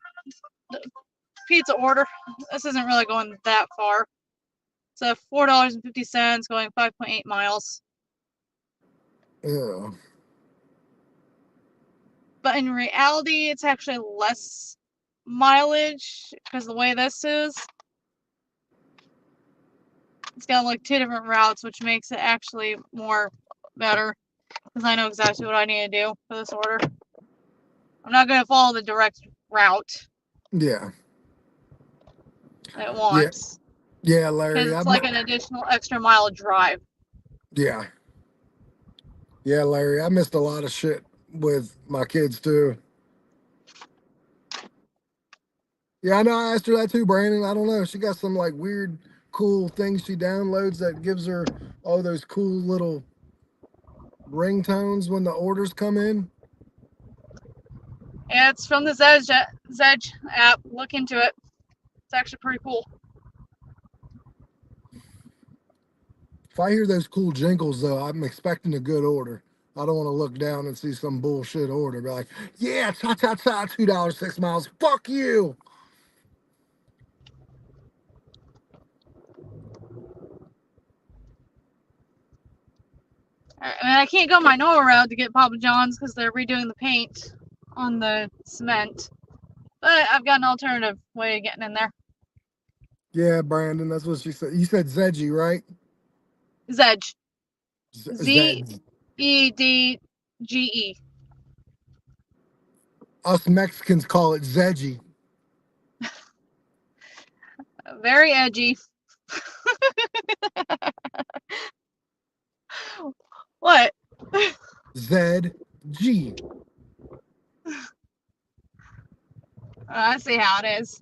pizza order. This isn't really going that far. So $4.50 going 5.8 miles. Yeah. But in reality, it's actually less mileage because the way this is, it's got like 2 different routes, which makes it actually more better because I know exactly what I need to do for this order. I'm not going to follow the direct route Yeah. it Yeah. wants Yeah, because Larry. it's like an additional extra mile drive. Yeah. Yeah, Larry. I missed a lot of shit with my kids too. Yeah, I know. I asked her that too, Brandon. I don't know. She got some like weird, cool things she downloads that gives her all those cool little ringtones when the orders come in. And it's from the Zedge app. Look into it. It's actually pretty cool. If I hear those cool jingles, though, I'm expecting a good order. I don't want to look down and see some bullshit order. Be like, yeah, ta ta ta, $2 6 miles. Fuck you. I mean, I can't go my normal route to get Papa John's because they're redoing the paint on the cement. But I've got an alternative way of getting in there. Yeah, Brandon, that's what she said. You said Zedgy, right? Zedge. Zed. Zedge. Us Mexicans call it Zedgy. Very edgy. What? ZG. I see how it is.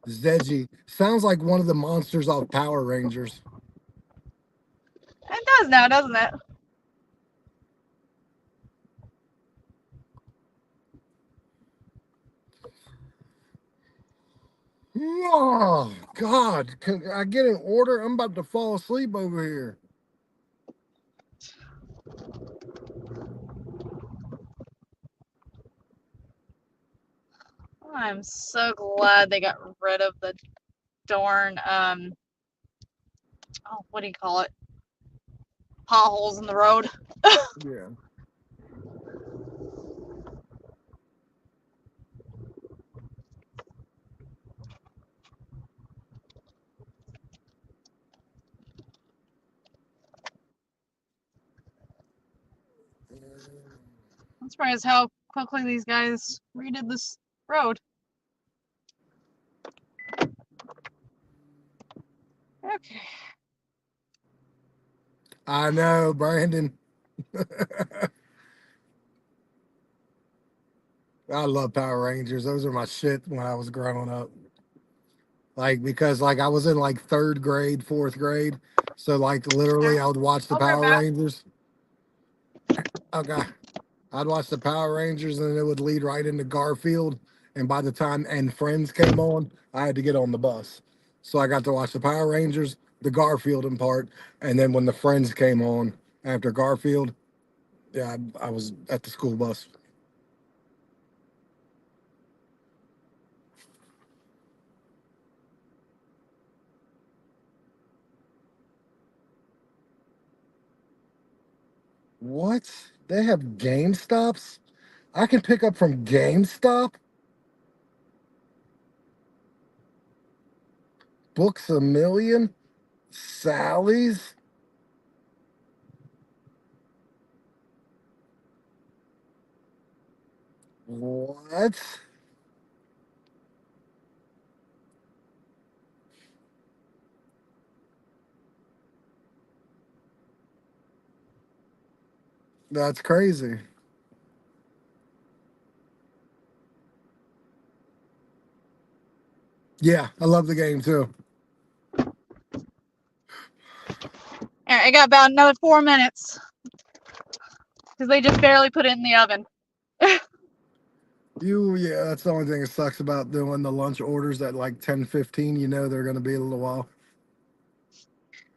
Zedgy. Sounds like one of the monsters off Power Rangers. It does now, doesn't it? Oh, God. Can I get an order? I'm about to fall asleep over here. I'm so glad they got rid of the darn what do you call it? Potholes in the road. Yeah. I'm surprised how quickly these guys redid this road. Okay. I know, Brandon. I love Power Rangers. Those are my shit when I was growing up. Like, because like I was in like third grade, fourth grade. So like literally I would watch the I'll be right Power back. Rangers. Okay. I'd watch the Power Rangers and it would lead right into Garfield. And by the time and Friends came on, I had to get on the bus. So I got to watch the Power Rangers, the Garfield in part, and then when the Friends came on after Garfield, yeah, I was at the school bus. What? They have GameStops? I can pick up from GameStop? Books a Million? Sally's? What? That's crazy. Yeah, I love the game too. All right, I got about another 4 minutes because they just barely put it in the oven. Yeah, that's the only thing that sucks about doing the lunch orders at like 10:15. You know they're going to be a little while.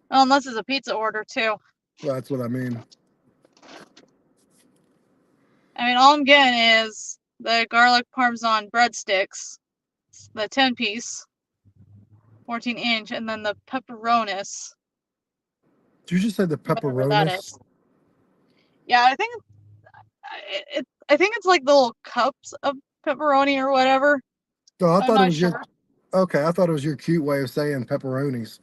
Well, unless it's a pizza order too. That's what I mean. I mean, all I'm getting is the garlic parmesan breadsticks, the 10-piece, 14-inch, and then the pepperonis. Did you just say the Whatever that pepperonis? is. Yeah, I think it's like the little cups of pepperoni or whatever. Oh, I I'm thought it not was your. sure. Okay, I thought it was your cute way of saying pepperonis.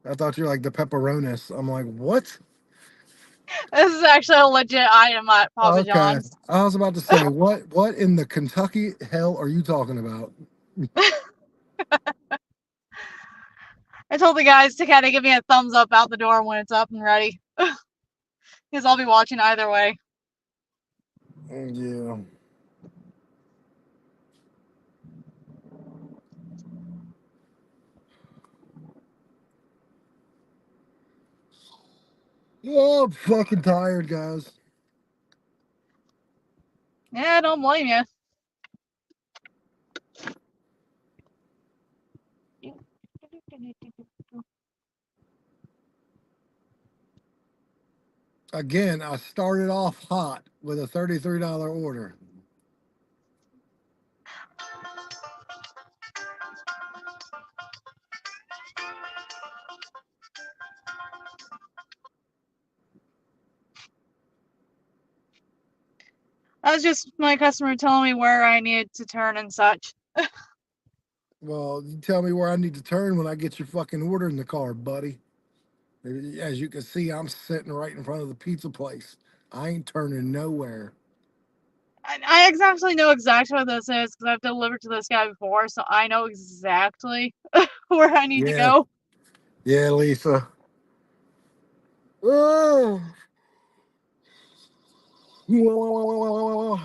I thought you're like the pepperonis. I'm like, what? This is actually a legit item at Papa Okay, John's. I was about to say, what in the Kentucky hell are you talking about? I told the guys to kind of give me a thumbs up out the door when it's up and ready. Because I'll be watching either way. Yeah. Oh, I'm fucking tired, guys. Yeah, don't blame you. Again, I started off hot with a $33 order. That was just my customer telling me where I needed to turn and such. Well, you tell me where I need to turn when I get your fucking order in the car, buddy. As you can see, I'm sitting right in front of the pizza place. I ain't turning nowhere. I exactly know exactly what this is because I've delivered to this guy before, so I know exactly where I need to Yeah, go. yeah, Lisa. Oh. Do,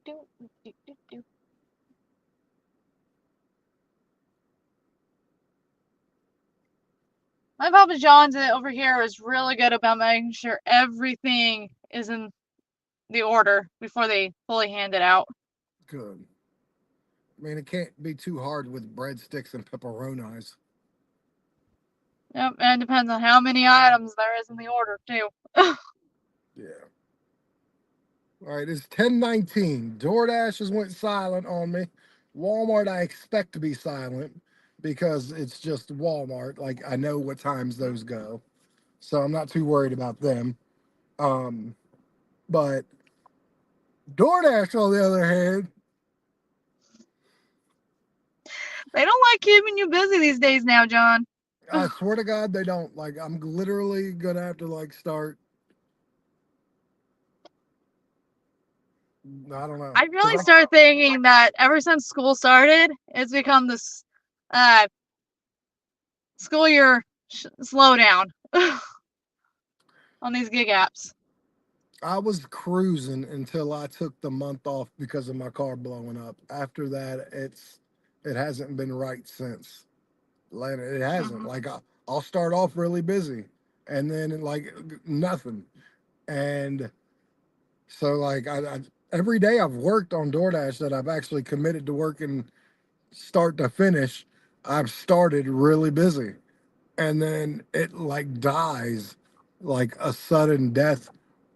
do, do, do, do. My Papa John's over here is really good about making sure everything is in the order before they fully hand it out. Good. I mean, it can't be too hard with breadsticks and pepperonis. Yep, and it depends on how many items there is in the order too. Yeah. All right, it's 10:19. DoorDash has went silent on me. Walmart, I expect to be silent because it's just Walmart. Like I know what times those go, so I'm not too worried about them. Um, but DoorDash, on the other hand, They don't like keeping you busy these days now, John. I swear to God, they don't. Like I'm literally gonna have to like start. I don't know I because really start thinking that ever since school started, it's become this uh, school year slowdown on these gig apps. I was cruising until I took the month off because of my car blowing up. After that, it hasn't been right since. Like it hasn't. Mhm. Like I'll start off really busy, and then like nothing. And so like I every day I've worked on DoorDash that I've actually committed to working start to finish. I've started really busy, and then it like dies like a sudden death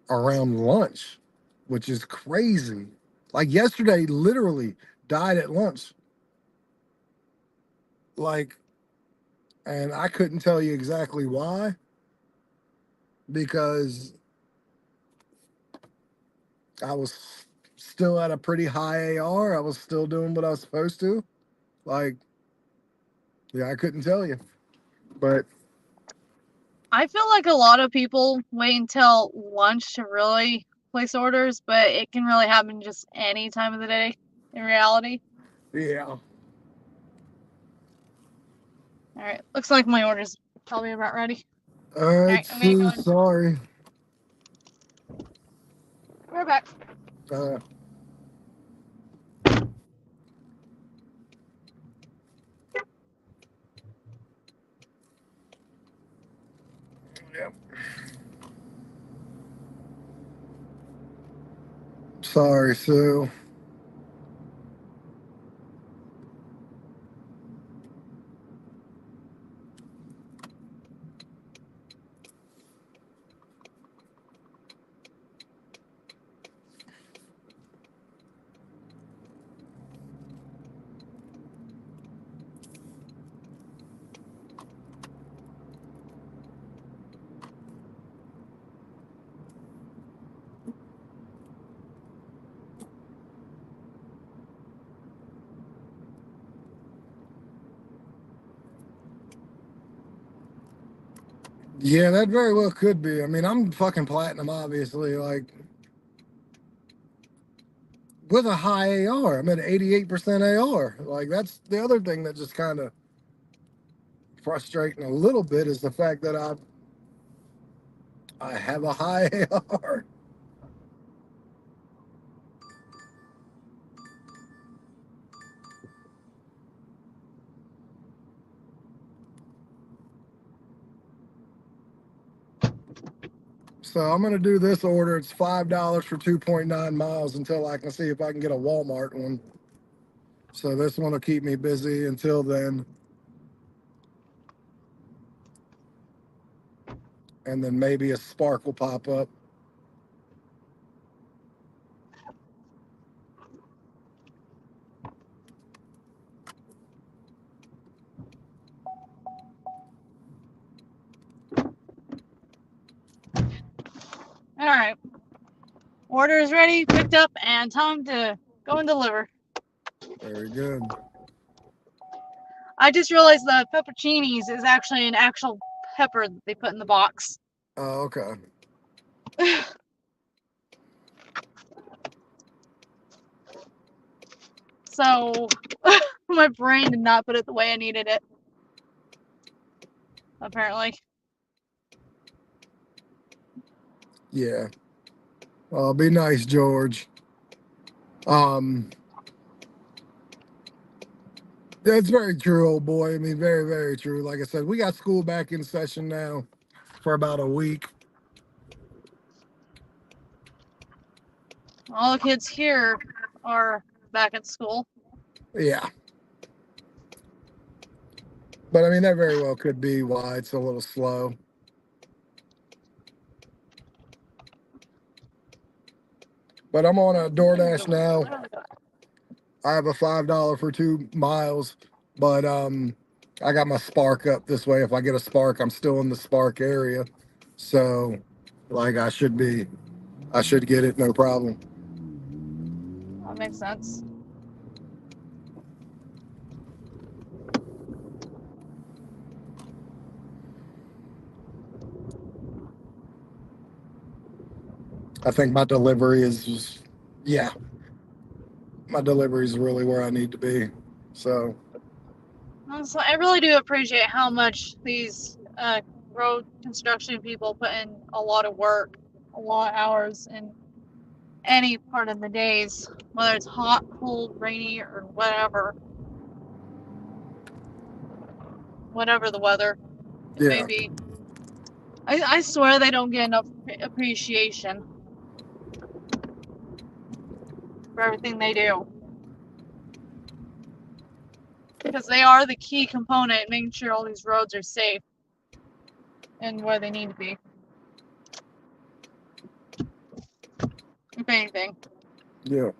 around lunch, which is crazy. Like yesterday, literally died at lunch. Like, and I couldn't tell you exactly why because I was still at a pretty high AR. I was still doing what I was supposed to. Like, yeah, I couldn't tell you. But I feel like a lot of people wait until lunch to really place orders, but it can really happen just any time of the day in reality. yeah. All right, looks like my order's probably about ready. All All right, right, I'm gonna go Sue, and sorry. we're back. Uh, yeah. Sorry, Sue. Yeah, that very well could be. I mean, I'm fucking platinum, obviously. Like, with a high AR. I'm at 88% AR. Like that's the other thing that just kind of frustrating a little bit is the fact that I have a high AR. So I'm gonna do this order. It's $5 for 2.9 miles until I can see if I can get a Walmart one. So this one will keep me busy until then. And then maybe a Spark will pop up. Order is ready, picked up, and time to go and deliver. Very good. I just realized the pepperoncinis is actually an actual pepper that they put in the box. Oh, okay. So my brain did not put it the way I needed it. Apparently. Yeah. Well, be nice, George. That's very true, old boy. I mean, very, very true. Like I said, we got school back in session now for about a week. All the kids here are back at school. Yeah. But I mean, that very well could be why it's a little slow. But I'm on a DoorDash now. I have a $5 for 2 miles, but I got my Spark up this way. If I get a Spark, I'm still in the Spark area. So like I should get it, no problem. That makes sense. I think my delivery is just, yeah, my delivery is really where I need to be. So Honestly, I really do appreciate how much these road construction people put in a lot of work, a lot of hours in any part of the days, whether it's hot, cold, rainy, or whatever the weather may yeah, be. I swear they don't get enough appreciation for everything they do. Because they are the key component in making sure all these roads are safe and where they need to be. If anything. yeah.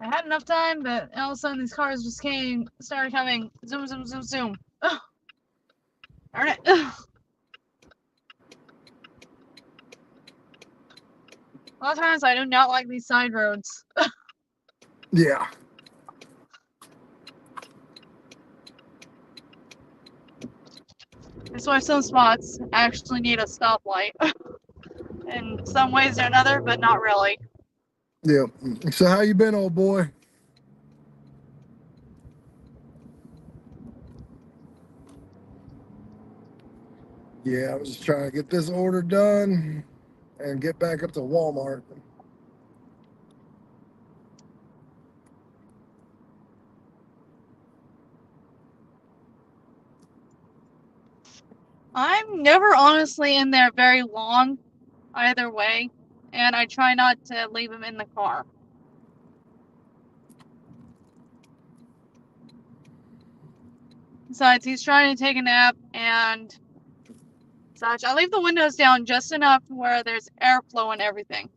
I had enough time, but all of a sudden these cars just started coming, zoom, zoom, zoom, zoom. Ugh. Darn it. Ugh. A lot of times I do not like these side roads. Yeah. That's why some spots actually need a stoplight. In some ways or another, but not really. Yeah. So how you been, old boy? Yeah, I was just trying to get this order done and get back up to Walmart. I'm never honestly in there very long, either way, and I try not to leave him in the car. Besides, he's trying to take a nap and such. I leave the windows down just enough where there's airflow and everything.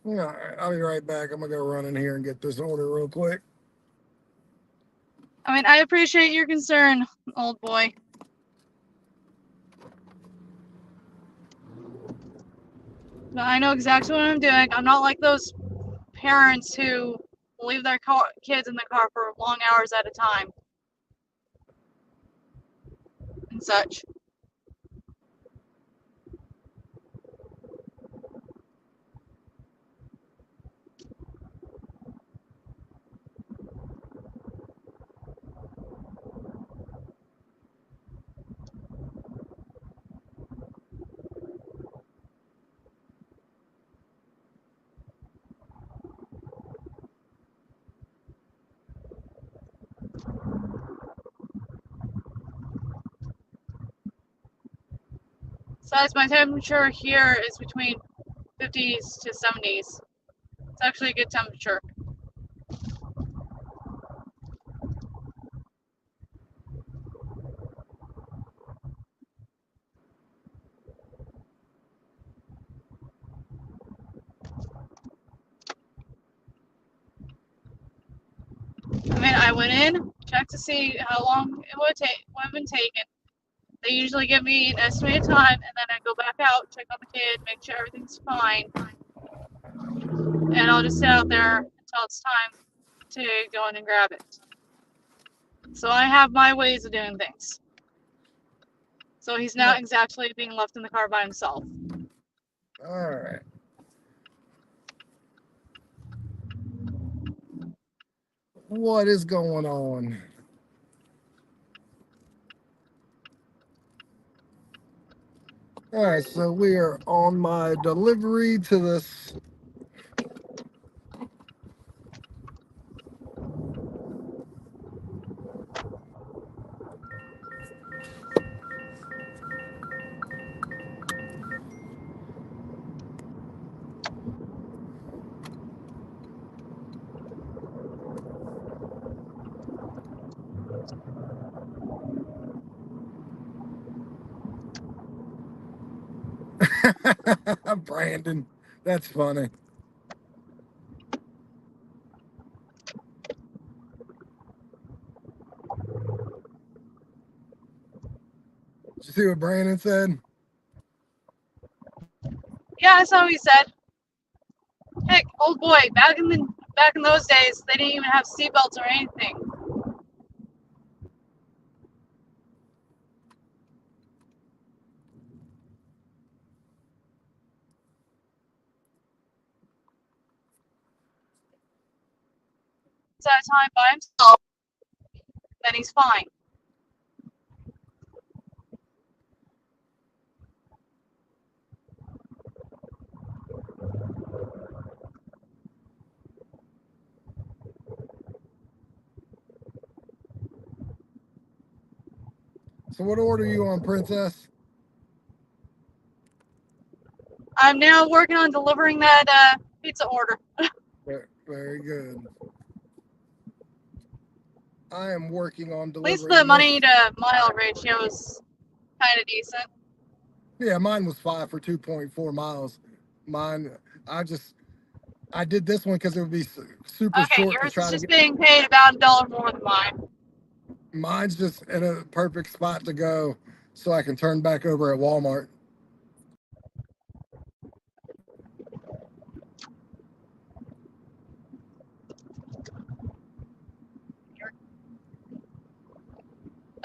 Yeah, all right, I'll be right back. I'm gonna go run in here and get this order real quick. I mean, I appreciate your concern, old boy. But I know exactly what I'm doing. I'm not like those parents who leave their kids in the car for long hours at a time and such. Besides, my temperature here is between 50s to 70s. It's actually a good temperature. I went in, checked to see how long it would have been taken. They usually give me an estimated time, and then I go back out, check on the kid, make sure everything's fine, and I'll just sit out there until it's time to go in and grab it. So I have my ways of doing things. So he's not exactly being left in the car by himself. All right. What is going on? All right, so we are on my delivery to this. Brandon, that's funny. Did you see what Brandon said? Yeah, that's how he said. Heck, old boy, back in those days, they didn't even have seatbelts or anything. He's at a time by himself, then he's fine. So what order are you on, Princess? I'm now working on delivering that pizza order. Very good. I am working on At least delivering the money this. to mile ratio is kind of decent. Yeah, mine was 5 for 2.4 miles. Mine, I did this one because it would be super Okay, short to yours is try to just get. being paid about $1 more than mine. Mine's just in a perfect spot to go so I can turn back over at Walmart.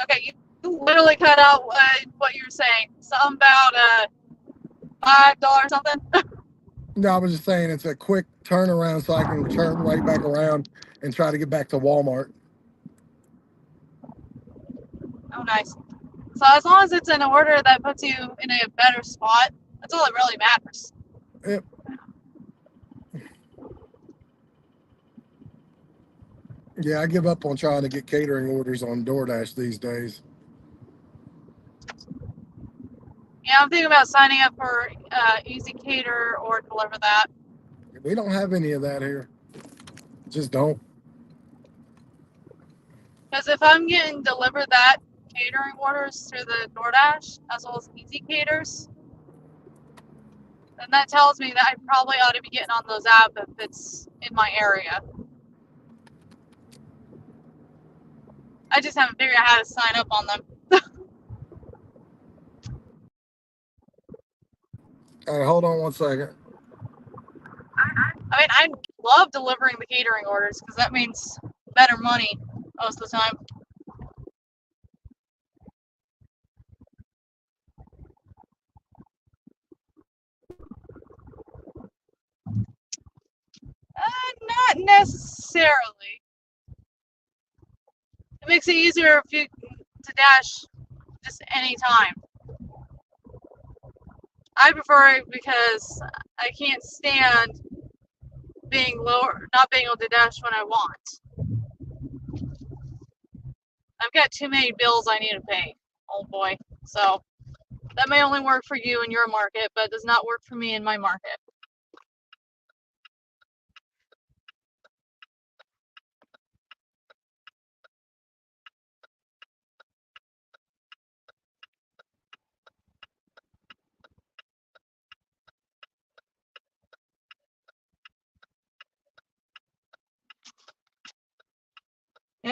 Okay, you literally cut out what you were saying. Something about $5 something. No, I was just saying it's a quick turnaround so I can turn right back around and try to get back to Walmart. Oh, nice. So as long as it's an order that puts you in a better spot, that's all that really matters. Yep. Yeah, I give up on trying to get catering orders on DoorDash these days. Yeah, I'm thinking about signing up for Easy Cater or Deliver That. We don't have any of that here. Just don't. Because if I'm getting Deliver That catering orders through the DoorDash as well as Easy Caters, then that tells me that I probably ought to be getting on those apps if it's in my area. I just haven't figured out how to sign up on them. All right, hold on one second. I mean, I love delivering the catering orders because that means better money most of the time. Not necessarily. It makes it easier if you to dash just any time. I prefer it because I can't stand being lower, not being able to dash when I want. I've got too many bills I need to pay, old boy. So that may only work for you in your market, but it does not work for me in my market.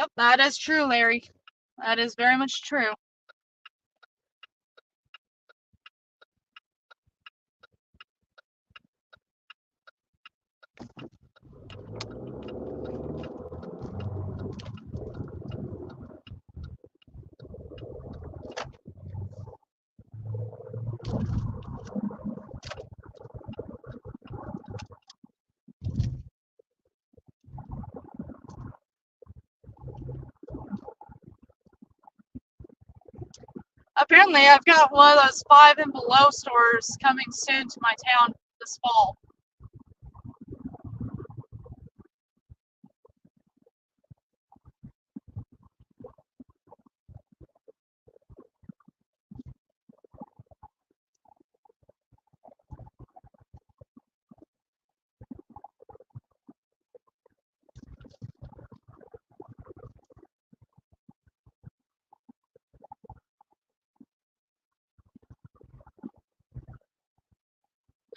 Yep, that is true, Larry. That is very much true. Apparently, I've got one of those 5 and below stores coming soon to my town this fall.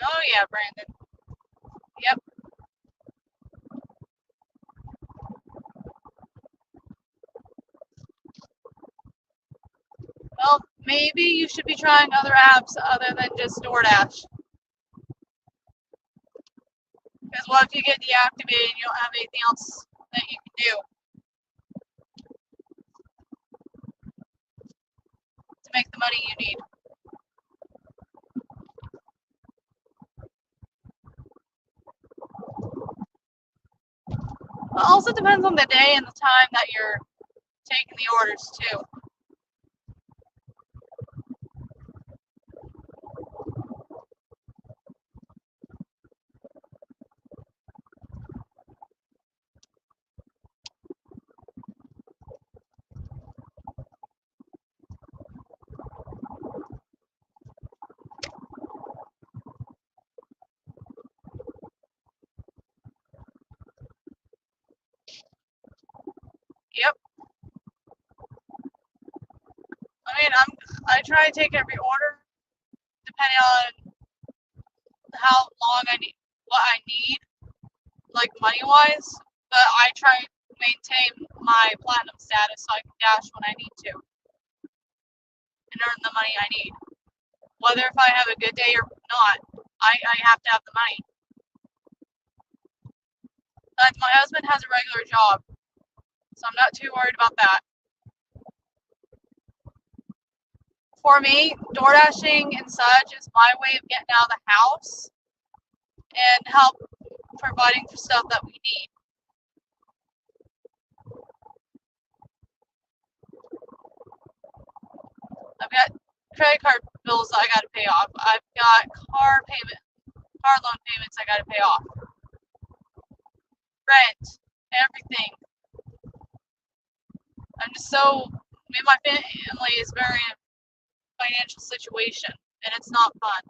Oh yeah, Brandon. Yep. Well, maybe you should be trying other apps other than just DoorDash. Because what if you get deactivated and you don't have anything else that you can do to make the money you need? It also depends on the day and the time that you're taking the orders too. Yep. I mean, I try to take every order depending on how long I need, what I need, like money wise. But I try to maintain my platinum status so I can dash when I need to and earn the money I need. Whether if I have a good day or not, I have to have the money. But my husband has a regular job, so I'm not too worried about that. For me, door dashing and such is my way of getting out of the house and help providing for stuff that we need. I've got credit card bills that I gotta pay off. I've got car loan payments I gotta pay off. Rent, everything. My family is very in a financial situation, and it's not fun.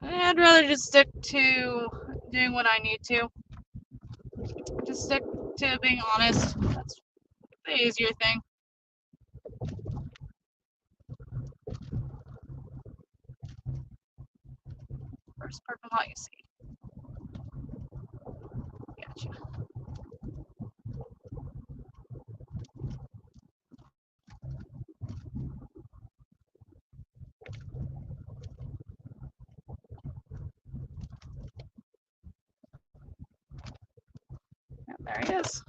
I'd rather just stick to doing what I need to. Just stick to being honest. That's the easier thing. First parking lot you see. Gotcha. Yeah, there he is.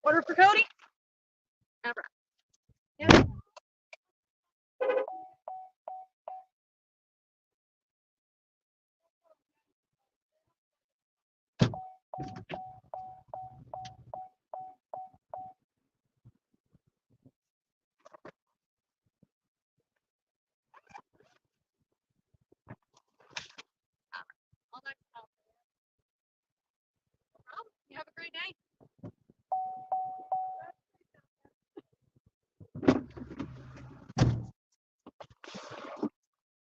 Order for Cody? Yeah. You have a great day.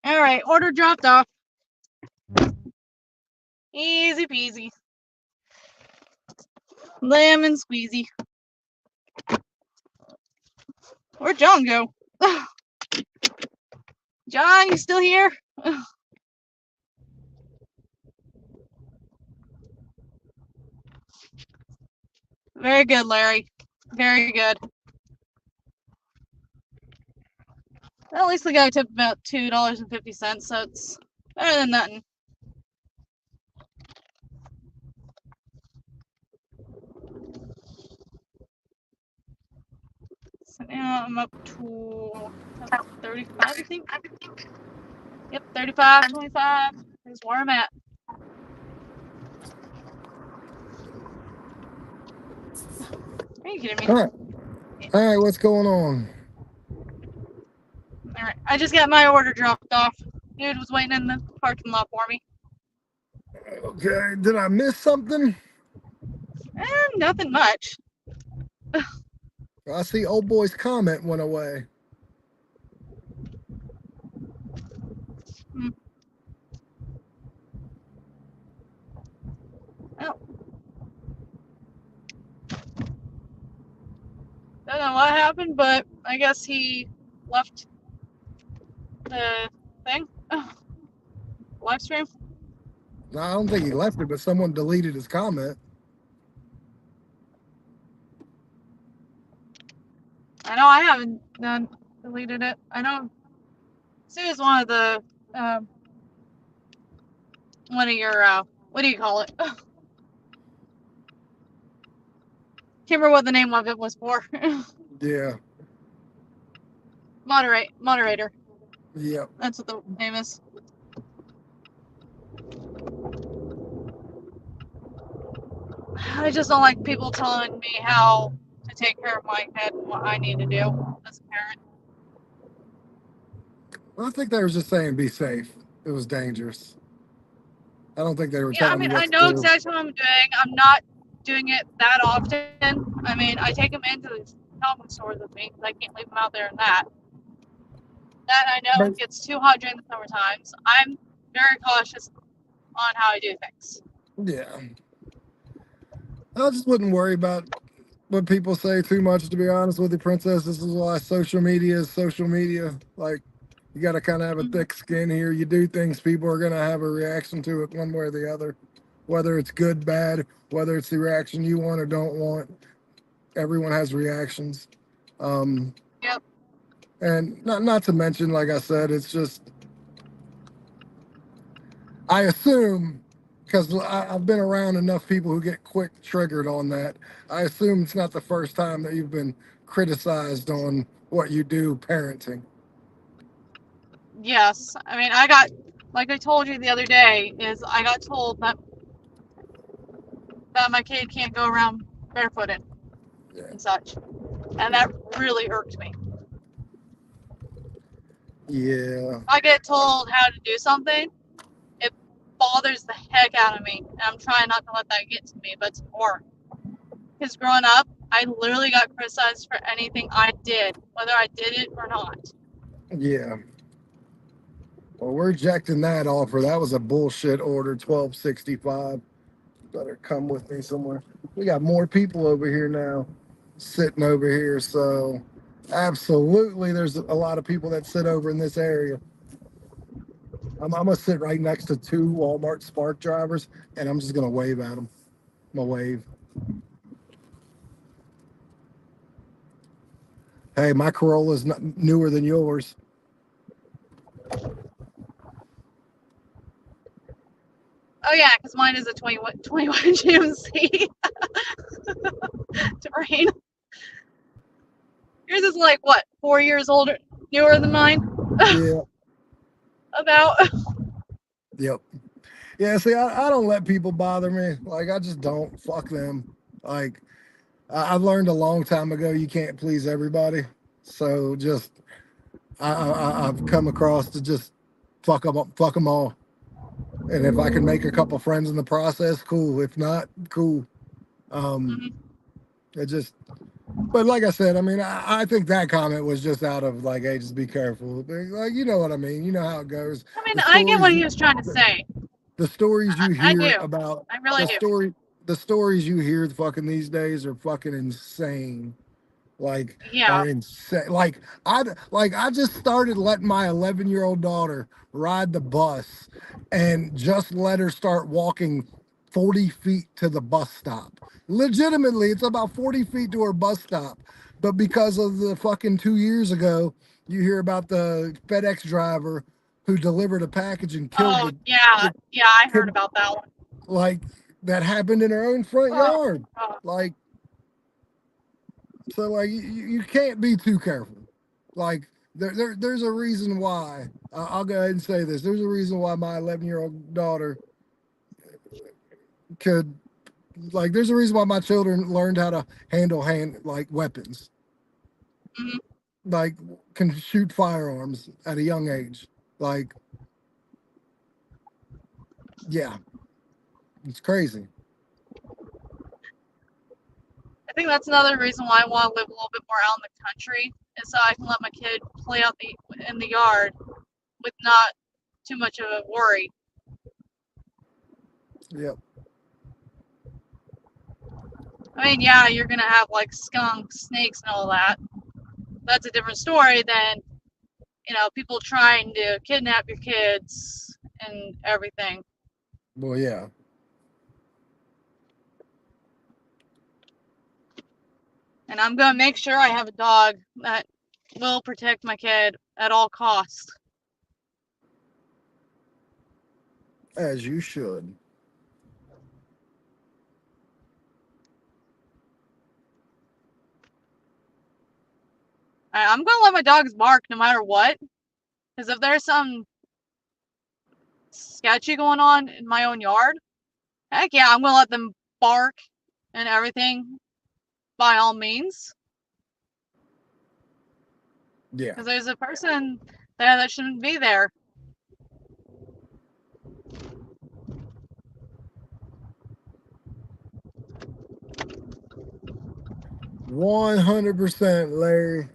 All right, order dropped off. Easy peasy. Lemon squeezy. Where'd John go? John, you still here? Very good, Larry. Very good. Well, at least the guy tipped about $2.50, so it's better than nothing. So now I'm up to 35, I think. Yep, 35, 25 is where I'm at. Are you kidding me? All right, what's going on? All right, I just got my order dropped off. Dude was waiting in the parking lot for me. Okay, did I miss something? Nothing much. I see old boy's comment went away. Oh. Don't know what happened, but I guess he left the thing. Live stream. No, I don't think he left it, but someone deleted his comment. I know I haven't deleted it. I know Sue's one of the one of your what do you call it? Can't remember what the name of it was for. Yeah. Moderator. Yep. That's what the name is. I just don't like people telling me how to take care of my head and what I need to do as a parent. Well, I think they were just saying be safe. It was dangerous. I don't think they were Yeah, I telling mean, you what I to know do. exactly what I'm doing. I'm not doing it that often. I mean, I take them into the comic stores with me because I can't leave them out there in that. That I know But, it gets too hot during the summer times. I'm very cautious on how I do things. yeah. I just wouldn't worry about what people say too much, to be honest with you, Princess. This is why social media is social media. Like, you got to kind of have a thick skin here. You do things, people are going to have a reaction to it one way or the other, whether it's good, bad, whether it's the reaction you want or don't want. Everyone has reactions. Yep. And not to mention, like I said, it's just, I assume, because I've been around enough people who get quick triggered on that, I assume it's not the first time that you've been criticized on what you do parenting. Yes. I mean, I got, like I told you the other day, is I got told that my kid can't go around barefooted and such. And that really irked me. Yeah. If I get told how to do something, it bothers the heck out of me. And I'm trying not to let that get to me, but it's important. Because growing up, I literally got criticized for anything I did, whether I did it or not. Yeah. Well, we're rejecting that offer. That was a bullshit order, 1265. Better come with me somewhere. We got more people over here now, sitting over here. So, absolutely, there's a lot of people that sit over in this area. I'm gonna sit right next to two Walmart Spark drivers, and I'm just gonna wave at them. I'm gonna wave. Hey, my Corolla's not newer than yours. Oh yeah, because mine is a 21 GMC Terrain. Yours is like what, 4 years older, newer than mine? Yeah. About. Yep. Yeah, see, I don't let people bother me. Like, I just don't. Fuck them. Like, I've learned a long time ago you can't please everybody. So just, I've come across to just fuck them all. And if I can make a couple friends in the process, cool. If not, cool. Um, Mhm. it just, but like I said, I mean, I think that comment was just out of like, hey, just be careful. Like, you know what I mean? You know how it goes. I mean, The I get stories, what he was trying to say. the stories you I hear do. about I really the do. story, the stories you hear fucking these days are fucking insane. Like, Yeah. are insane. I just started letting my 11-year-old daughter ride the bus, and just let her start walking 40 feet to the bus stop. Legitimately, it's about 40 feet to her bus stop. But because of the fucking 2 years ago, you hear about the FedEx driver who delivered a package and killed Oh, the, yeah. the Yeah, I heard kid, about that one. like that happened in her own front Oh, yard. oh. Like, so like you can't be too careful. Like there's a reason why. I'll go ahead and say this. There's a reason why my 11-year-old daughter could, like, there's a reason why my children learned how to handle hand like weapons, Mhm. like can shoot firearms at a young age. Like, yeah, it's crazy. I think that's another reason why I want to live a little bit more out in the country, is so I can let my kid play out in the yard with not too much of a worry. Yep. I mean, yeah, you're gonna have like skunks, snakes, and all that. That's a different story than, people trying to kidnap your kids and everything. Well, yeah. And I'm gonna make sure I have a dog that will protect my kid at all costs. As you should. I'm gonna let my dogs bark no matter what, because if there's some sketchy going on in my own yard, heck yeah, I'm gonna let them bark and everything by all means. Yeah. Because there's a person there that shouldn't be there. 100%, Larry.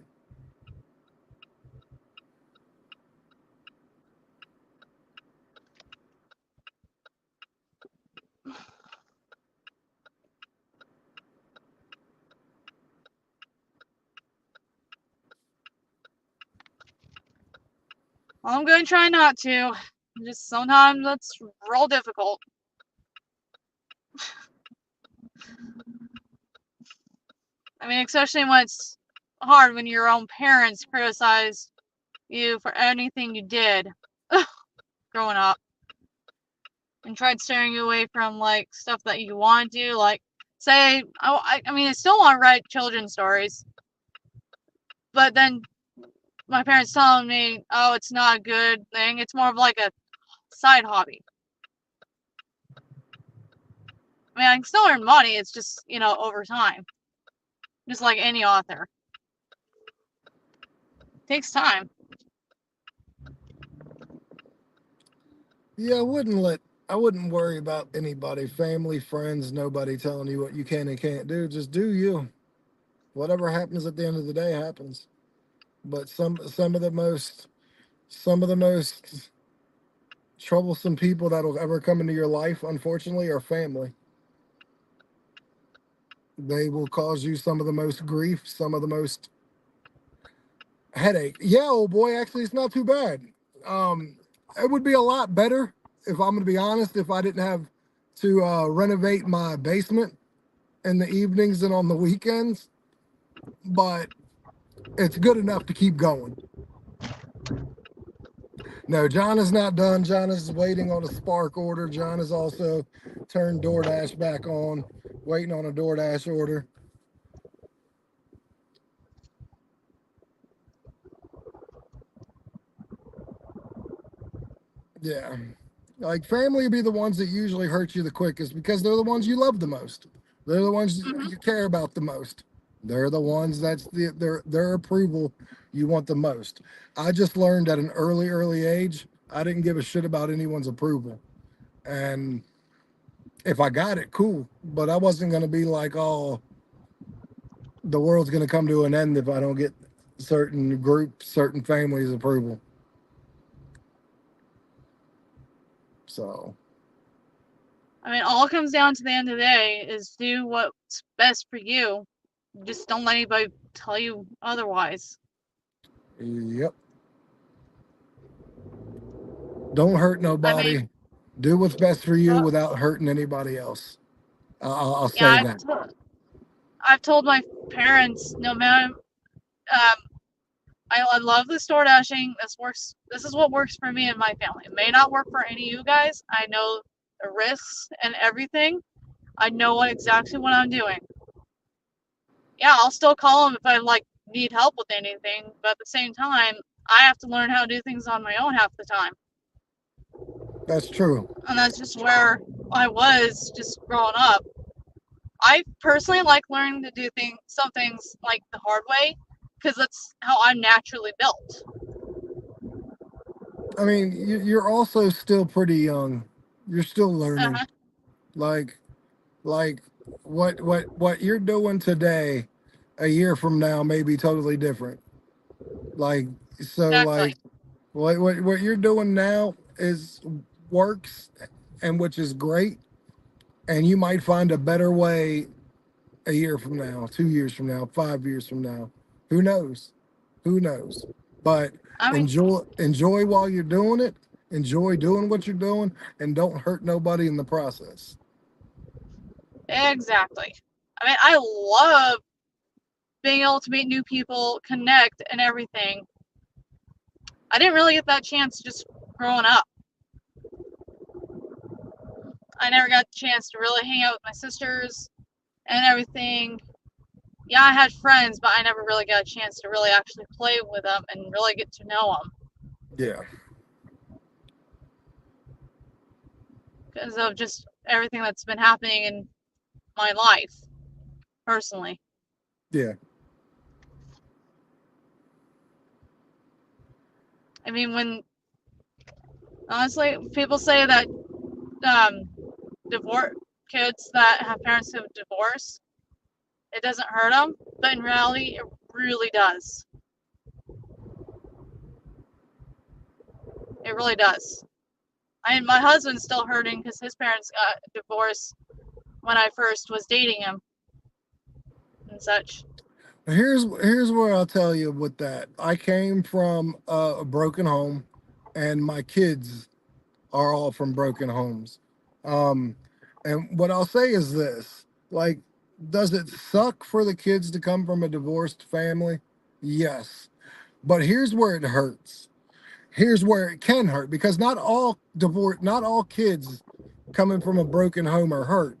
Well, I'm gonna try not to. Just sometimes that's real difficult. I mean, especially when it's hard when your own parents criticize you for anything you did growing up and tried steering you away from like stuff that you want to do. Like, say, I mean, I still want to write children's stories, but then my parents telling me, oh, it's not a good thing. It's more of like a side hobby. I mean, I can still earn money. It's just, over time, just like any author. It takes time. Yeah, I wouldn't worry about anybody, family, friends, nobody telling you what you can and can't do. Just do you. Whatever happens at the end of the day happens. But some of the most troublesome people that'll ever come into your life, unfortunately, are family. They will cause you some of the most grief, some of the most headache. Yeah, old boy, actually it's not too bad. It would be a lot better, if I'm gonna be honest, if I didn't have to renovate my basement in the evenings and on the weekends, but it's good enough to keep going. No, John is not done. John is waiting on a Spark order. John has also turned DoorDash back on, waiting on a DoorDash order. Yeah. Like family be the ones that usually hurt you the quickest because they're the ones you love the most. They're the ones Hmm. you care about the most. They're the ones that's their approval you want the most. I just learned at an early age I didn't give a shit about anyone's approval, and if I got it, cool. But I wasn't gonna be like, oh, the world's gonna come to an end if I don't get certain groups, certain families' approval. So I mean, all it comes down to the end of the day is do what's best for you. Just don't let anybody tell you otherwise. yep. Don't hurt I mean, nobody. Do what's best for you uh, without hurting anybody else. I'll yeah, say that. I've told my parents, no matter, I love this door dashing. This works. This is what works for me and my family. It may not work for any of you guys. I know the risks and everything. I know exactly what I'm doing. Yeah, I'll still call them if I like need help with anything, but at the same time, I have to learn how to do things on my own half the time. That's true. And that's just where I was just growing up. I personally like learning to do some things like the hard way, because that's how I'm naturally built. I mean, you're also still pretty young. You're still learning. Uh-huh. Like, like what you're doing today, a year from now may be totally different. Like, so Exactly. like what you're doing now is works, and which is great. And you might find a better way a year from now, 2 years from now, 5 years from now. Who knows? Who knows? But I mean, enjoy while you're doing it. Enjoy doing what you're doing, and don't hurt nobody in the process. exactly. I mean, I love being able to meet new people, connect, and everything. I didn't really get that chance just growing up. I never got the chance to really hang out with my sisters and everything. Yeah, I had friends, but I never really got a chance to really actually play with them and really get to know them Yeah, because of just everything that's been happening in my life personally. yeah. I mean, when honestly, people say that um, divorce kids that have parents who have divorced, it doesn't hurt them, but in reality, it really does. It really does. I mean, my husband's still hurting because his parents got divorced when I first was dating him and such. Here's where I'll tell you with that. I came from a broken home, and my kids are all from broken homes. Um, and what I'll say is this: like, does it suck for the kids to come from a divorced family? Yes, but here's where it hurts. Here's where it can hurt because not all kids coming from a broken home are hurt.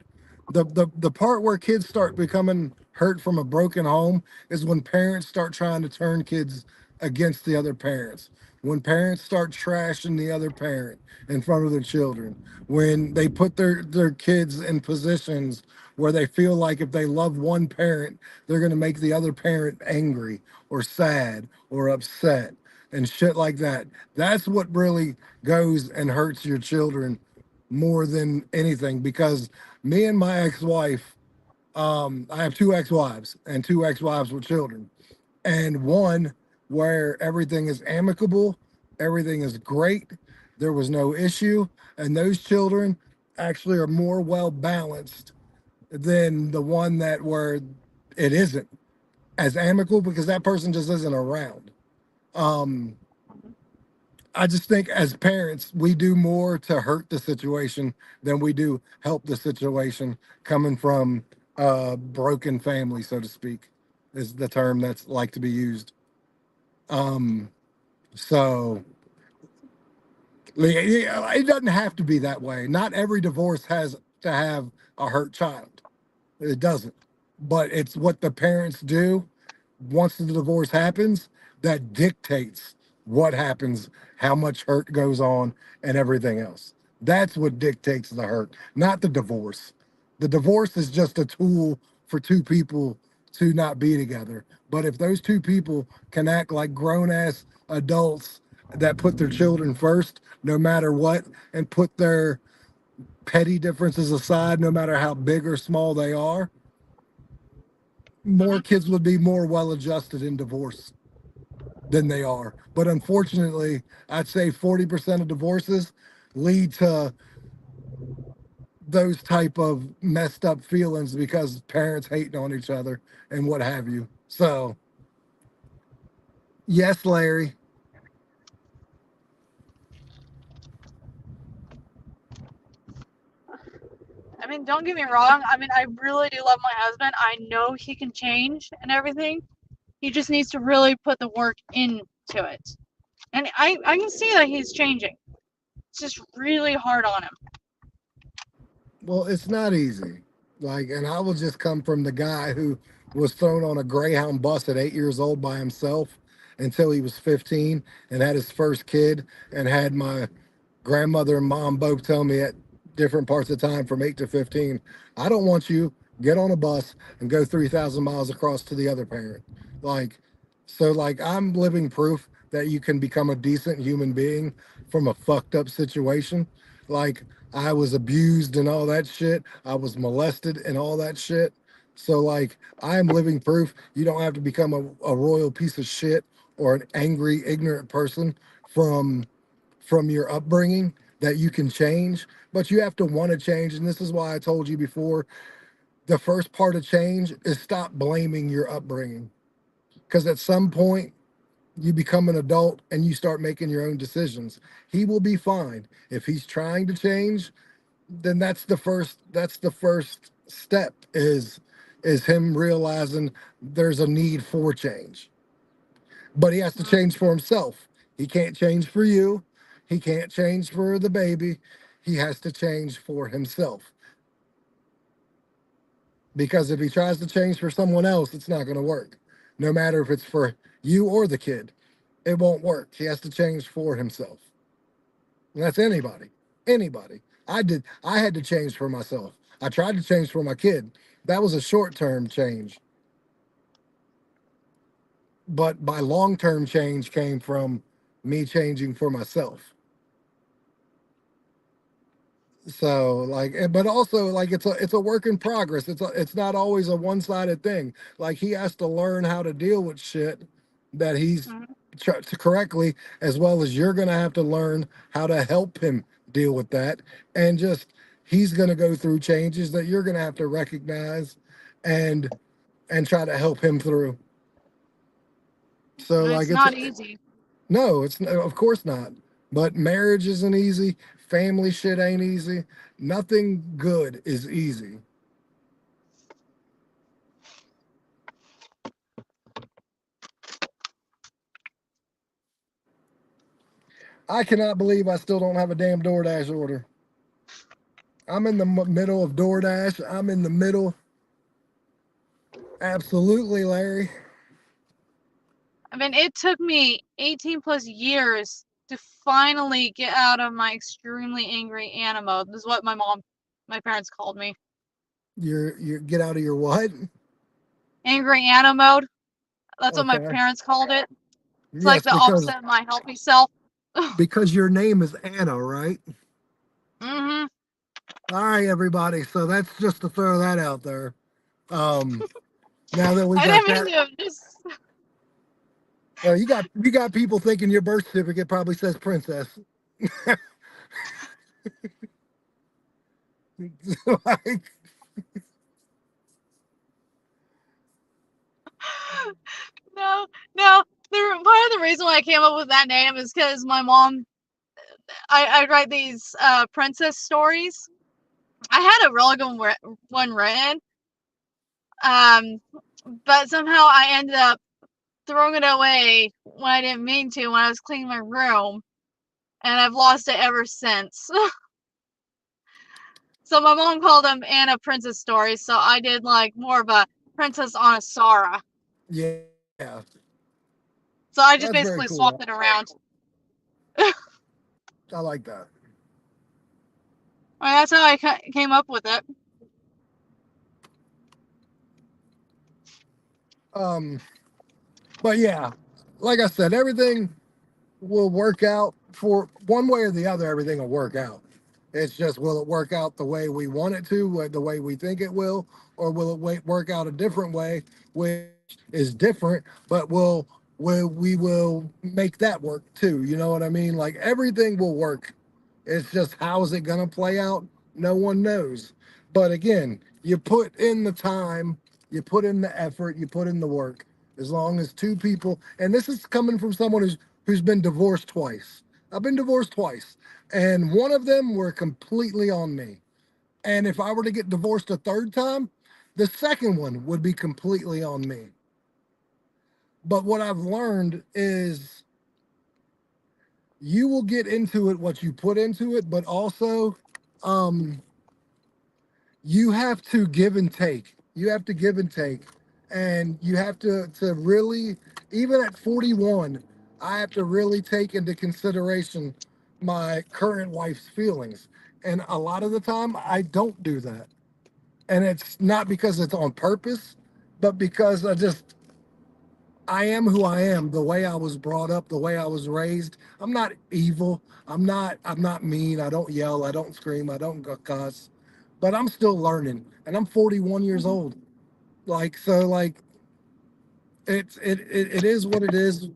The part where kids start becoming hurt from a broken home is when parents start trying to turn kids against the other parents. When parents start trashing the other parent in front of their children. When they put their kids in positions where they feel like if they love one parent, they're going to make the other parent angry or sad or upset and shit like that. That's what really goes and hurts your children more than anything because me and my ex-wife, I have two ex-wives and two ex-wives with children, and one where everything is amicable, everything is great, there was no issue, and those children actually are more well balanced than the one that where it isn't as amicable because that person just isn't around. um I just think as parents, we do more to hurt the situation than we do help the situation coming from a broken family, so to speak, is the term that's like to be used. Um, so yeah, it doesn't have to be that way. Not every divorce has to have a hurt child. It doesn't. But it's what the parents do once the divorce happens that dictates what happens, how much hurt goes on, and everything else. That's what dictates the hurt, not the divorce. The divorce is just a tool for two people to not be together. But if those two people can act like grown ass adults that put their children first, no matter what, and put their petty differences aside, no matter how big or small they are, more Mhm. kids would be more well adjusted in divorce than they are. But unfortunately, I'd say 40% of divorces lead to those type of messed up feelings because parents hating on each other and what have you. So, yes, Larry. I mean, don't get me wrong. I mean, I really do love my husband. I know he can change and everything. He just needs to really put the work into it. And I can see that he's changing. It's just really hard on him. Well, it's not easy. Like, and I will just come from the guy who was thrown on a Greyhound bus at 8 years old by himself until he was 15 and had his first kid and had my grandmother and mom both tell me at different parts of time from 8 to 15, I don't want you get on a bus and go 3,000 miles across to the other parent. Like, so like I'm living proof that you can become a decent human being from a fucked up situation. Like I was abused and all that shit. I was molested and all that shit. So like I am living proof you don't have to become a royal piece of shit or an angry, ignorant person from your upbringing that you can change, but you have to want to change. And this is why I told you before the first part of change is stop blaming your upbringing. Because at some point, you become an adult and you start making your own decisions. He will be fine. If he's trying to change, then that's the first step is him realizing there's a need for change. But he has to change for himself. He can't change for you. He can't change for the baby. He has to change for himself. Because if he tries to change for someone else, it's not going to work. No matter if it's for you or the kid, it won't work. He has to change for himself. And that's anybody. Anybody. I had to change for myself. I tried to change for my kid. That was a short-term change. But my long-term change came from me changing for myself. So like but also like it's a work in progress. It's not always a one-sided thing. Like he has to learn how to deal with shit that he's Mhm. to correctly, as well as you're going to have to learn how to help him deal with that. And just he's going to go through changes that you're going to have to recognize and try to help him through. So And like it's it's not easy. no, it's of course not. But marriage isn't easy. Family shit ain't easy. Nothing good is easy. I cannot believe I still don't have a damn DoorDash order. I'm in the middle of DoorDash. I'm in the middle. Absolutely, Larry. I mean, it took me 18 plus years to finally get out of my extremely angry Anna mode. This is what my parents called me. You get out of your what? Angry Anna mode. That's what my Okay. parents called it. It's like Yes, the opposite of my healthy self. because your name is Anna, right? Hmm. All right, everybody. So that's just to throw that out there. Um, now that we I got didn't mean that, to just. you got people thinking your birth certificate probably says princess. Like, No, no. Part of the reason why I came up with that name is because my mom. I write these princess stories. I had a really good one written, um, but somehow I ended up throwing it away when I didn't mean to when I was cleaning my room, and I've lost it ever since. So my mom called them Anna Princess Stories, so I did like more of a Princess Anasara. yeah, So I that's just very basically cool. swapped it around. I like that. That's how I came up with it. But yeah, like I said, everything will work out for one way or the other. Everything will work out. It's just, will it work out the way we want it to, the way we think it will, or will it work out a different way, which is different, but we will make that work too. You know what I mean? Like everything will work. It's just, how is it going to play out? No one knows. But again, you put in the time, you put in the effort, you put in the work. As long as two people, and this is coming from someone who's been divorced twice. I've been divorced twice, and one of them were completely on me. And if I were to get divorced a third time, the second one would be completely on me. But what I've learned is you will get into it what you put into it, but also um, you have to give and take. You have to give and take. And you have to really, even at 41, I have to really take into consideration my current wife's feelings. And a lot of the time, I don't do that. And it's not because it's on purpose, but because I am who I am, the way I was brought up, the way I was raised. I'm not evil. I'm not mean. I don't yell. I don't scream. I don't cuss. But I'm still learning, and I'm 41 years Mhm. old. Like, so, like, it is what it is.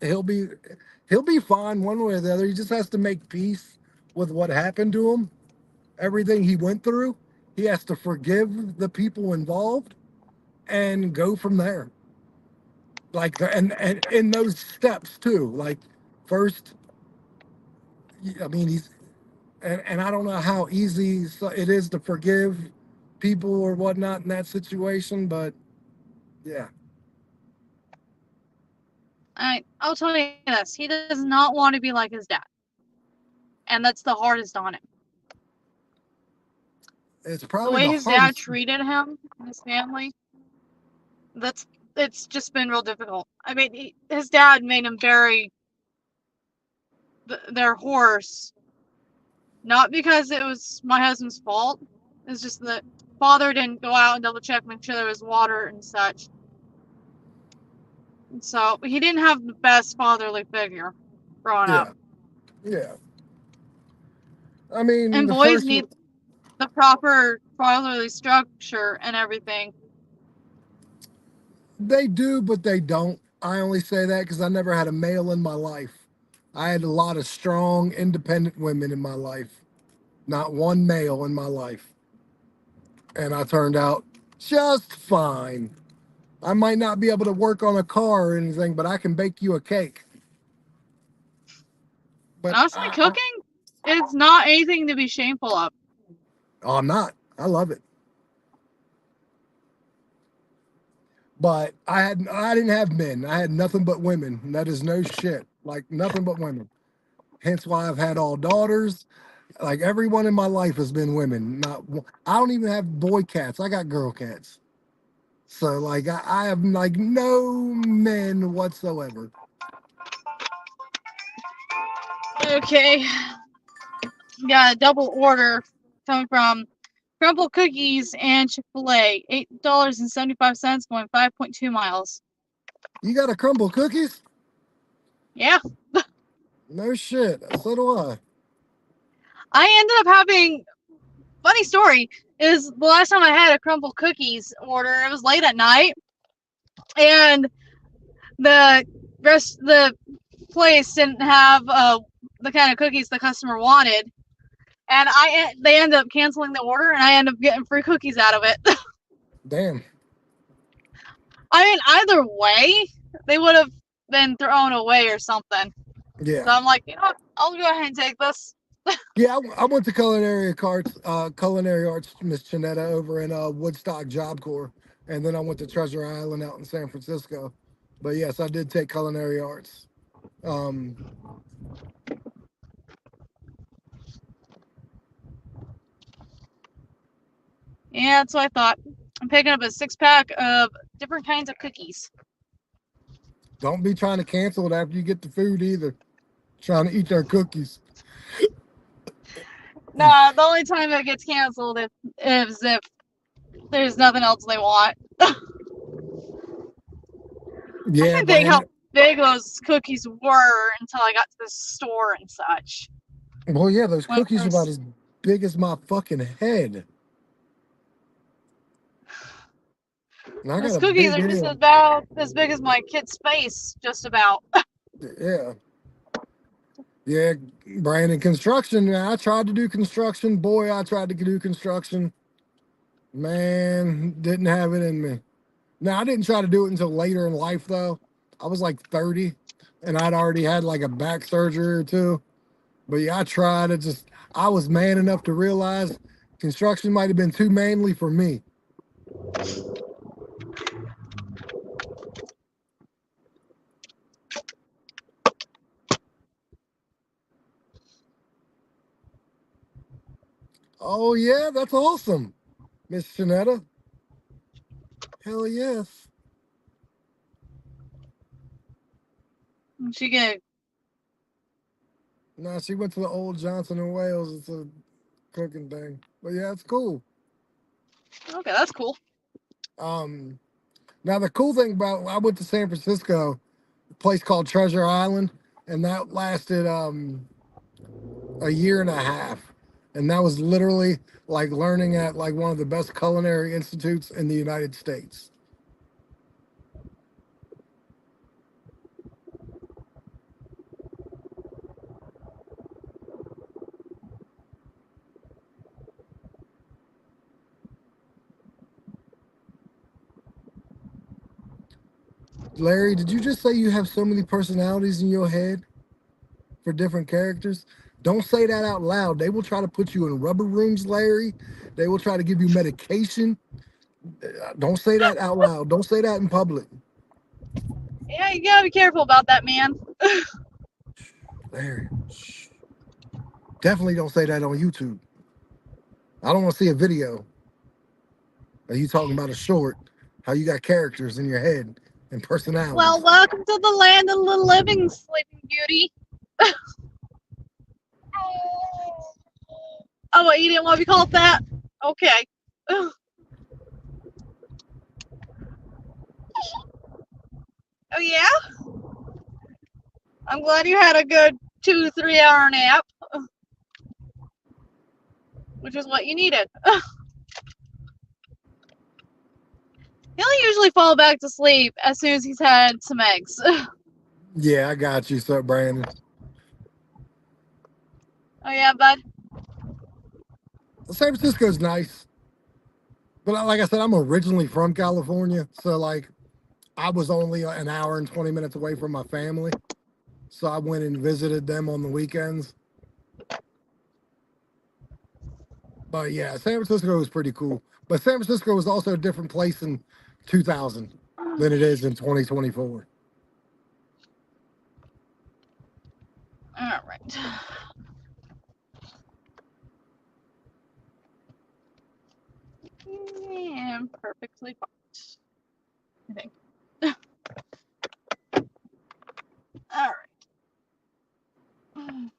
He'll be he'll be fine one way or the other. He just has to make peace with what happened to him, everything he went through. He has to forgive the people involved and go from there. Like, and in those steps too. Like, first, I mean, and I don't know how easy it is to forgive people or whatnot in that situation, but yeah, I'll tell you this: he does not want to be like his dad, and that's the hardest on him. it's The probably way the his dad hardest. treated him and his family, that's it's just been real difficult. I mean, his dad made him bury their horse, not because it was my husband's fault. It's just that father didn't go out and double check, make sure there was water and such. And so he didn't have the best fatherly figure growing up. Yeah, yeah. I mean, And the boys first need the proper fatherly structure and everything. they do, but they don't. I only say that because I never had a male in my life. I had a lot of strong, independent women in my life, not one male in my life. And I turned out just fine. I might not be able to work on a car or anything, but I can bake you a cake. And But honestly, cooking is not anything to be shameful of. I'm not. I love it. But I didn't have men. I had nothing but women. And that is no shit. Like nothing but women. Hence why I've had all daughters. Like everyone in my life has been women. I don't even have boy cats. I got girl cats. So like I have like no men whatsoever. Okay, got a double order coming from Crumble Cookies and Chick-fil-A. $8.75 going 5.2 miles. You got to crumble cookies? Yeah. No shit. So do I. I ended up having, funny story, is the last time I had a Crumble Cookies order, it was late at night, and the the place didn't have the kind of cookies the customer wanted, and they ended up canceling the order, and I ended up getting free cookies out of it. Damn. I mean, either way, they would have been thrown away or something. Yeah. So I'm like, you know what? I'll go ahead and take this. Yeah, I went to culinary arts, Miss Chinetta over in Woodstock Job Corps, and then I went to Treasure Island out in San Francisco. But yes, I did take culinary arts. Um, Yeah, that's what I thought. I'm picking up a 6-pack of different kinds of cookies. don't be trying to cancel it after you get the food either. Trying to eat their cookies. Nah, the only time it gets canceled is if there's nothing else they want. I'm Yeah, trying to think how Brandon. big those cookies were until I got to the store and such. Well, yeah, those When cookies are about as big as my fucking head. And I got those a cookies big are just head. about as big as my kid's face, just about. Yeah. Yeah, Brandon, construction. Man, I tried to do construction. Boy, I tried to do construction. Man, didn't have it in me. Now, I didn't try to do it until later in life, though. I was like 30, and I'd already had like a back surgery or two. But yeah, I tried. I was man enough to realize construction might have been too manly for me. Oh, yeah, that's awesome, Miss Shanetta. Hell yes. She get Nah, she went to the old Johnson and Wales. It's a cooking thing. But yeah, it's cool. okay. That's cool. Um, Now the cool thing about I went to San Francisco, a place called Treasure Island, and that lasted a year and a half. And that was literally like learning at like one of the best culinary institutes in the United States. Larry, did you just say you have so many personalities in your head for different characters? Don't say that out loud. They will try to put you in rubber rooms, Larry. They will try to give you medication. Don't say that out loud. Don't say that in public. Yeah, you gotta be careful about that, man. Larry, shh. Definitely don't say that on YouTube. I don't want to see a video of you talking about a short, how you got characters in your head and Well, personalities. welcome to the land of the living, Sleeping Beauty. Oh, what, you didn't want to be called that? Okay. Oh, yeah? I'm glad you had a good 2 to 3 hour nap, which is what you needed. He'll usually fall back to sleep as soon as he's had some eggs. Yeah, I got you, sir, Brandon. Oh, yeah, bud? San Francisco's nice, but like I said, I'm originally from California, so like I was only an hour and 20 minutes away from my family, so I went and visited them on the weekends. But yeah, San Francisco was pretty cool. But San Francisco was also a different place in 2000 than it is in 2024. All right. And perfectly fine, I think. All right.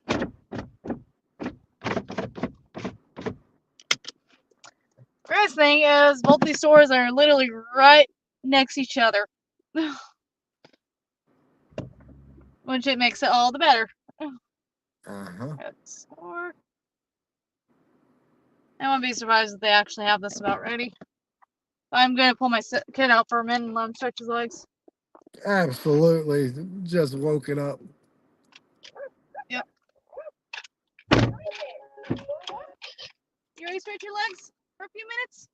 First thing is, both these stores are literally right next to each other, which it makes it all the better. Uh-huh. Store. I won't be surprised if they actually have this about ready. I'm gonna pull my kid out for a minute and let him stretch his legs. Absolutely. Just woken up. Yep. You ready to stretch your legs for a few minutes?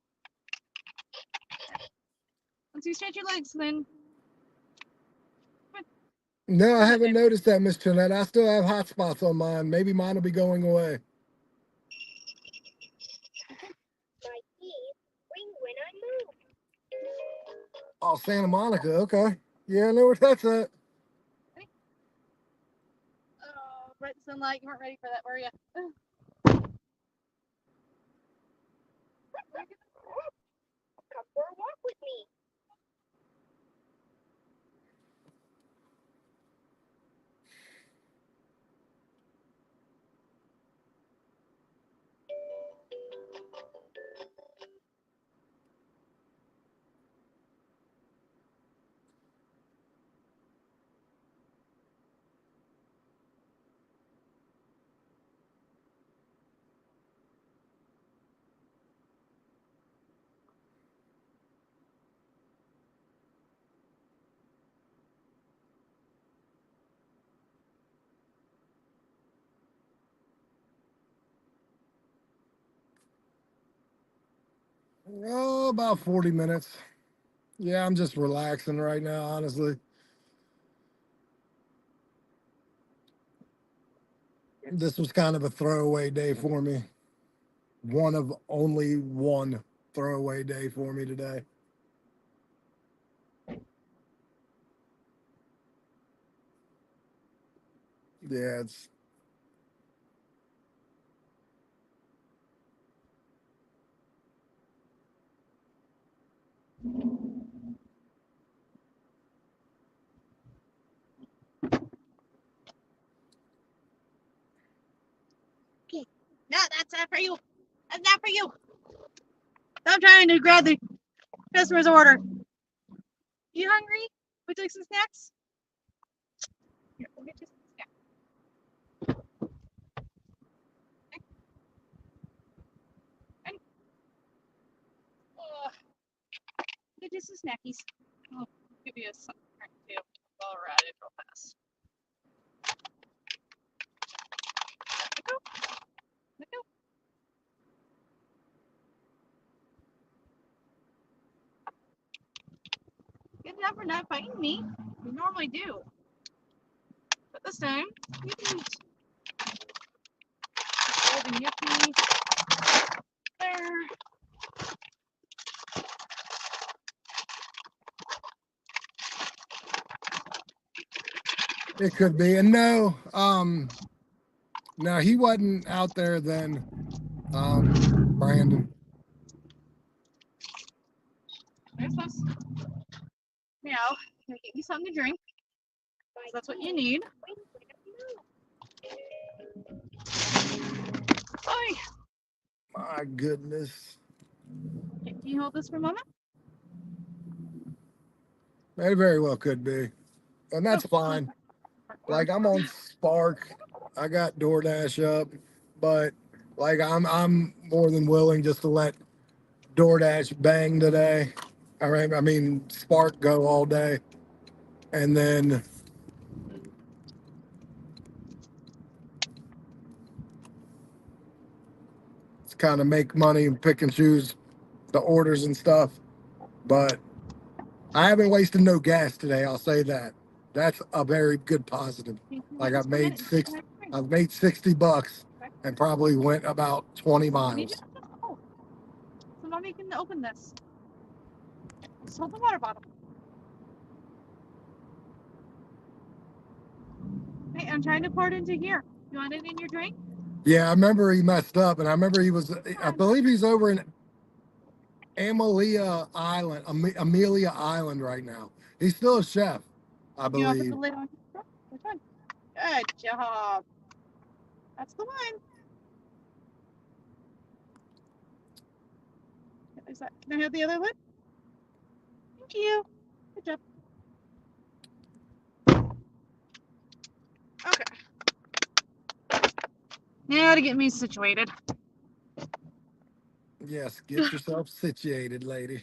Once you stretch your legs, then. No, I haven't noticed that, Miss Jeanette. I still have hot spots on mine. Maybe mine will be going away. My keys ring when I move. Oh, Santa Monica. Okay. Yeah, I know where that's at. Oh, bright sunlight. You weren't ready for that, were you? Come for a walk with me. Oh, about 40 minutes. Yeah, I'm just relaxing right now, honestly. This was kind of a throwaway day for me. One of only one throwaway day for me today. Yeah, it's Okay. No, that's not for you. That's not for you. I'm trying to grab the customer's order. You hungry? Would you like some snacks? Here, we'll get you some snacks. Okay. Ready? Get you some snackies. I'll give you a snack too while we're at it real fast. Let go. Let go. Good job for not biting me. You normally do. But this time, you can eat. Old and yucky. There. it could be. And no, no, he wasn't out there then. Brandon. There's this. Now, I'm gonna get you something to drink. That's what you need. Bye. My goodness. Can you hold this for a moment? It very well could be. And that's fine. Like I'm on Spark. I got DoorDash up, but like I'm more than willing just to let DoorDash bang today. All right. I mean Spark go all day. And then it's kind of make money and pick and choose the orders and stuff. But I haven't wasted no gas today, I'll say that. That's a very good positive. Like I've made 60 bucks and probably went about 20 miles. Oh, so mommy can open this. Just hold the water bottle. Hey, I'm trying to pour it into here. You want it in your drink? Yeah, I remember he messed up, and I remember I believe he's over in Amelia Island right now. He's still a chef, I You want to put believe. the lid on? Which one? Good job. That's the one. Is that? Can I have the other lid? Thank you. Good job. Okay. Now to get me situated. Yes, get yourself situated, lady.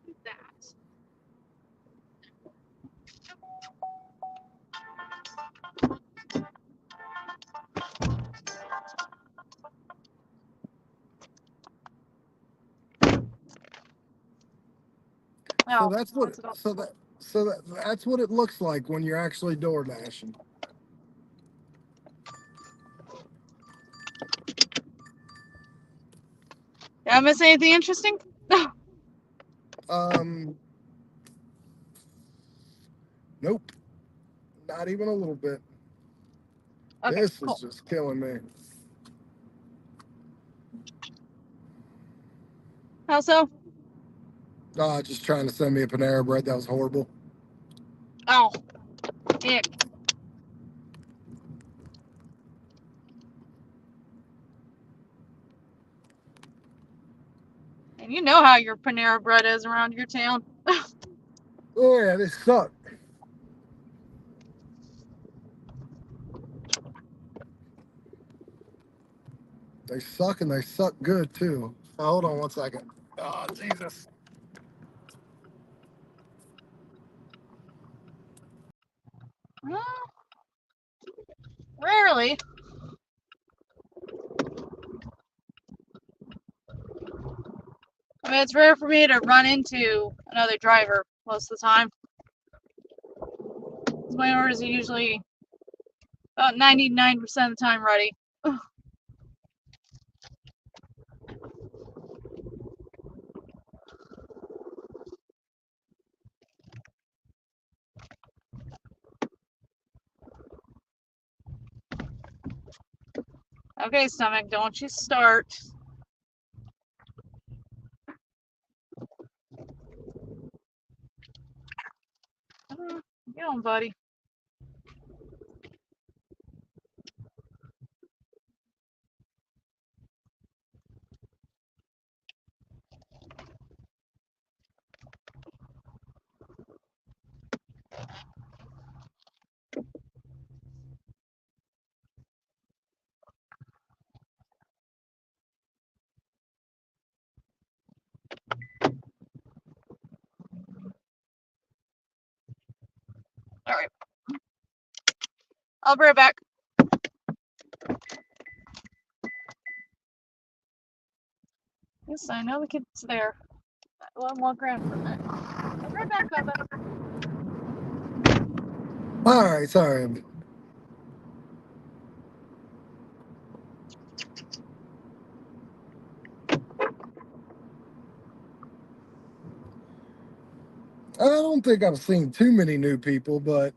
Do that. So Oh, that's no, what it's about. that's what it looks like when you're actually door dashing. Did I miss anything interesting? Um, nope, not even a little bit. Okay, This is cool. just killing me. How so? Oh, just trying to send me a Panera Bread. That was horrible. Oh, yeah. And you know how your Panera Bread is around your town. Oh yeah, this sucked. They suck and they suck good too. Hold on 1 second. Oh, Jesus. Well, rarely. I mean, it's rare for me to run into another driver most of the time. My orders are usually about 99% of the time ready. Okay, stomach, don't you start. Get on, buddy. All right. I'll be right back. Yes, I know the kid's there. Let him walk around for a minute. I'll be right back, Bubba. All right, sorry. I don't think I've seen too many new people, but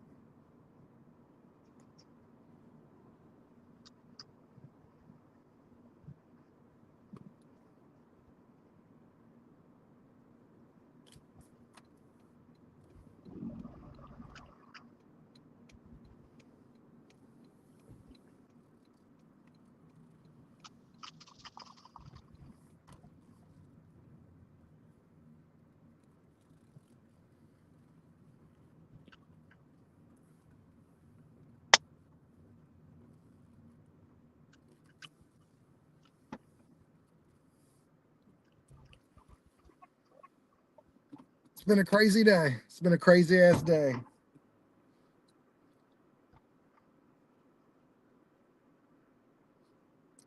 it's been a crazy day. It's been a crazy ass day.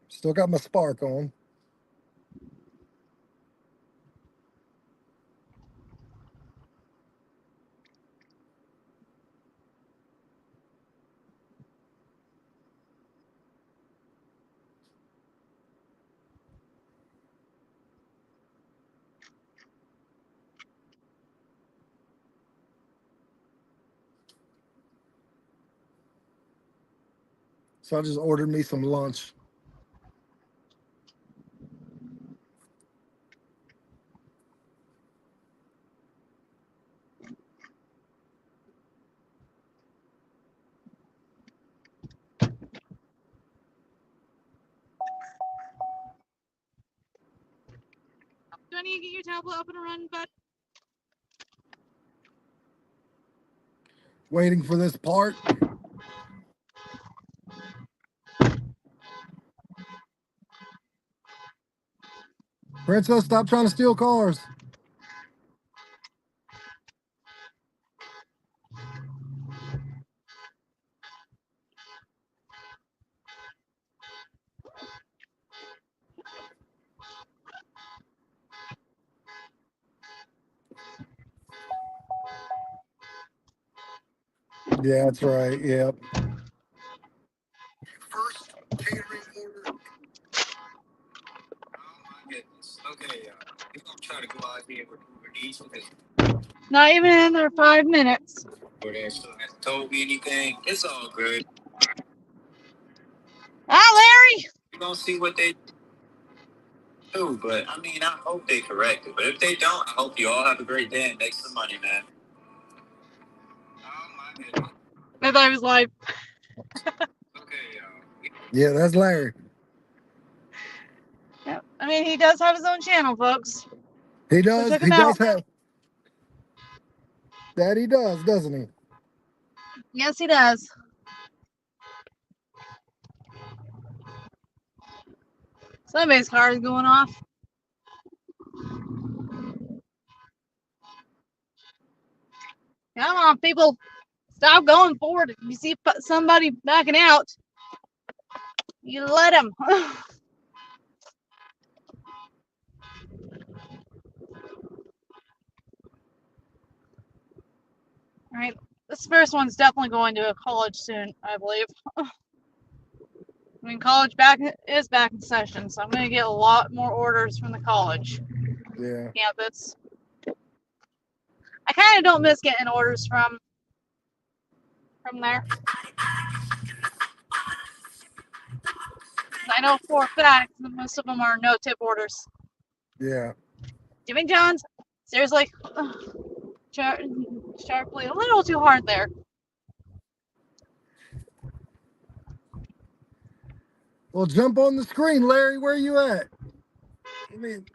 Still got my spark on. So I just ordered me some lunch. Do I need to get your tablet up and running, bud? Waiting for this part. Princess, stop trying to steal cars. Yeah, that's right. Yep. First catering order. Oh my goodness. Okay, we're gonna try to go out here with Uber Eats because Not even in there 5 minutes. DoorDash still hasn't told me anything. It's all good. Ah, Larry! We're gonna see what they do, but I mean, I hope they correct it. But if they don't, I hope you all have a great day and make some money, man. Oh my goodness. I thought he was live. Okay, yeah, that's Larry. Yeah. I mean, he does have his own channel, folks. He So does. check He him does out. have that. He does, doesn't he? Yes, he does. Somebody's car is going off. Come on, people. Stop going forward. If you see somebody backing out, you let them. All right. This first one's definitely going to a college soon, I believe. I mean, college is back in session, so I'm going to get a lot more orders from the college campus. I kind of don't miss getting orders from there. I know for a fact that most of them are no-tip orders. Yeah. Jimmy John's, seriously, sharply, a little too hard there. Well, jump on the screen, Larry. Where you at? I mean,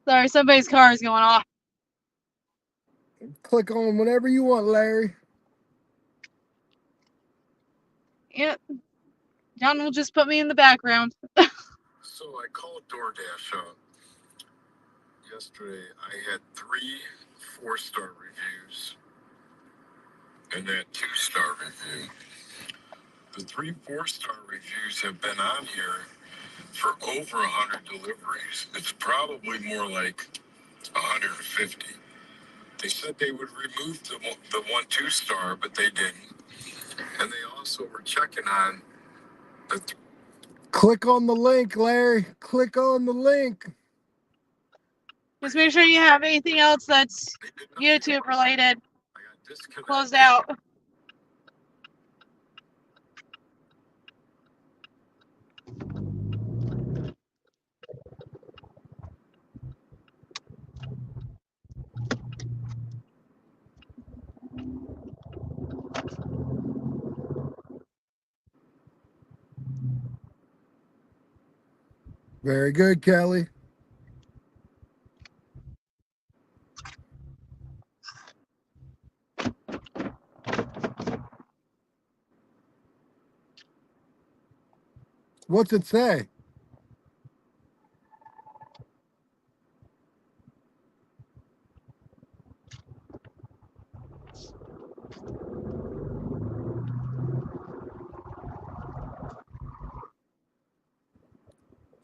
Sorry, somebody's car is going off. click on whatever you want, Larry. Yep. John will just put me in the background. So I called DoorDash up yesterday. I had 3 4-star reviews and that 2-star review. The 3 4-star reviews have been on here for over 100 deliveries. It's probably more like 150. They said they would remove the 1 2-star, but they didn't. And they also were checking on the. Click on the link, Larry. Click on the link. Just make sure you have anything else that's YouTube related closed out. Very good, Kelly. What's it say?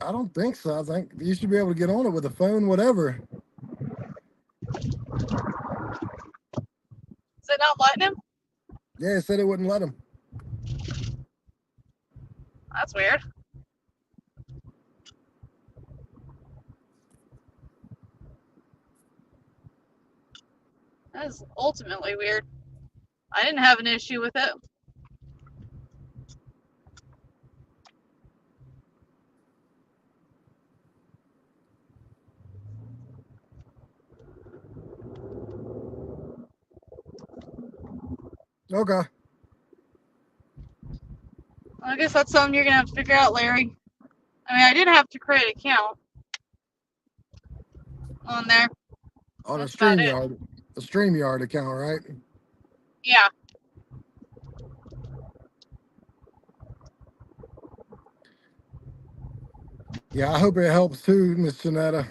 I don't think so. I think you should be able to get on it with a phone, whatever. Is it not letting him? Yeah, it said it wouldn't let him. That's weird. That is ultimately weird. I didn't have an issue with it. Okay. I guess that's something you're going to have to figure out, Larry. I mean, I did have to create an account on there. On That's about it. the StreamYard account, right? Yeah. Yeah, I hope it helps too, Miss Janetta.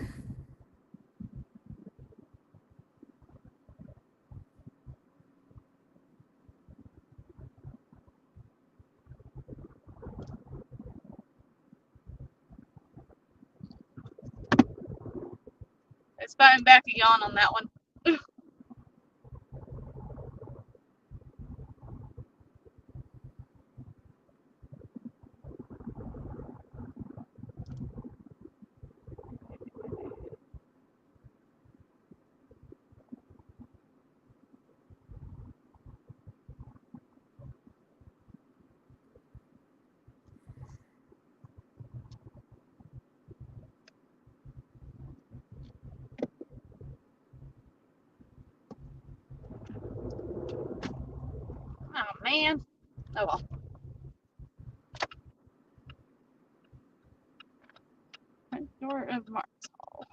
It's batting back a yawn on that one. Oh, man. Oh, well. Door of Mars Hall.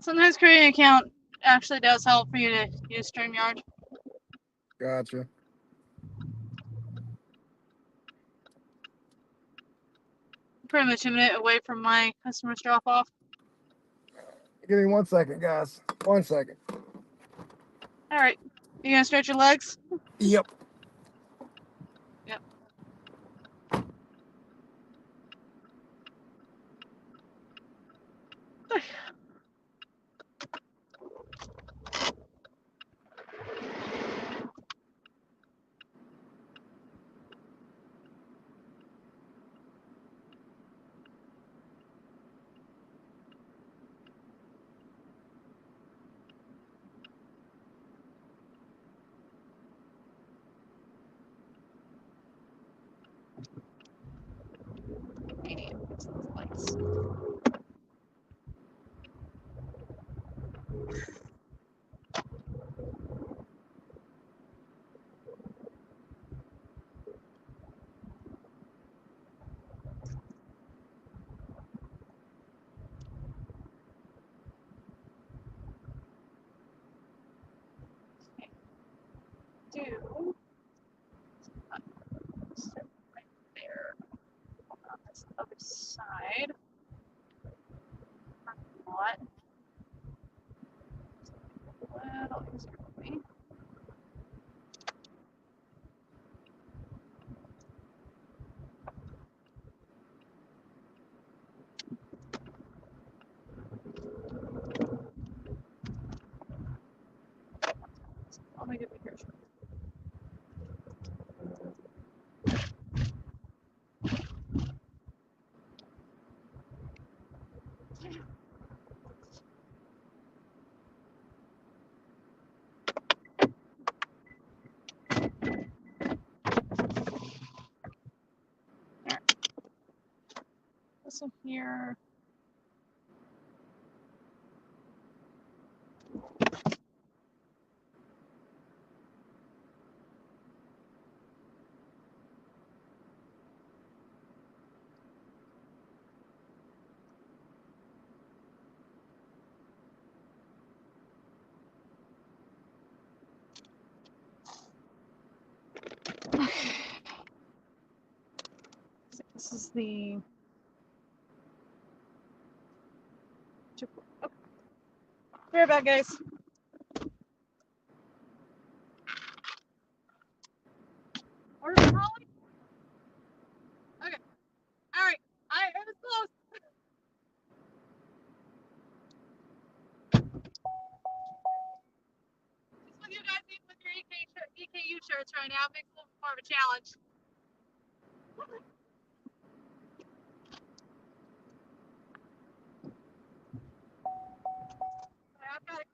Sometimes creating an account actually does help for you to use StreamYard. Gotcha. Pretty much a minute away from my customer's drop off. Give me 1 second, guys. 1 second. All right, you gonna stretch your legs? Yep. Yep. Lights. Do sit right there on this other side. Lot. A little easier for me. I'll make it bigger. This one here. This is the. Okay. Be right back, guys. Order from Holly? Okay. All right. It was close. Just what you guys need with your EKU shirts right now makes it a little more of a challenge. I've got to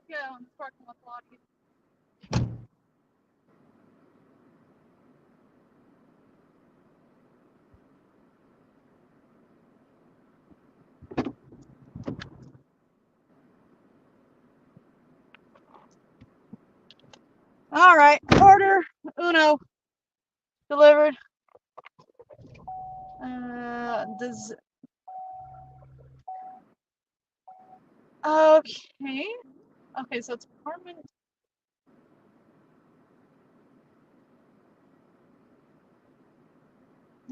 get on the parking lot. All right, order uno delivered. Does okay. Okay, so it's apartment.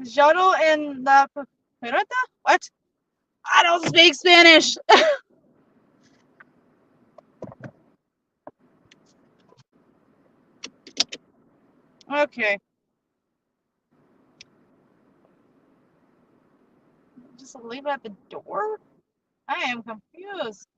Jodo en la Perota? What? I don't speak Spanish. Okay. Just leave it at the door? I am confused.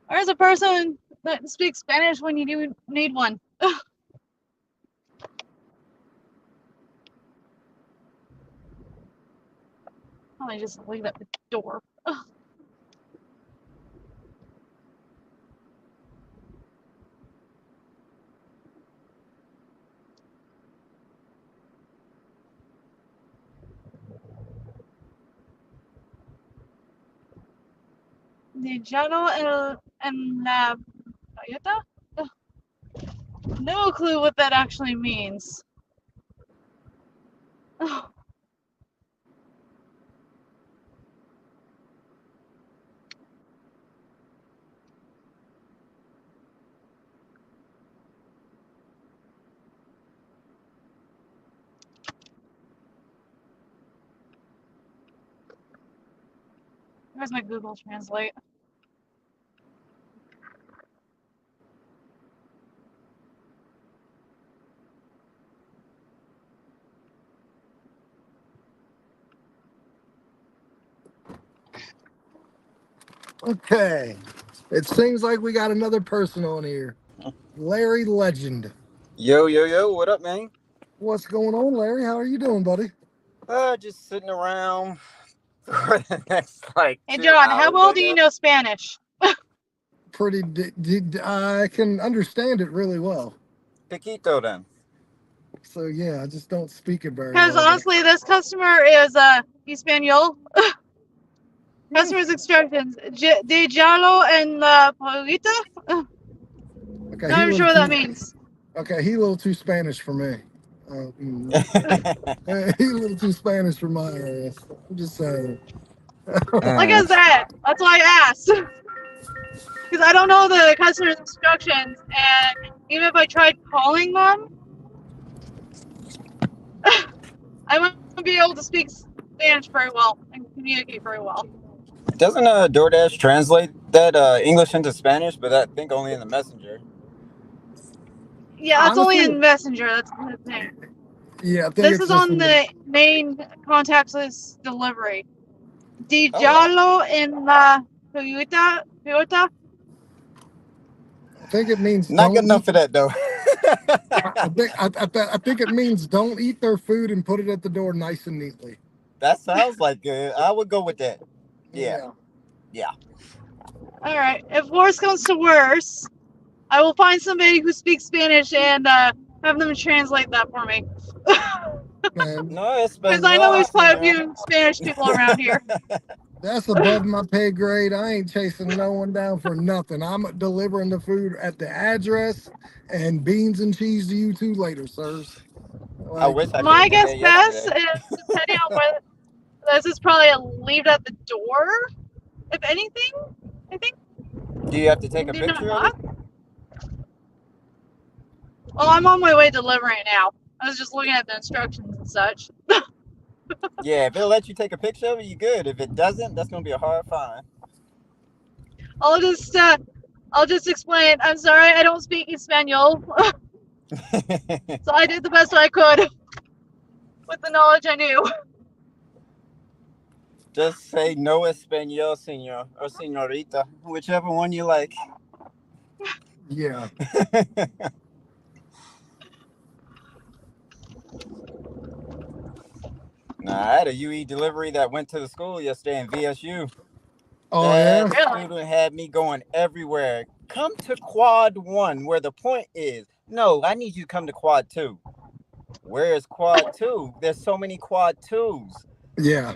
Where's a person that speaks Spanish when you do need one? Probably just leave it at the door. The Jodo en la Ayata? No clue what that actually means. Oh, where's my Google Translate? Okay. It seems like we got another person on here. Larry Legend. Yo, what up, man? What's going on, Larry? How are you doing, buddy? Just sitting around for the next like Hey, 2 John, how hours, well I do you guess. know Spanish? Pretty. I can understand it really well. Piquito, then. So yeah, I just don't speak it very Because well. But honestly, this customer is Espanol. Customer's instructions: de giallo en la paguita. okay, Not even sure what that means. Okay, he a little too Spanish for me. He a little too Spanish for my ass. I'm just saying. Like I said, that's why I asked. Because I don't know the customer's instructions, and even if I tried calling them, I wouldn't be able to speak Spanish very well and communicate very well. Doesn't DoorDash translate that English into Spanish, but I think only in the messenger? Yeah, that's only Honestly, in Messenger. That's the thing. yeah, I think This it's is just on the main contactless delivery. Di Oh, wow. giallo en la Toyota. I think it means Not good don't enough eat. for that, though. I think it means don't eat their food and put it at the door nice and neatly. That sounds like good. I would go with that. Yeah. All right. If worse comes to worse, I will find somebody who speaks Spanish and have them translate that for me. Man, No Because I know español, there's quite a señor. few Spanish people around here. that's above my pay grade. I ain't chasing no one down for nothing. I'm delivering the food at the address and beans and cheese to you too later, sirs. I Like, wish I could My have did guess that best yesterday. is, depending on whether this is probably a leave it at the door, if anything, I think. Do you have to take a Maybe not picture of it? that. Well, I'm on my way delivering it now. I was just looking at the instructions and such. Yeah, if it'll let you take a picture of it, you good. If it doesn't, that's gonna be a hard find. I'll just explain. I'm sorry, I don't speak Espanol, so I did the best I could with the knowledge I knew. Just say no español, señor or señorita, whichever one you like. yeah. Nah, I had a UE delivery that went to the school yesterday in VSU. Oh That yeah. Really? student had me going everywhere. Come to quad 1 where the point is. No, I need you to come to quad 2. Where is quad 2? There's so many quad 2s. Yeah.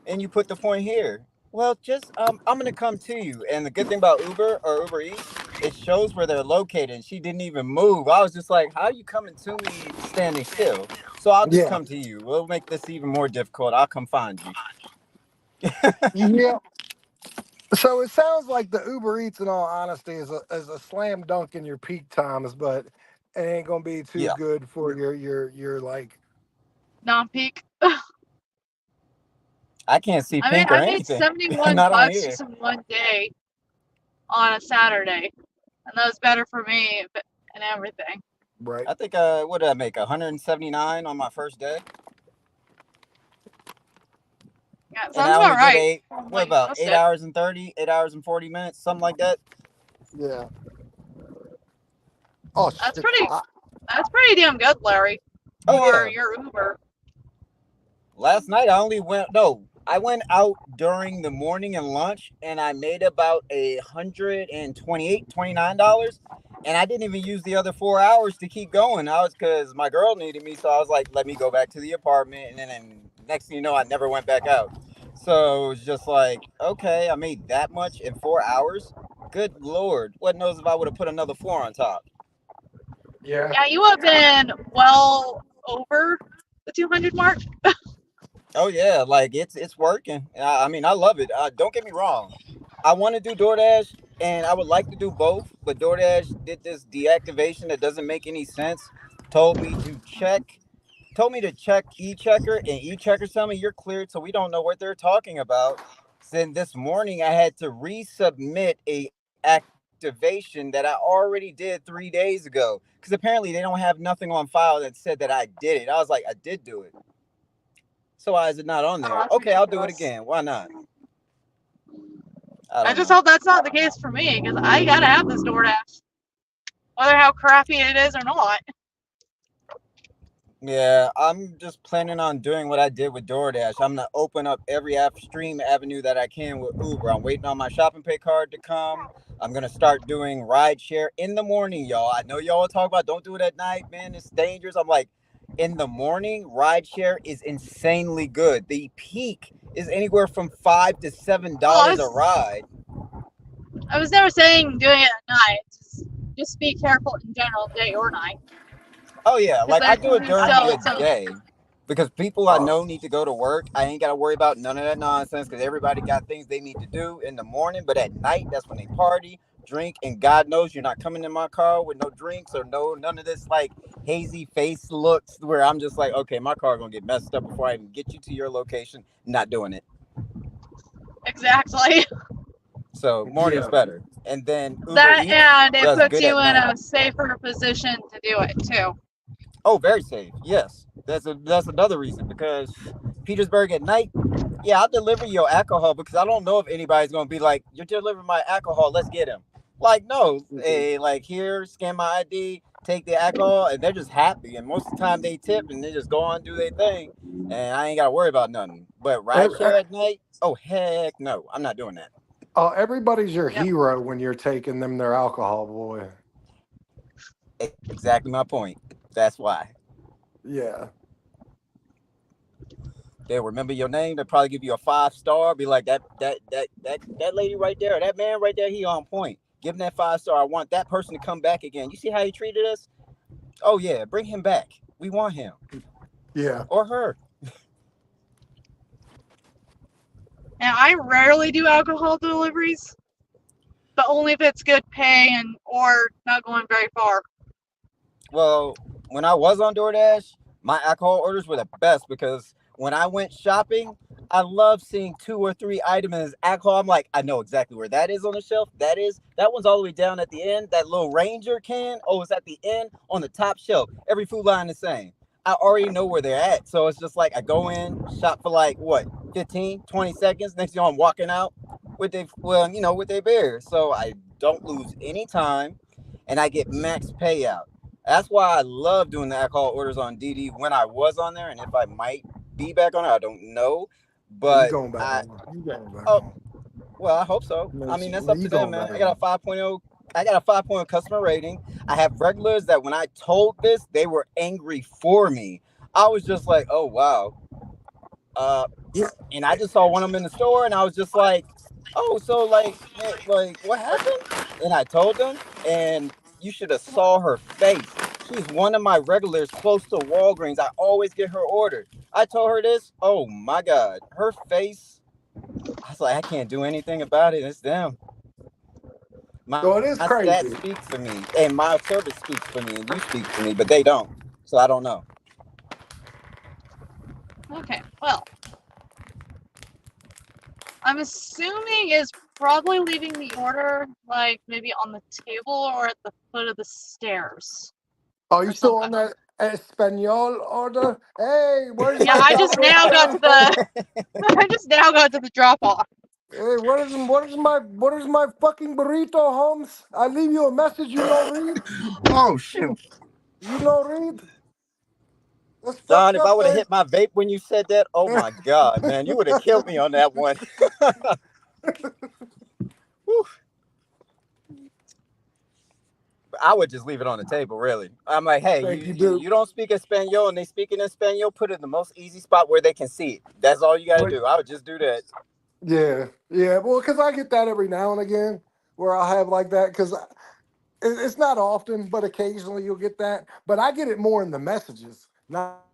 And you put the point here. Well, just I'm gonna come to you. And the good thing about Uber or Uber Eats, it shows where they're located. And she didn't even move. I was just like, how are you coming to me standing still? So I'll just Yeah. come to you. We'll make this even more difficult. I'll come find you. Yeah. So it sounds like the Uber Eats, in all honesty, is a slam dunk in your peak times, but it ain't gonna be too Yeah. good for your like. Non-peak. I can't see I mean, pink or I made anything. 71 Not on bucks here. just in one day on a Saturday, and that was better for me and everything. Right. I think what did I make? 179 on my first day. Yeah, And sounds I only about did right. what Like about most 8 did. hours and 30, 8 hours and 40 minutes, something like that. Yeah. Oh That's shit. pretty. That's pretty damn good, Larry. Oh For yeah. your Uber. Last night I went out during the morning and lunch and I made about $128, $29. And I didn't even use the other 4 hours to keep going. I was because my girl needed me, so I was like, let me go back to the apartment. And then next thing you know, I never went back out. So it was just like, okay, I made that much in 4 hours. Good Lord. What knows if I would have put another 4 on top? Yeah. Yeah, you have been well over the 200 mark. Oh yeah, like it's working. I mean, I love it. Don't get me wrong. I want to do DoorDash and I would like to do both, but DoorDash did this deactivation that doesn't make any sense. Told me to check, told me to check e-checker, and e-checker tell me you're cleared, so we don't know what they're talking about. Then this morning I had to resubmit a activation that I already did 3 days ago because apparently they don't have nothing on file that said that I did it. I was like, I did do it. So why is it not on Oh, there? that's Okay, I'll do it ridiculous. again. Why not? I I don't just know. hope that's not the case for me because I gotta have this DoorDash, whether how crappy it is or not. Yeah, I'm just planning on doing what I did with DoorDash. I'm gonna open up every stream avenue that I can with Uber. I'm waiting on my shopping pay card to come. I'm gonna start doing ride share in the morning, y'all. I know y'all talk about don't do it at night, man. It's dangerous. I'm like, in the morning, ride share is insanely good. The peak is anywhere from $5 to Well, $7 a ride. I was never saying doing it at night. Just be careful in general, day or night, Oh yeah, because like I there do can it be during still the some. day because people I know need to go to work. I ain't got to worry about none of that nonsense because everybody got things they need to do in the morning. But at night, that's when they party, drink, and God knows you're not coming in my car with no drinks or none of this like hazy face looks where I'm just like, okay, my car gonna get messed up before I even get you to your location. Not doing it. Exactly. So morning's Yeah. better, and then Uber That Eats and it does puts good you at in night. a safer position to do it too. Oh, very safe. Yes, that's another reason because Petersburg at night. Yeah, I'll deliver your alcohol because I don't know if anybody's gonna be like, "You're delivering my alcohol. Let's get him." Like, no, hey, like here, scan my ID, take the alcohol, and they're just happy. And most of the time they tip and they just go on and do their thing, and I ain't gotta worry about nothing. But ride Ev- share at night, oh heck no, I'm not doing that. Everybody's your Yep. hero when you're taking them their alcohol, boy. Exactly my point. That's why. Yeah. They'll remember your name. They'll probably give you a 5 star. Be like that lady right there, or that man right there. He on point. Give him that 5 star. I want that person to come back again. You see how he treated us? Oh yeah, bring him back. We want him Yeah. or her. And I rarely do alcohol deliveries, but only if it's good pay and or not going very far. Well, when I was on DoorDash, my alcohol orders were the best because when I went shopping, I love seeing 2 or 3 items as alcohol. I'm like, I know exactly where that is on the shelf. That one's all the way down at the end. That little Ranger can, oh, it's at the end on the top shelf. Every food line the same. I already know where they're at. So it's just like I go in, shop for like what, 15, 20 seconds. Next thing I'm walking out with with their beers. So I don't lose any time and I get max payout. That's why I love doing the alcohol orders on DD when I was on there, and if I might be back on it, I don't know. Oh, you But going back on? You going back oh, on? well, I hope so. No, I mean, that's up you to them, going man. back I got on? a 5.0. I got a 5.0 customer rating. I have regulars that when I told this, they were angry for me. I was just like, oh wow. Uh, Yeah. and I just saw one of them in the store, and I was just like, "Oh, so like what happened?" And I told them, and you should have saw her face. She's one of my regulars close to Walgreens. I always get her order. I told her this. Oh my God, her face. I was like, I can't do anything about it. It's them. My So it is stats speak crazy. for me, and my service speaks for me, and you speak for me, but they don't. So I don't know. Okay, well, I'm assuming is probably leaving the order like maybe on the table or at the foot of the stairs Are you or still on something. that Espanol order? Hey, where's Yeah, my I just now got to taco? the I just now got to the drop off. Hey, what is my fucking burrito, Holmes? I leave you a message. You know read. Oh shoot. You know read. That's Don, fucked if I up, would have man. hit my vape when you said that, oh my God, man, you would have killed me on that one. Whew. I would just leave it on the table, really. I'm like, hey, Thank you, you, you dude. you don't speak Espanol and they speak in Espanol, put it in the most easy spot where they can see it. That's all you got to But do. I would just do that. yeah, yeah. Well, because I get that every now and again. where I'll have like that because it's not often, but occasionally you'll get that. But I get it more in the messages, not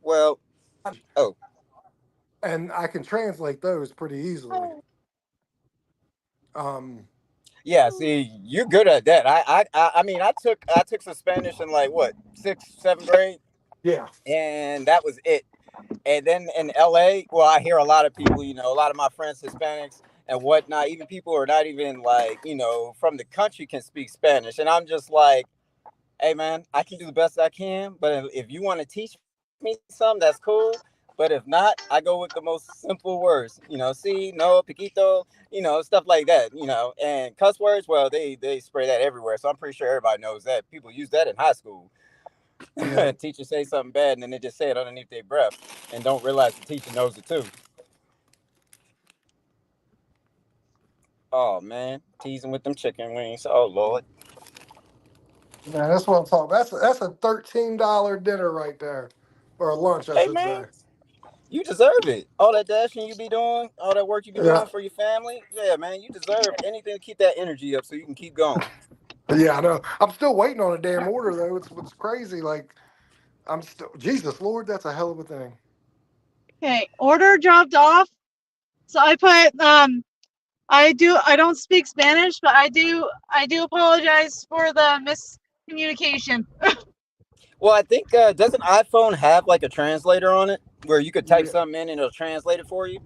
Well, oh and I can translate those pretty easily. Um, yeah, see, you're good at that. I mean, I took some Spanish in like what, sixth, seventh grade, yeah, and that was it. And then in LA, well, I hear a lot of people, a lot of my friends, Hispanics and whatnot, even people who are not even like, from the country can speak Spanish. And I'm just like, hey, man, I can do the best I can. But if you want to teach me some, that's cool. But if not, I go with the most simple words, see, no, piquito, stuff like that, and cuss words, well, they spray that everywhere. So I'm pretty sure everybody knows that. People use that in high school. yeah. Teachers say something bad and then they just say it underneath their breath and don't realize the teacher knows it too. Oh man, teasing with them chicken wings. Oh Lord. Yeah, that's what I'm talking. That's a $13 dinner right there, or a lunch, I Hey should man, say. you deserve it. All that dashing you be doing, all that work you be Yeah, doing for your family. Yeah, man, you deserve anything to keep that energy up so you can keep going. yeah, I know. I'm still waiting on a damn order though. It's what's crazy. Like I'm still Jesus Lord, that's a hell of a thing. Okay, order dropped off. So I put I don't speak Spanish, but I do apologize for the miscommunication. Well, I think doesn't iPhone have like a translator on it where you could type Yeah, something in and it'll translate it for you?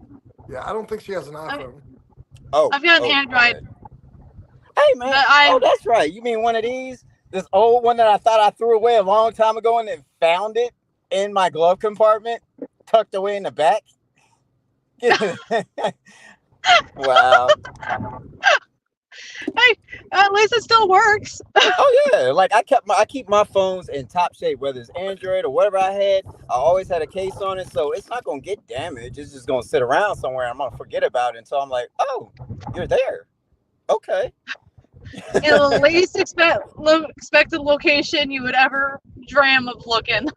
yeah. I don't think she has an I, iPhone. Oh, I've got an oh, my Android, bad. Hey man, but oh I that's right. You mean one of these? This old one that I thought I threw away a long time ago and then found it in my glove compartment, tucked away in the back. Wow. hey, at least it still works. Oh yeah, like I keep my phones in top shape, whether it's Android or whatever I had. I always had a case on it, so it's not gonna get damaged. It's just gonna sit around somewhere. I'm gonna forget about it until I'm like, oh, you're there. Okay. In the least expected location you would ever dream of looking.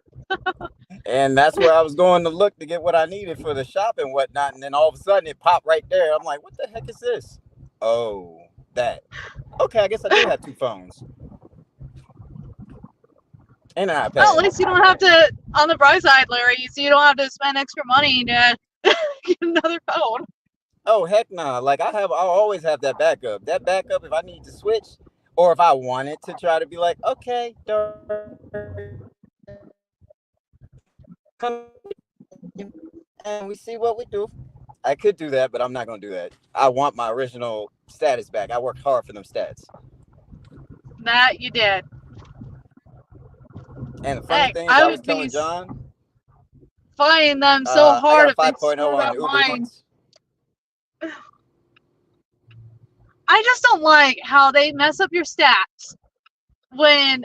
And that's where I was going to look to get what I needed for the shop and whatnot. And then all of a sudden it popped right there. I'm like, what the heck is this? Oh, that. Okay, I guess I do have two phones and an Well, at iPad. least you don't have to. On the bright side, Larry, so you don't have to spend extra money to get another phone. Oh heck nah. Like I'll always have that backup. That backup if I need to switch or if I wanted to try to be like, okay, come and we see what we do. I could do that, but I'm not gonna do that. I want my original status back. I worked hard for them stats. That you did. And the funny Heck, thing is I I was would be telling John, fighting them so I got hard a if they 5.0 screwed on up Uber mine. Eats. I just don't like how they mess up your stats when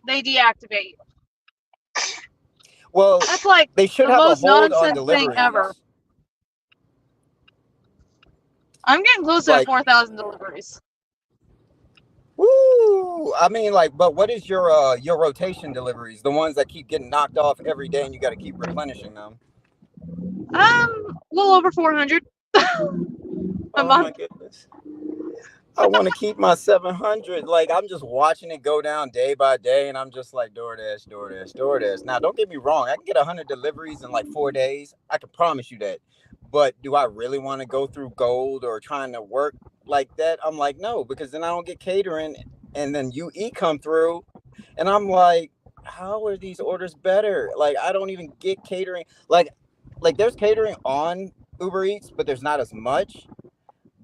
they deactivate. Well, That's like they should the have a most hold on nonsense thing ever. deliveries. I'm getting closer to Like, 4,000 deliveries. woo! I mean, like, but what is your rotation deliveries? The ones that keep getting knocked off every day, and you got to keep replenishing them. A little over 400 a Oh my month. goodness! I want to keep my 700. Like, I'm just watching it go down day by day, and I'm just like DoorDash, DoorDash, DoorDash. Now, don't get me wrong. I can get 100 deliveries in like 4 days. I can promise you that. But do I really want to go through gold or trying to work like that? I'm like, no, because then I don't get catering, and then UE come through, and I'm like, how are these orders better? Like, I don't even get catering. Like there's catering on Uber Eats, but there's not as much.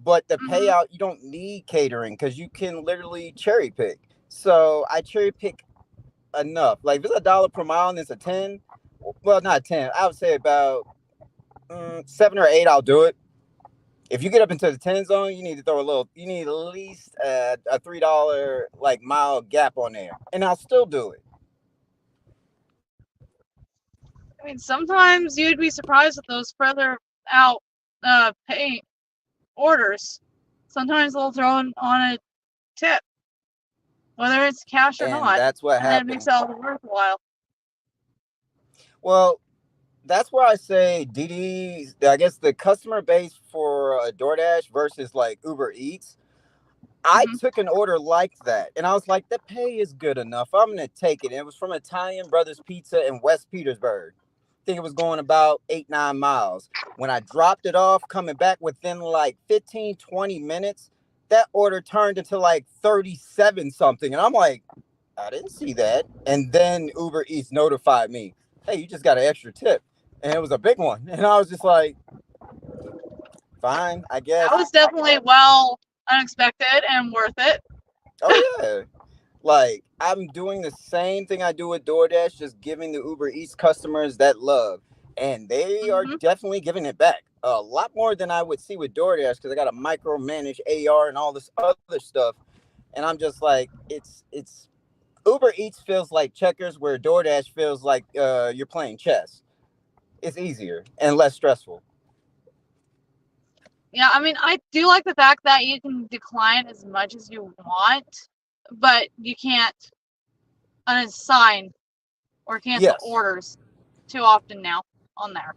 But the Hmm. payout, you don't need catering because you can literally cherry pick. So I cherry pick enough. Like if it's $1 per mile and it's a 10, well, not 10, I would say about 7 or 8, I'll do it. If you get up into the 10 zone, you need to throw a little, you need at least a $3 like mile gap on there. And I'll still do it. I mean, sometimes you'd be surprised with those further out pay orders. Sometimes they'll throw on a tip, whether it's cash or And not, that's what and then it makes happened. it all worthwhile. Well, that's where I say DD. I guess the customer base for DoorDash versus like Uber Eats. I Hmm. took an order like that, and I was like, the pay is good enough. I'm gonna take it. And it was from Italian Brothers Pizza in West Petersburg. I think it was going about 8-9 miles. When I dropped it off, coming back within like 15-20 minutes, that order turned into like 37 something, and I'm like, I didn't see that. And then Uber Eats notified me, hey, you just got an extra tip, and it was a big one. And I was just like, fine, I That guess. was definitely well unexpected and worth it. Oh yeah. Like I'm doing the same thing I do with DoorDash, just giving the Uber Eats customers that love, and they are Hmm. definitely giving it back a lot more than I would see with DoorDash because I got to micromanage AR and all this other stuff, and I'm just like, it's Uber Eats feels like checkers, where DoorDash feels like you're playing chess. It's easier and less stressful. Yeah, I mean, I do like the fact that you can decline as much as you want, but you can't unassign or cancel Yes, orders too often now on there.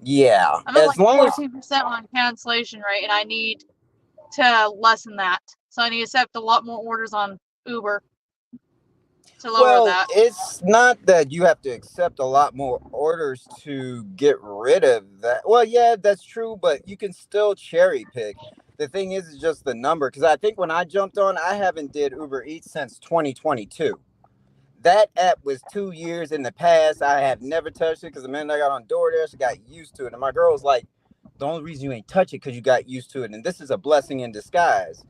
yeah. I'm at As like long as 14% on cancellation rate, and I need to lessen that. So I need to accept a lot more orders on Uber to lower Well, that. it's not that you have to accept a lot more orders to get rid of that. Well, yeah, that's true, but you can still cherry pick. The thing is just the number. Because I think when I jumped on, I haven't did Uber Eats since 2022. That app was 2 years in the past. I have never touched it because the minute I got on DoorDash, I got used to it. And my girl was like, the only reason you ain't touch it because you got used to it. And this is a blessing in disguise.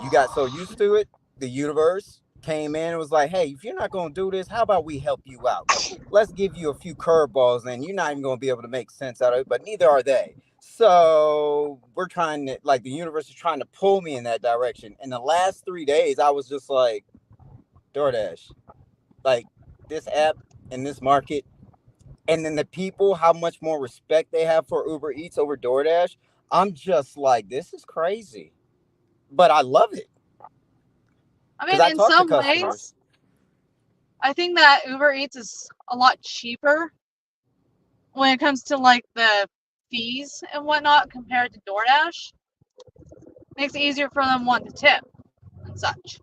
You got so used to it, the universe came in and was like, hey, if you're not going to do this, how about we help you out? Let's give you a few curveballs, and you're not even going to be able to make sense out of it, but neither are they. So we're trying to, like, the universe is trying to pull me in that direction. In the last 3 days, I was just like, DoorDash, like, this app in this market, and then the people, how much more respect they have for Uber Eats over DoorDash. I'm just like, this is crazy, but I love it I because mean, I in talk to some customers. ways, I think that Uber Eats is a lot cheaper when it comes to like the fees and whatnot compared to DoorDash. Makes it easier for them wanting to tip and such.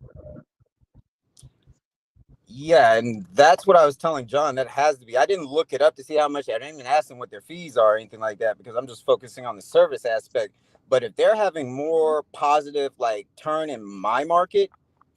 Yeah, and that's what I was telling John. That has to be. I didn't look it up to see how much. I didn't even ask them what their fees are or anything like that because I'm just focusing on the service aspect. But if they're having more positive like turn in my market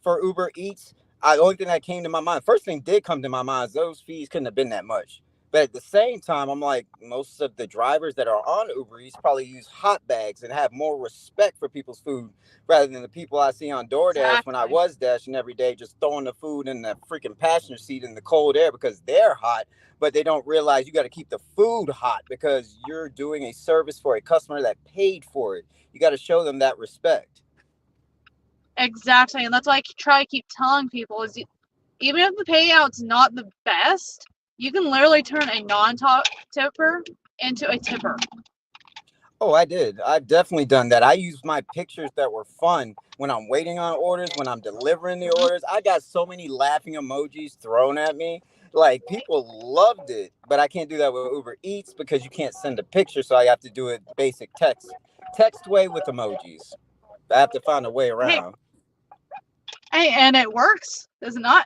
for Uber Eats, the only thing that came to my mind, first thing did come to my mind is those fees couldn't have been that much. But at the same time, I'm like, most of the drivers that are on Uber Eats probably use hot bags and have more respect for people's food rather than the people I see on DoorDash when I Exactly. was dashing every day, just throwing the food in the freaking passenger seat in the cold air because they're hot, but they don't realize you got to keep the food hot because you're doing a service for a customer that paid for it. You got to show them that respect. Exactly. And that's why I try to keep telling people is even if the payout's not the best, you can literally turn a non-top tipper into a tipper. Oh, I did. I've definitely done that. I used my pictures that were fun when I'm waiting on orders, when I'm delivering the Hmm. orders. I got so many laughing emojis thrown at me. Like people loved it, but I can't do that with Uber Eats because you can't send a picture, so I have to do it basic text way with emojis. I have to find a way Hey, around. hey, and it works, does it not?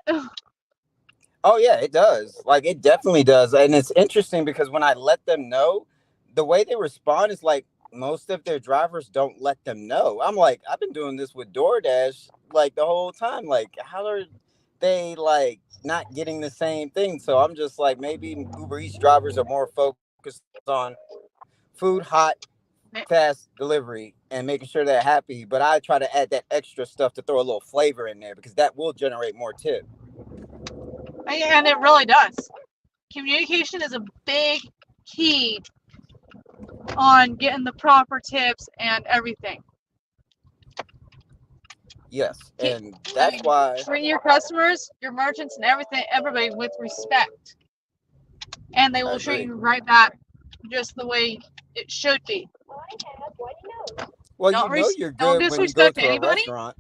Oh yeah, it does. Like it definitely does. And it's interesting because when I let them know, the way they respond is like most of their drivers don't let them know. I'm like, I've been doing this with DoorDash like the whole time. Like, how are they like not getting the same thing? So I'm just like, maybe Uber Eats drivers are more focused on food hot, fast delivery, and making sure they're happy. But I try to add that extra stuff to throw a little flavor in there because that will generate more tip. And it really does. Communication is a big key on getting the proper tips and everything. Yes, Keep, and I that's mean, why. treat your customers, your merchants, and everybody with respect, and they I will treat agree. you right back just the way it should be. Well, Don't you're don't good when you go disrespect to a anybody. restaurant.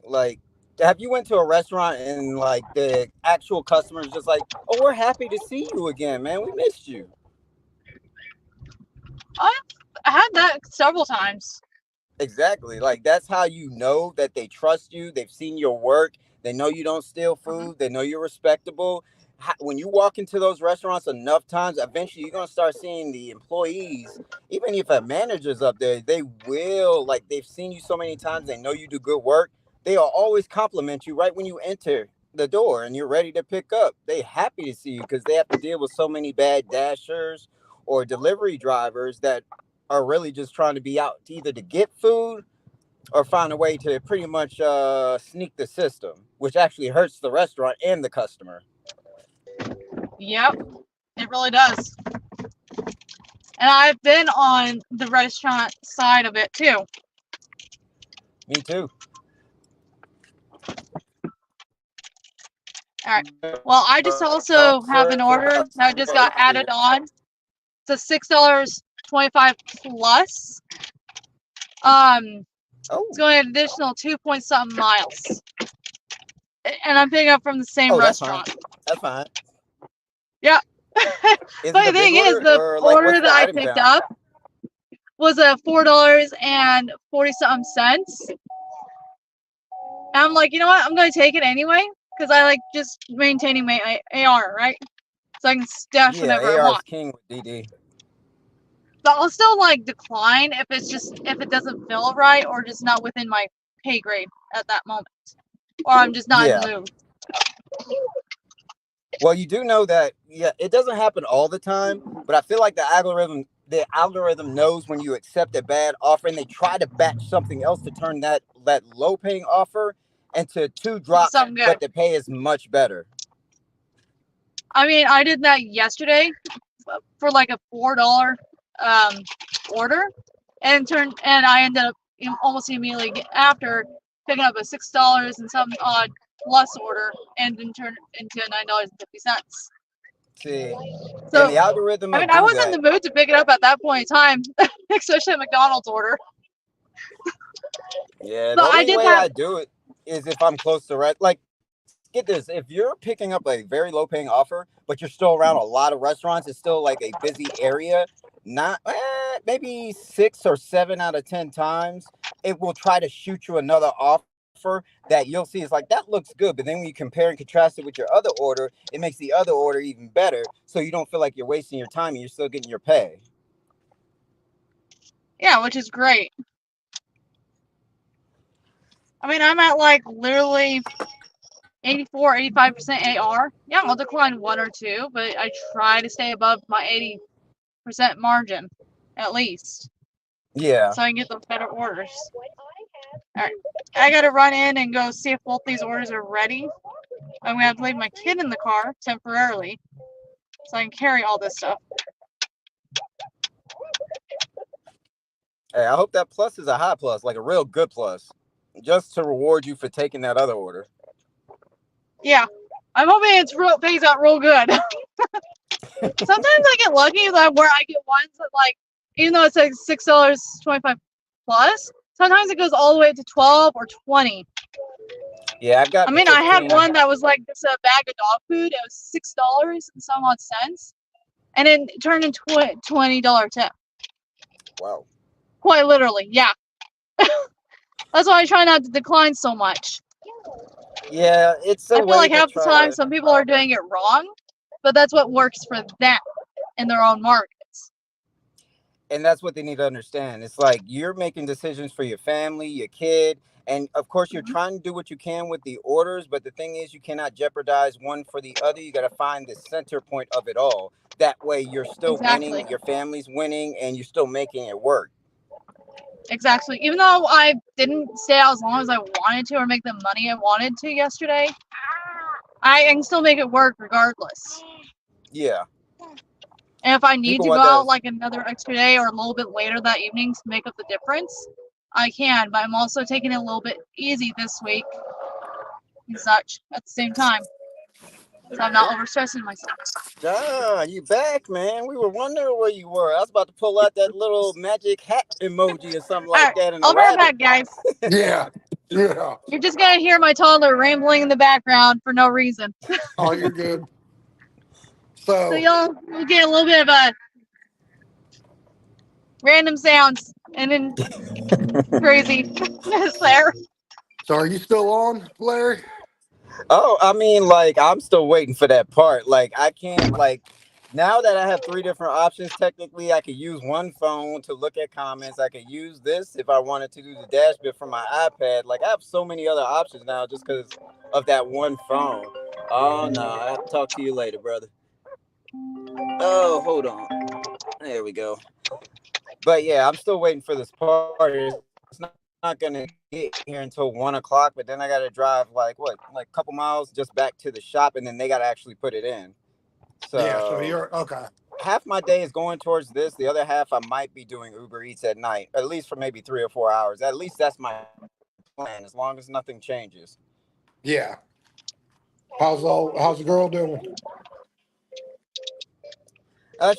Like Have you went to a restaurant and like the actual customers just like, oh, we're happy to see you again, man. We missed you. I've had that several times. Exactly. Like that's how you know that they trust you. They've seen your work. They know you don't steal Mhm. food. They know you're respectable. When you walk into those restaurants enough times, eventually you're gonna start seeing the employees. Even if a manager's up there, they will like they've seen you so many times. They know you do good work. They'll always compliment you right when you enter the door and you're ready to pick up. They happy to see you because they have to deal with so many bad dashers or delivery drivers that are really just trying to be out to either to get food or find a way to pretty much sneak the system, which actually hurts the restaurant and the customer. Yep, it really does. And I've been on the restaurant side of it too. Me too. All right. Well, I just also have an order that just got added on. It's a $6.25 plus. Oh, It's going an additional 2-point-something miles. And I'm picking up from the same oh, that's fine. restaurant. That's fine. Yeah. Is But it the a big thing is, order the or like order what's that the I item picked count? up was a $4.40 cents. And I'm like, you know what? I'm going to take it anyway because I like just maintaining my AR, right? So I can stash Yeah, whenever I AR is want. king with DD. But I'll still like decline if it doesn't feel right or just not within my pay grade at that moment, or I'm just not in Yeah. the mood. Well, you do know that, yeah, it doesn't happen all the time, but I feel like the algorithm knows when you accept a bad offer and they try to batch something else to turn that low paying offer into two drops, Something good. but the pay is much better. I mean, I did that yesterday for like a $4 order, and I ended up almost immediately after picking up a $6 and some odd plus order, and then turned it into $9.50. See, and So, the algorithm I will mean, I do was in that. the mood to pick it up at that point in time, especially a McDonald's order. Yeah, So the I only did way that. I do it is if I'm close to like get this, if you're picking up a very low paying offer, but you're still around a lot of restaurants, it's still like a busy area. Not maybe 6 or 7 out of 10 times, it will try to shoot you another offer that you'll see is like that looks good, but then when you compare and contrast it with your other order, it makes the other order even better. So you don't feel like you're wasting your time and you're still getting your pay. Yeah, which is great. I mean, I'm at like literally 84, 85% AR. Yeah, I'll decline one or two, but I try to stay above my 80% margin at least, Yeah. so I can get those better orders. All right, I gotta run in and go see if both these orders are ready. I'm gonna have to leave my kid in the car temporarily so I can carry all this stuff. Hey, I hope that plus is a high plus, like a real good plus, just to reward you for taking that other order. Yeah, I'm hoping pays out real good. Sometimes I get lucky that where I get ones that like, even though it's like $6.25 plus, sometimes it goes all the way to 12 or 20. Yeah, I've I gotten mean, I had 15. one that was like this bag of dog food. It was $6 and some odd cents, and it turned into $20 tip. Wow. Quite literally, yeah. That's why I try not to decline so much. Yeah, it's I a feel way like to half the try time to. some people are doing it wrong, but that's what works for them in their own markets. And that's what they need to understand. It's like you're making decisions for your family, your kid, and of course you're Mhm. trying to do what you can with the orders, but the thing is you cannot jeopardize one for the other. You got to find the center point of it all. That way you're still Exactly. winning, your family's winning, and you're still making it work. Exactly. Even though I didn't stay out as long as I wanted to or make the money I wanted to yesterday, I can still make it work regardless. Yeah. And if I need People to go want out that. like another extra day or a little bit later that evening to make up the difference, I can. But I'm also taking it a little bit easy this week and such at the same time. So I'm not overstressing myself. John, you back, man. We were wondering where you were. I was about to pull out that little magic hat emoji or something All like right. that and a I'll be right rabbit. back, guys. Yeah. Yeah. You're just gonna hear my toddler rambling in the background for no reason. Oh, you're good. So So you'll get a little bit of a random sounds and then craziness there. are you still on, Larry? Oh, I mean, like, I'm still waiting for that part. Like, I can't, like, now that I have three different options, technically, I could use one phone to look at comments. I could use this if I wanted to do the dash bit from my iPad. Like, I have so many other options now just because of that one phone. Oh, no, I have to talk to you later, brother. Oh, hold on. There we go. But yeah, I'm still waiting for this part. It's not gonna get here until 1 o'clock. But then I gotta drive like a couple miles just back to the shop, and then they gotta actually put it in. Yeah. So So you're okay. half my day is going towards this. The other half I might be doing Uber Eats at night, at least for maybe 3 or 4 hours. At least that's my plan, as long as nothing changes. Yeah. How's the girl doing?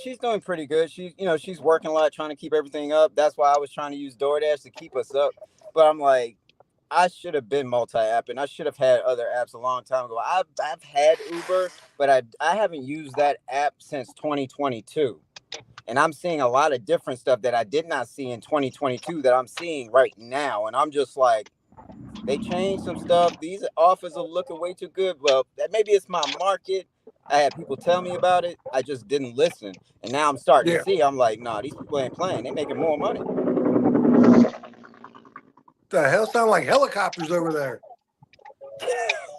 She's doing pretty good. She's working a lot, trying to keep everything up. That's why I was trying to use DoorDash to keep us up. But I'm like, I should have been multi-apping. I should have had other apps a long time ago. I've had Uber, but I haven't used that app since 2022. And I'm seeing a lot of different stuff that I did not see in 2022 that I'm seeing right now. And I'm just like, they changed some stuff. These offers are looking way too good. Well, maybe it's my market. I had people tell me about it. I just didn't listen. And now I'm starting to Yeah. see. I'm like, nah, these people ain't playing. They making more money. The hell sound like helicopters over there?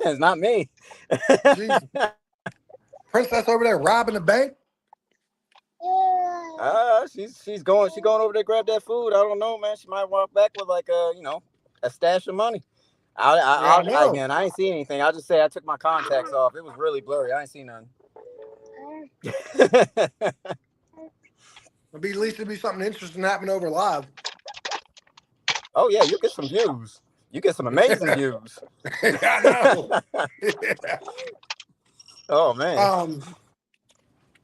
It's not me. Jeez. Princess over there robbing the bank? She's going over there to grab that food. I don't know, man. She might walk back with like a stash of money. Yeah, I know. Again, I ain't see anything. I'll just say I took my contacts off. It was really blurry. I ain't see nothing. At least it'd be something interesting happening over live. Oh yeah, you get some views. You get some amazing views. I know. Yeah. Oh man.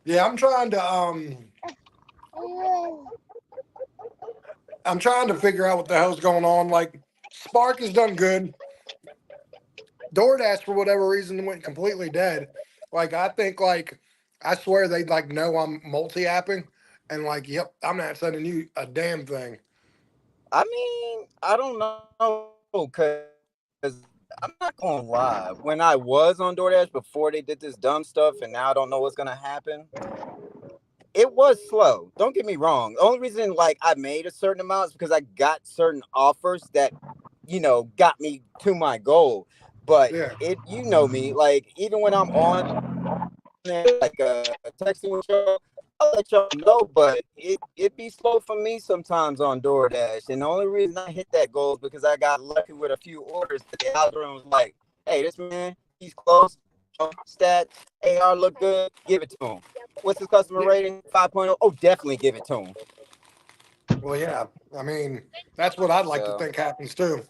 Yeah, I'm trying to figure out what the hell's going on. Like, Spark has done good. DoorDash, for whatever reason, went completely dead. Like, I think, like, I swear they like know I'm multi-apping, and like, yep, I'm not sending you a damn thing. I mean, I don't know, because I'm not gonna lie. When I was on DoorDash before they did this dumb stuff, and now I don't know what's gonna happen, it was slow. Don't get me wrong. The only reason like I made a certain amount is because I got certain offers that got me to my goal. But Yeah, you know me, like even when I'm on there, like texting with y'all, I'll let y'all know. But it be slow for me sometimes on DoorDash, and the only reason I hit that goal is because I got lucky with a few orders that the algorithm was like, "Hey, this man, he's close. Stats, AR look good. Give it to him. What's his customer rating? 5.0. Oh, definitely give it to him." well, yeah. I mean, that's what I'd like to So think happens too.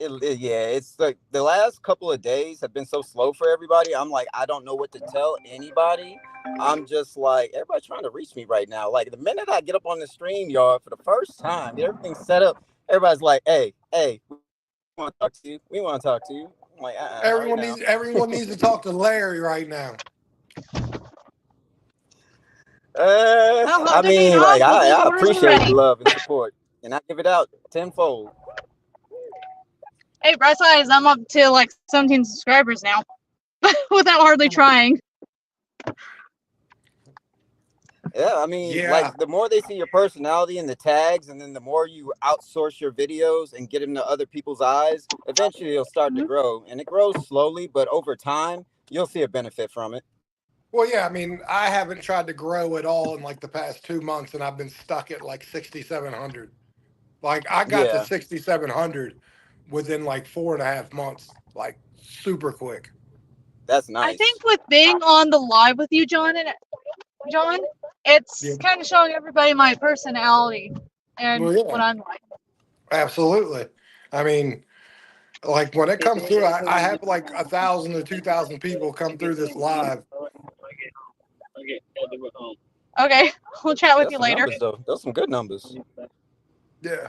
yeah, it's like the last couple of days have been so slow for everybody. I'm like, I don't know what to tell anybody. I'm just like, everybody's trying to reach me right now. Like the minute I get up on the stream yard for the first time, get everything set up, everybody's like, hey, we want to talk to you. We want to talk to you. I'm like, not right now. Everyone needs to talk to Larry right now. I They're being mean, like off with those I orders appreciate the already. love and support, and I give it out tenfold. Hey, Bryce Eyes, I'm up to like 17 subscribers now without hardly trying. Yeah, I mean, Yeah. like the more they see your personality and the tags, and then the more you outsource your videos and get into other people's eyes, eventually it'll start to grow. And it grows slowly, but over time, you'll see a benefit from it. Well, yeah. I mean, I haven't tried to grow at all in like the past 2 months, and I've been stuck at like 6,700. Like, I got to Yeah, 6,700 within like 4.5 months, like super quick. that's I nice. think with being on the live with you, John, it's Yeah. kind of showing everybody my personality and Well, yeah, what I'm like. absolutely. I mean, like when it comes through, I have like 1,000 to 2,000 people come through this live. Okay, we'll chat with That's you some later. numbers, though. Those some good numbers. Yeah.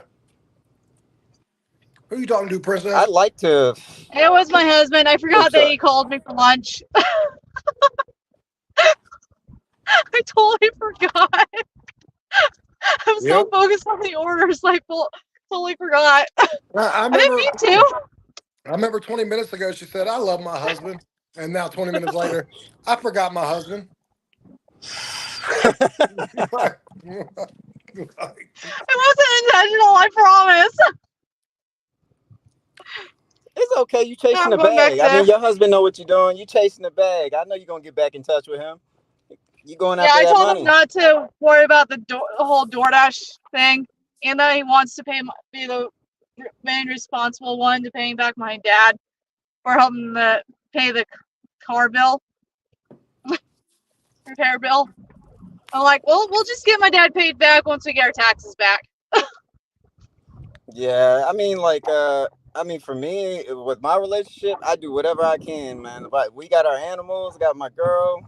Who you talking to, Princess? I'd like to. It was my husband. I I'm forgot that sorry. he called me for lunch. I totally forgot. I'm so Yep. focused on the orders, I totally forgot. I I didn't remember. mean to. I remember 20 minutes ago she said, "I love my husband," and now 20 minutes later, I forgot my husband. Like, It wasn't intentional, I promise. It's okay. You chasing I'm the going back bag. I mean, to. your husband know what you're doing. You chasing the bag. I know you're gonna get back in touch with him. You going Yeah, after I that told him money. not to worry about the whole DoorDash thing, and that he wants to be the main responsible one to paying back my dad for helping to pay the car bill, repair bill. I'm like, well, we'll just get my dad paid back once we get our taxes back. Yeah, I mean, like, I mean, for me, with my relationship, I do whatever I can, man. But we got our animals, got my girl,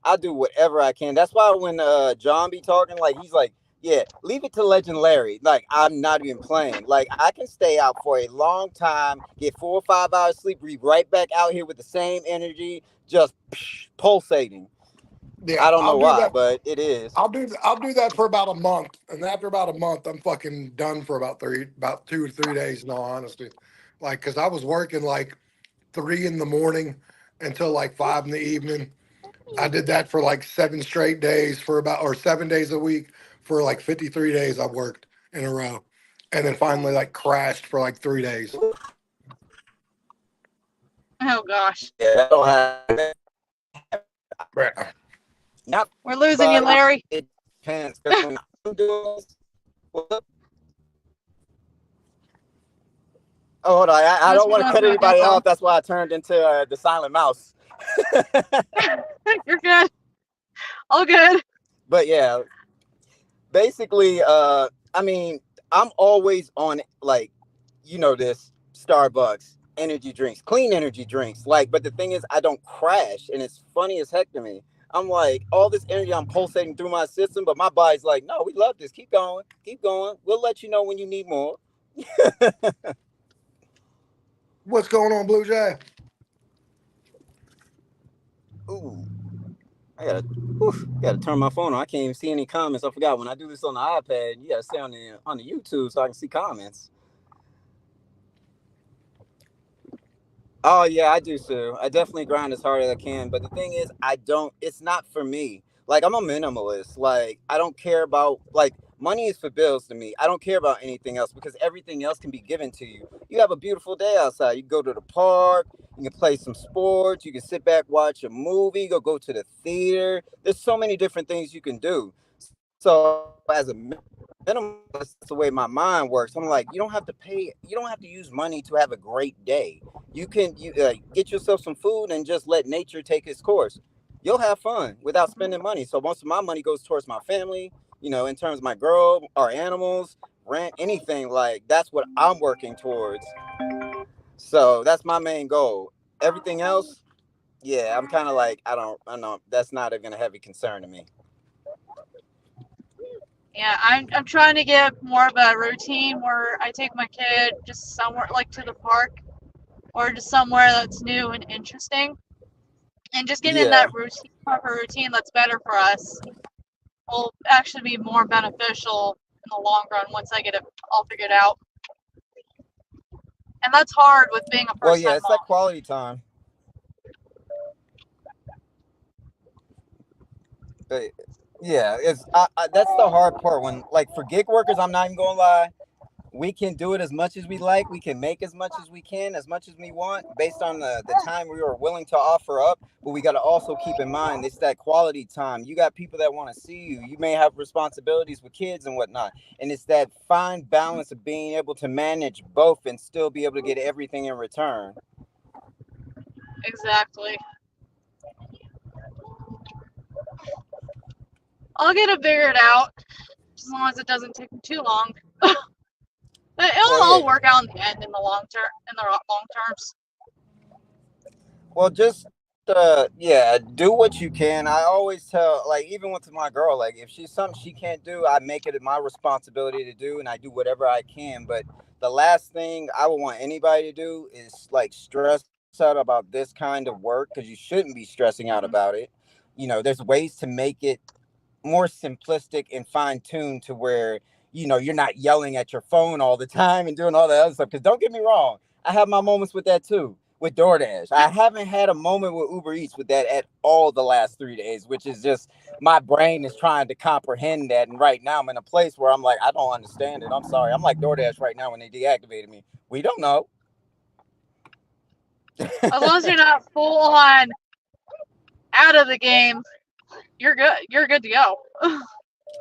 I do whatever I can. That's why when John be talking, like, he's like, yeah, leave it to Legend Larry. Like, I'm not even playing. Like, I can stay out for a long time, get 4 or 5 hours sleep, be right back out here with the same energy, just pulsating. yeah, I don't I'll know do why, that. but it is. I'll do that for about a month, and after about a month, I'm fucking done for about 2 or 3 days. In all honesty, like, cause I was working like 3 in the morning until like 5 in the evening. I did that for like 7 straight days or 7 days a week for like 53 days. I worked in a row, and then finally like crashed for like 3 days. Oh gosh, Yeah, that don't happen. Yeah. Not we're losing you, everybody. Larry. It depends. Because when I'm doing this, oh, hold on. I Must don't be want to going cut through a everybody death. off. That's why I turned into the silent mouse. You're good. All good. But yeah, basically, I mean, I'm always on, like, this Starbucks energy drinks, clean energy drinks. Like, but the thing is, I don't crash, and it's funny as heck to me. I'm like, all this energy I'm pulsating through my system, but my body's like, no, we love this. Keep going, keep going. We'll let you know when you need more. What's going on, Blue Jay? Ooh, I gotta turn my phone on. I can't even see any comments. I forgot when I do this on the iPad, you gotta stay on the YouTube so I can see comments. Oh yeah, I do, Sue. I definitely grind as hard as I can. But the thing is, I don't. It's not for me. Like, I'm a minimalist. Like, I don't care about, like, money is for bills to me. I don't care about anything else because everything else can be given to you. You have a beautiful day outside. You can go to the park. You can play some sports. You can sit back, watch a movie. Go to the theater. There's so many different things you can do. So as a minimalist, that's the way my mind works. I'm like, you don't have to pay. You don't have to use money to have a great day. You get yourself some food and just let nature take its course. You'll have fun without spending money. So most of my money goes towards my family. In terms of my girl, our animals, rent, anything, like, that's what I'm working towards. So that's my main goal. Everything else, yeah, I'm kind of like, I know that's not even a heavy concern to me. Yeah, I'm trying to get more of a routine where I take my kid just somewhere like to the park or just somewhere that's new and interesting, and just getting in Yeah. that routine, proper routine that's better for us will actually be more beneficial in the long run once I get it all figured out. And that's hard with being a Well, first yeah, time it's that mom. quality time. But yeah, that's the hard part when, like, for gig workers, I'm not even gonna lie. We can do it as much as we like. We can make as much as we can, as much as we want, based on the time we are willing to offer up. But we got to also keep in mind it's that quality time. You got people that want to see you. You may have responsibilities with kids and whatnot. And it's that fine balance of being able to manage both and still be able to get everything in return. Exactly. I'll get it figured out as long as it doesn't take me too long. But Well, it'll yeah. all work out in the end in the long term, in the long terms. Well, just yeah, do what you can. I always tell, like, even with my girl, like, if she's something she can't do, I make it my responsibility to do, and I do whatever I can. But the last thing I would want anybody to do is like stress out about this kind of work, because you shouldn't be stressing out about it. There's ways to make it more simplistic and fine tuned to where you're not yelling at your phone all the time and doing all that other stuff. Because don't get me wrong, I have my moments with that too. With DoorDash, I haven't had a moment with Uber Eats with that at all the last 3 days, which is just my brain is trying to comprehend that. And right now I'm in a place where I'm like, I don't understand it. I'm sorry. I'm like DoorDash right now when they deactivated me. We don't know. As long as you're not full on out of the game, you're good. You're good to go.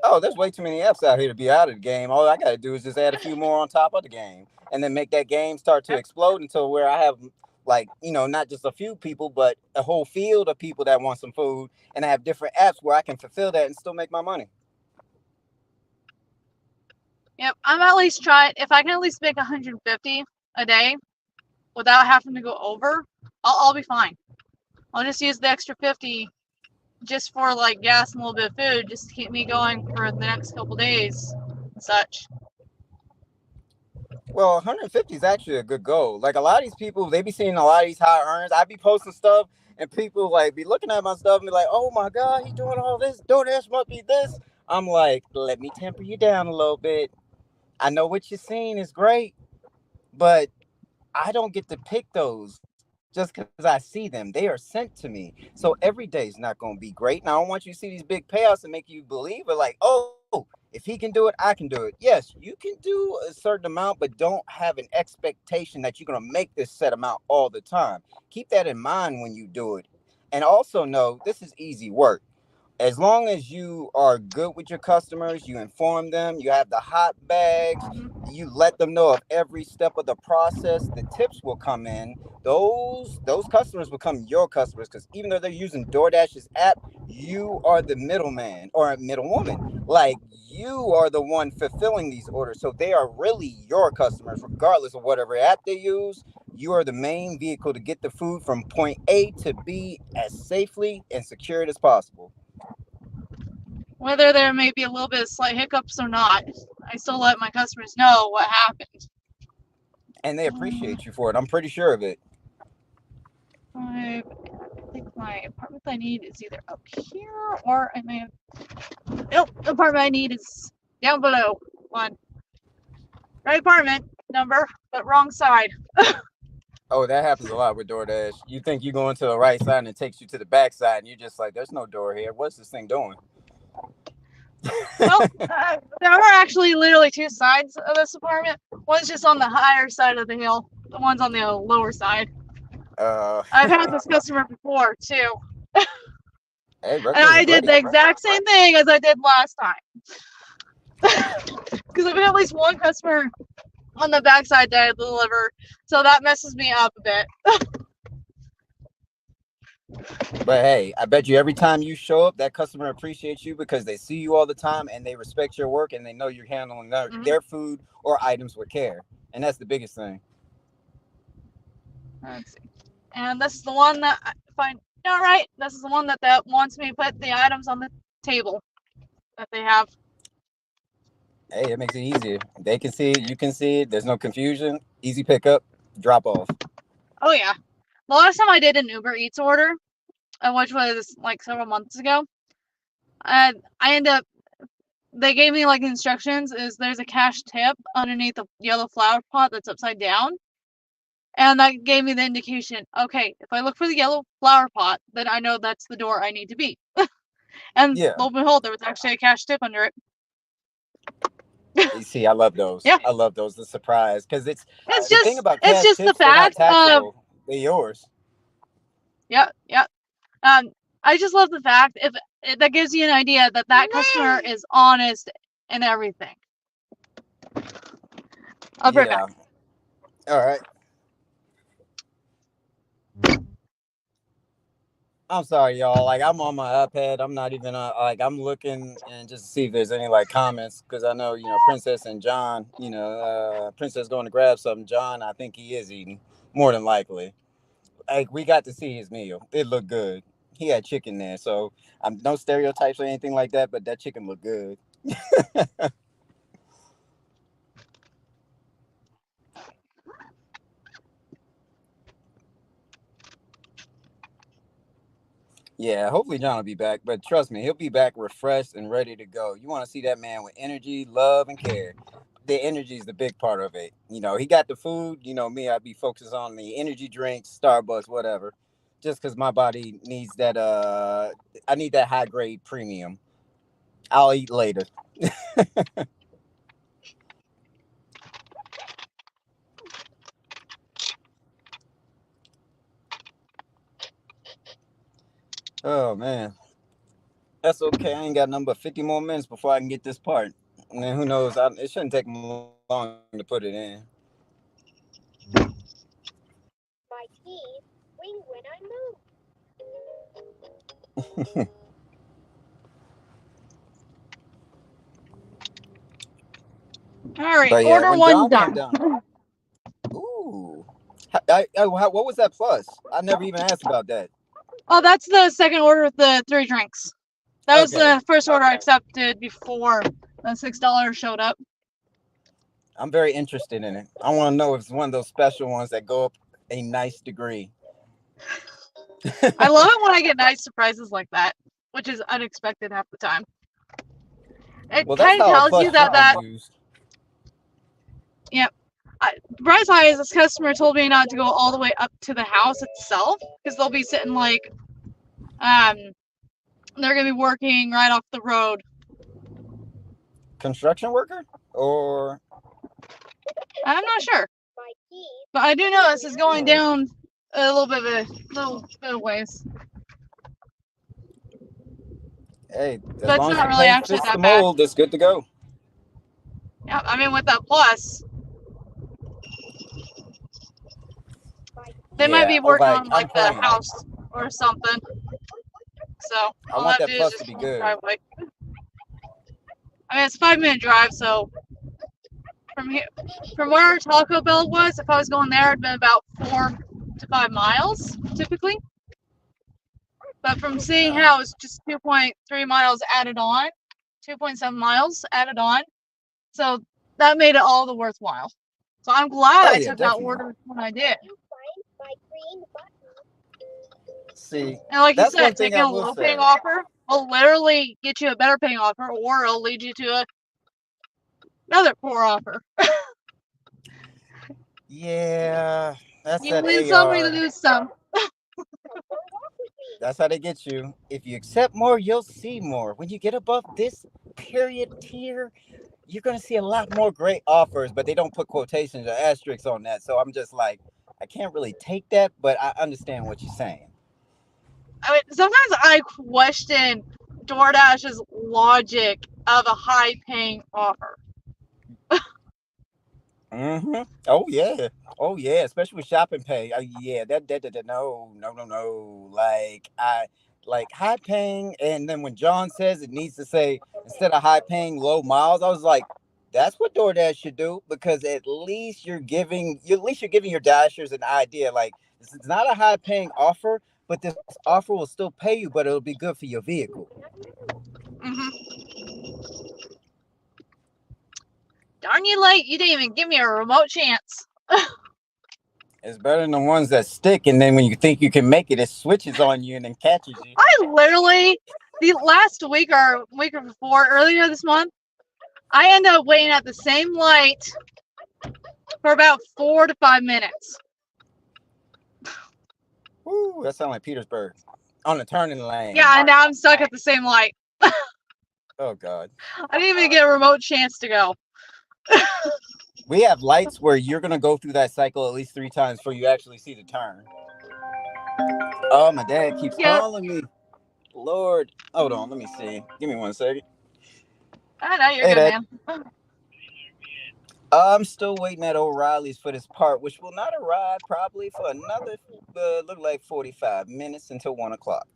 Oh, there's way too many apps out here to be out of the game. All I gotta do is just add a few more on top of the game, and then make that game start to Yep. explode until where I have like not just a few people, but a whole field of people that want some food, and I have different apps where I can fulfill that and still make my money. Yep. I'm at least trying. If I can at least make 150 a day without having to go over, I'll be fine. I'll just use the extra 50 just for like gas and a little bit of food, just to keep me going for the next couple days and such. Well, 150 is actually a good goal. Like a lot of these people, they be seeing a lot of these high earners. I be posting stuff, and people like be looking at my stuff and be like, "Oh my God, he doing all this. DoorDash must be this." I'm like, let me temper you down a little bit. I know what you're seeing is great, but I don't get to pick those just because I see them. They are sent to me. So every day is not going to be great. And I don't want you to see these big payouts and make you believe it like, oh, if he can do it, I can do it. Yes, you can do a certain amount, but don't have an expectation that you're going to make this set amount all the time. Keep that in mind when you do it. And also know this is easy work. As long as you are good with your customers, you inform them, you have the hot bags, you let them know of every step of the process, the tips will come in. Those customers become your customers, because even though they're using DoorDash's app, you are the middleman or a middlewoman. Like, you are the one fulfilling these orders, so they are really your customers regardless of whatever app they use. You are the main vehicle to get the food from point A to B as safely and secured as possible. Whether there may be a little bit of slight hiccups or not, I still let my customers know what happened. And they appreciate you for it. I'm pretty sure of it. I think my apartment I need is either up here or I may have. Nope, the apartment I need is down below. One. Right apartment number, but wrong side. Oh, that happens a lot with DoorDash. You think you're going to the right side and it takes you to the back side, and you're just like, there's no door here. What's this thing doing? Well, there are actually literally two sides of this apartment. One's just on the higher side of the hill. The one's on the lower side. I've had this customer before too. Hey, and I did the exact same thing as I did last time. Because I've had at least one customer on the backside that I deliver, so that messes me up a bit. But hey, I bet you every time you show up, that customer appreciates you because they see you all the time and they respect your work and they know you're handling their food or items with care. And that's the biggest thing. Let's see. And this is the one that, if I know right, this is the one that wants me to put the items on the table that they have. Hey, it makes it easier. They can see it, you can see it. There's no confusion. Easy pickup, drop off. Oh yeah. The last time I did an Uber Eats order, which was like several months ago, I ended up, they gave me like instructions is there's a cash tip underneath the yellow flower pot that's upside down. And that gave me the indication, okay, if I look for the yellow flower pot, then I know that's the door I need to be. And lo and behold, there was actually a cash tip under it. You see, I love those. Yeah. I love those. The surprise, because it's just the thing about cash it's just tips, the fact they're not of taxable. They're yours. Yeah. I just love the fact if that gives you an idea that customer is honest and everything. I'll be right back. All right. I'm sorry, y'all. Like, I'm on my iPad. I'm not even like, I'm looking and just to see if there's any like comments, because I know Princess and John. Princess going to grab something. John, I think he is eating more than likely. Like, we got to see his meal. It looked good. He had chicken there, so I'm no stereotypes or anything like that, but that chicken looked good. Yeah, hopefully John will be back. But trust me, he'll be back refreshed and ready to go. You want to see that man with energy, love, and care. The energy is the big part of it. He got the food. Me, I'd be focused on the energy drinks, Starbucks, whatever. Just because my body needs that. I need that high grade premium. I'll eat later. Oh man, that's okay. I ain't got nothing but 50 more minutes before I can get this part. And then who knows? It shouldn't take me long to put it in. My keys ring when I move. All right, But yeah, order when one John come done. down, ooh, what was that plus? I never even asked about that. Oh, that's the second order with the 3 drinks. That was Okay, the first order I accepted before the $6 showed up. I'm very interested in it. I want to know if it's one of those special ones that go up a nice degree. I love it when I get nice surprises like that, which is unexpected half the time. It Well, that's kind of how a tells plus you that used. Yep. Bryce High, this customer told me not to go all the way up to the house itself because they'll be sitting like, they're gonna be working right off the road. Construction worker or I'm not sure, but I do know this is going down a little bit of ways. hey, as But it's long as not the really paint actually fits the that bad. mold, it's good to go. Yeah, I mean with that plus, they might Yeah, be working like on I'm like the praying. house or something. So I all I want have to that do is plus to just be pull the good. driveway. I mean it's a 5-minute drive, so from here, from where Taco Bell was, if I was going there, it'd been about 4 to 5 miles typically. But from seeing how it's just 2.3 miles added on, 2.7 miles added on, so that made it all the worthwhile. So I'm glad Oh I yeah, took that definitely. order when I did. See, And like you that's one said, thing taking I a will low paying say. offer will literally get you a better paying offer, or it'll lead you to another poor offer. Yeah, that's You that lose some, you AR. lose some. That's how they get you. If you accept more, you'll see more. When you get above this period tier, you're gonna see a lot more great offers, but they don't put quotations or asterisks on that. So I'm just like, I can't really take that, but I understand what you're saying. I mean, sometimes I question DoorDash's logic of a high paying offer. Mm-hmm. Oh yeah. Oh yeah. Especially with shopping pay. Yeah. That. No. No. No. No. Like high paying, and then when John says it needs to say instead of high paying, low miles, I was like, that's what DoorDash should do because at least you're giving your dashers an idea. Like this is not a high paying offer, but this offer will still pay you, but it'll be good for your vehicle. Darn you late, you didn't even give me a remote chance. It's better than the ones that stick, and then when you think you can make it, it switches on you and then catches you. I literally, the last week or before, earlier this month, I ended up waiting at the same light for about 4 to 5 minutes. Ooh, that sounds like Petersburg on the turning lane. Yeah, and now I'm stuck at the same light. Oh God. I didn't even get a remote chance to go. We have lights where you're gonna go through that cycle at least 3 times before you actually see the turn. Oh, my dad keeps Yeah, calling me. Lord, hold on, let me see. Give me 1 second. I know you're Hey, good, Dad. man. I'm still waiting at O'Reilly's for this part, which will not arrive probably for another look like 45 minutes until 1 o'clock.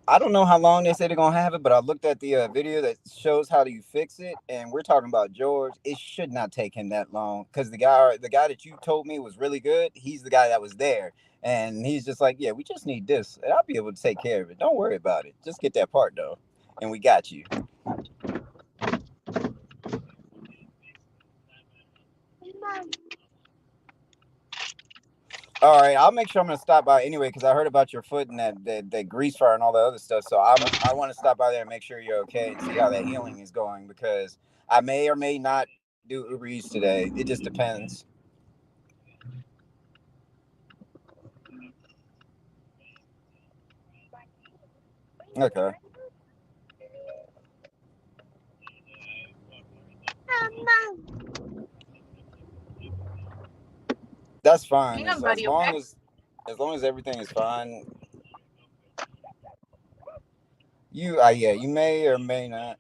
I don't know how long they say they're gonna have it, but I looked at the video that shows how do you fix it, and we're talking about George. It should not take him that long because the guy that you told me was really good. He's the guy that was there, and he's just like, yeah, we just need this, and I'll be able to take care of it. Don't worry about it. Just get that part though, and we got you. All right, I'll make sure I'm gonna stop by anyway because I heard about your foot and that grease fire and all that other stuff. So I want to stop by there and make sure you're okay and see how that healing is going because I may or may not do Uber Eats today. It just depends. Okay, that's fine. Hang on, As buddy. Okay. long as everything is fine. You yeah, you may or may not.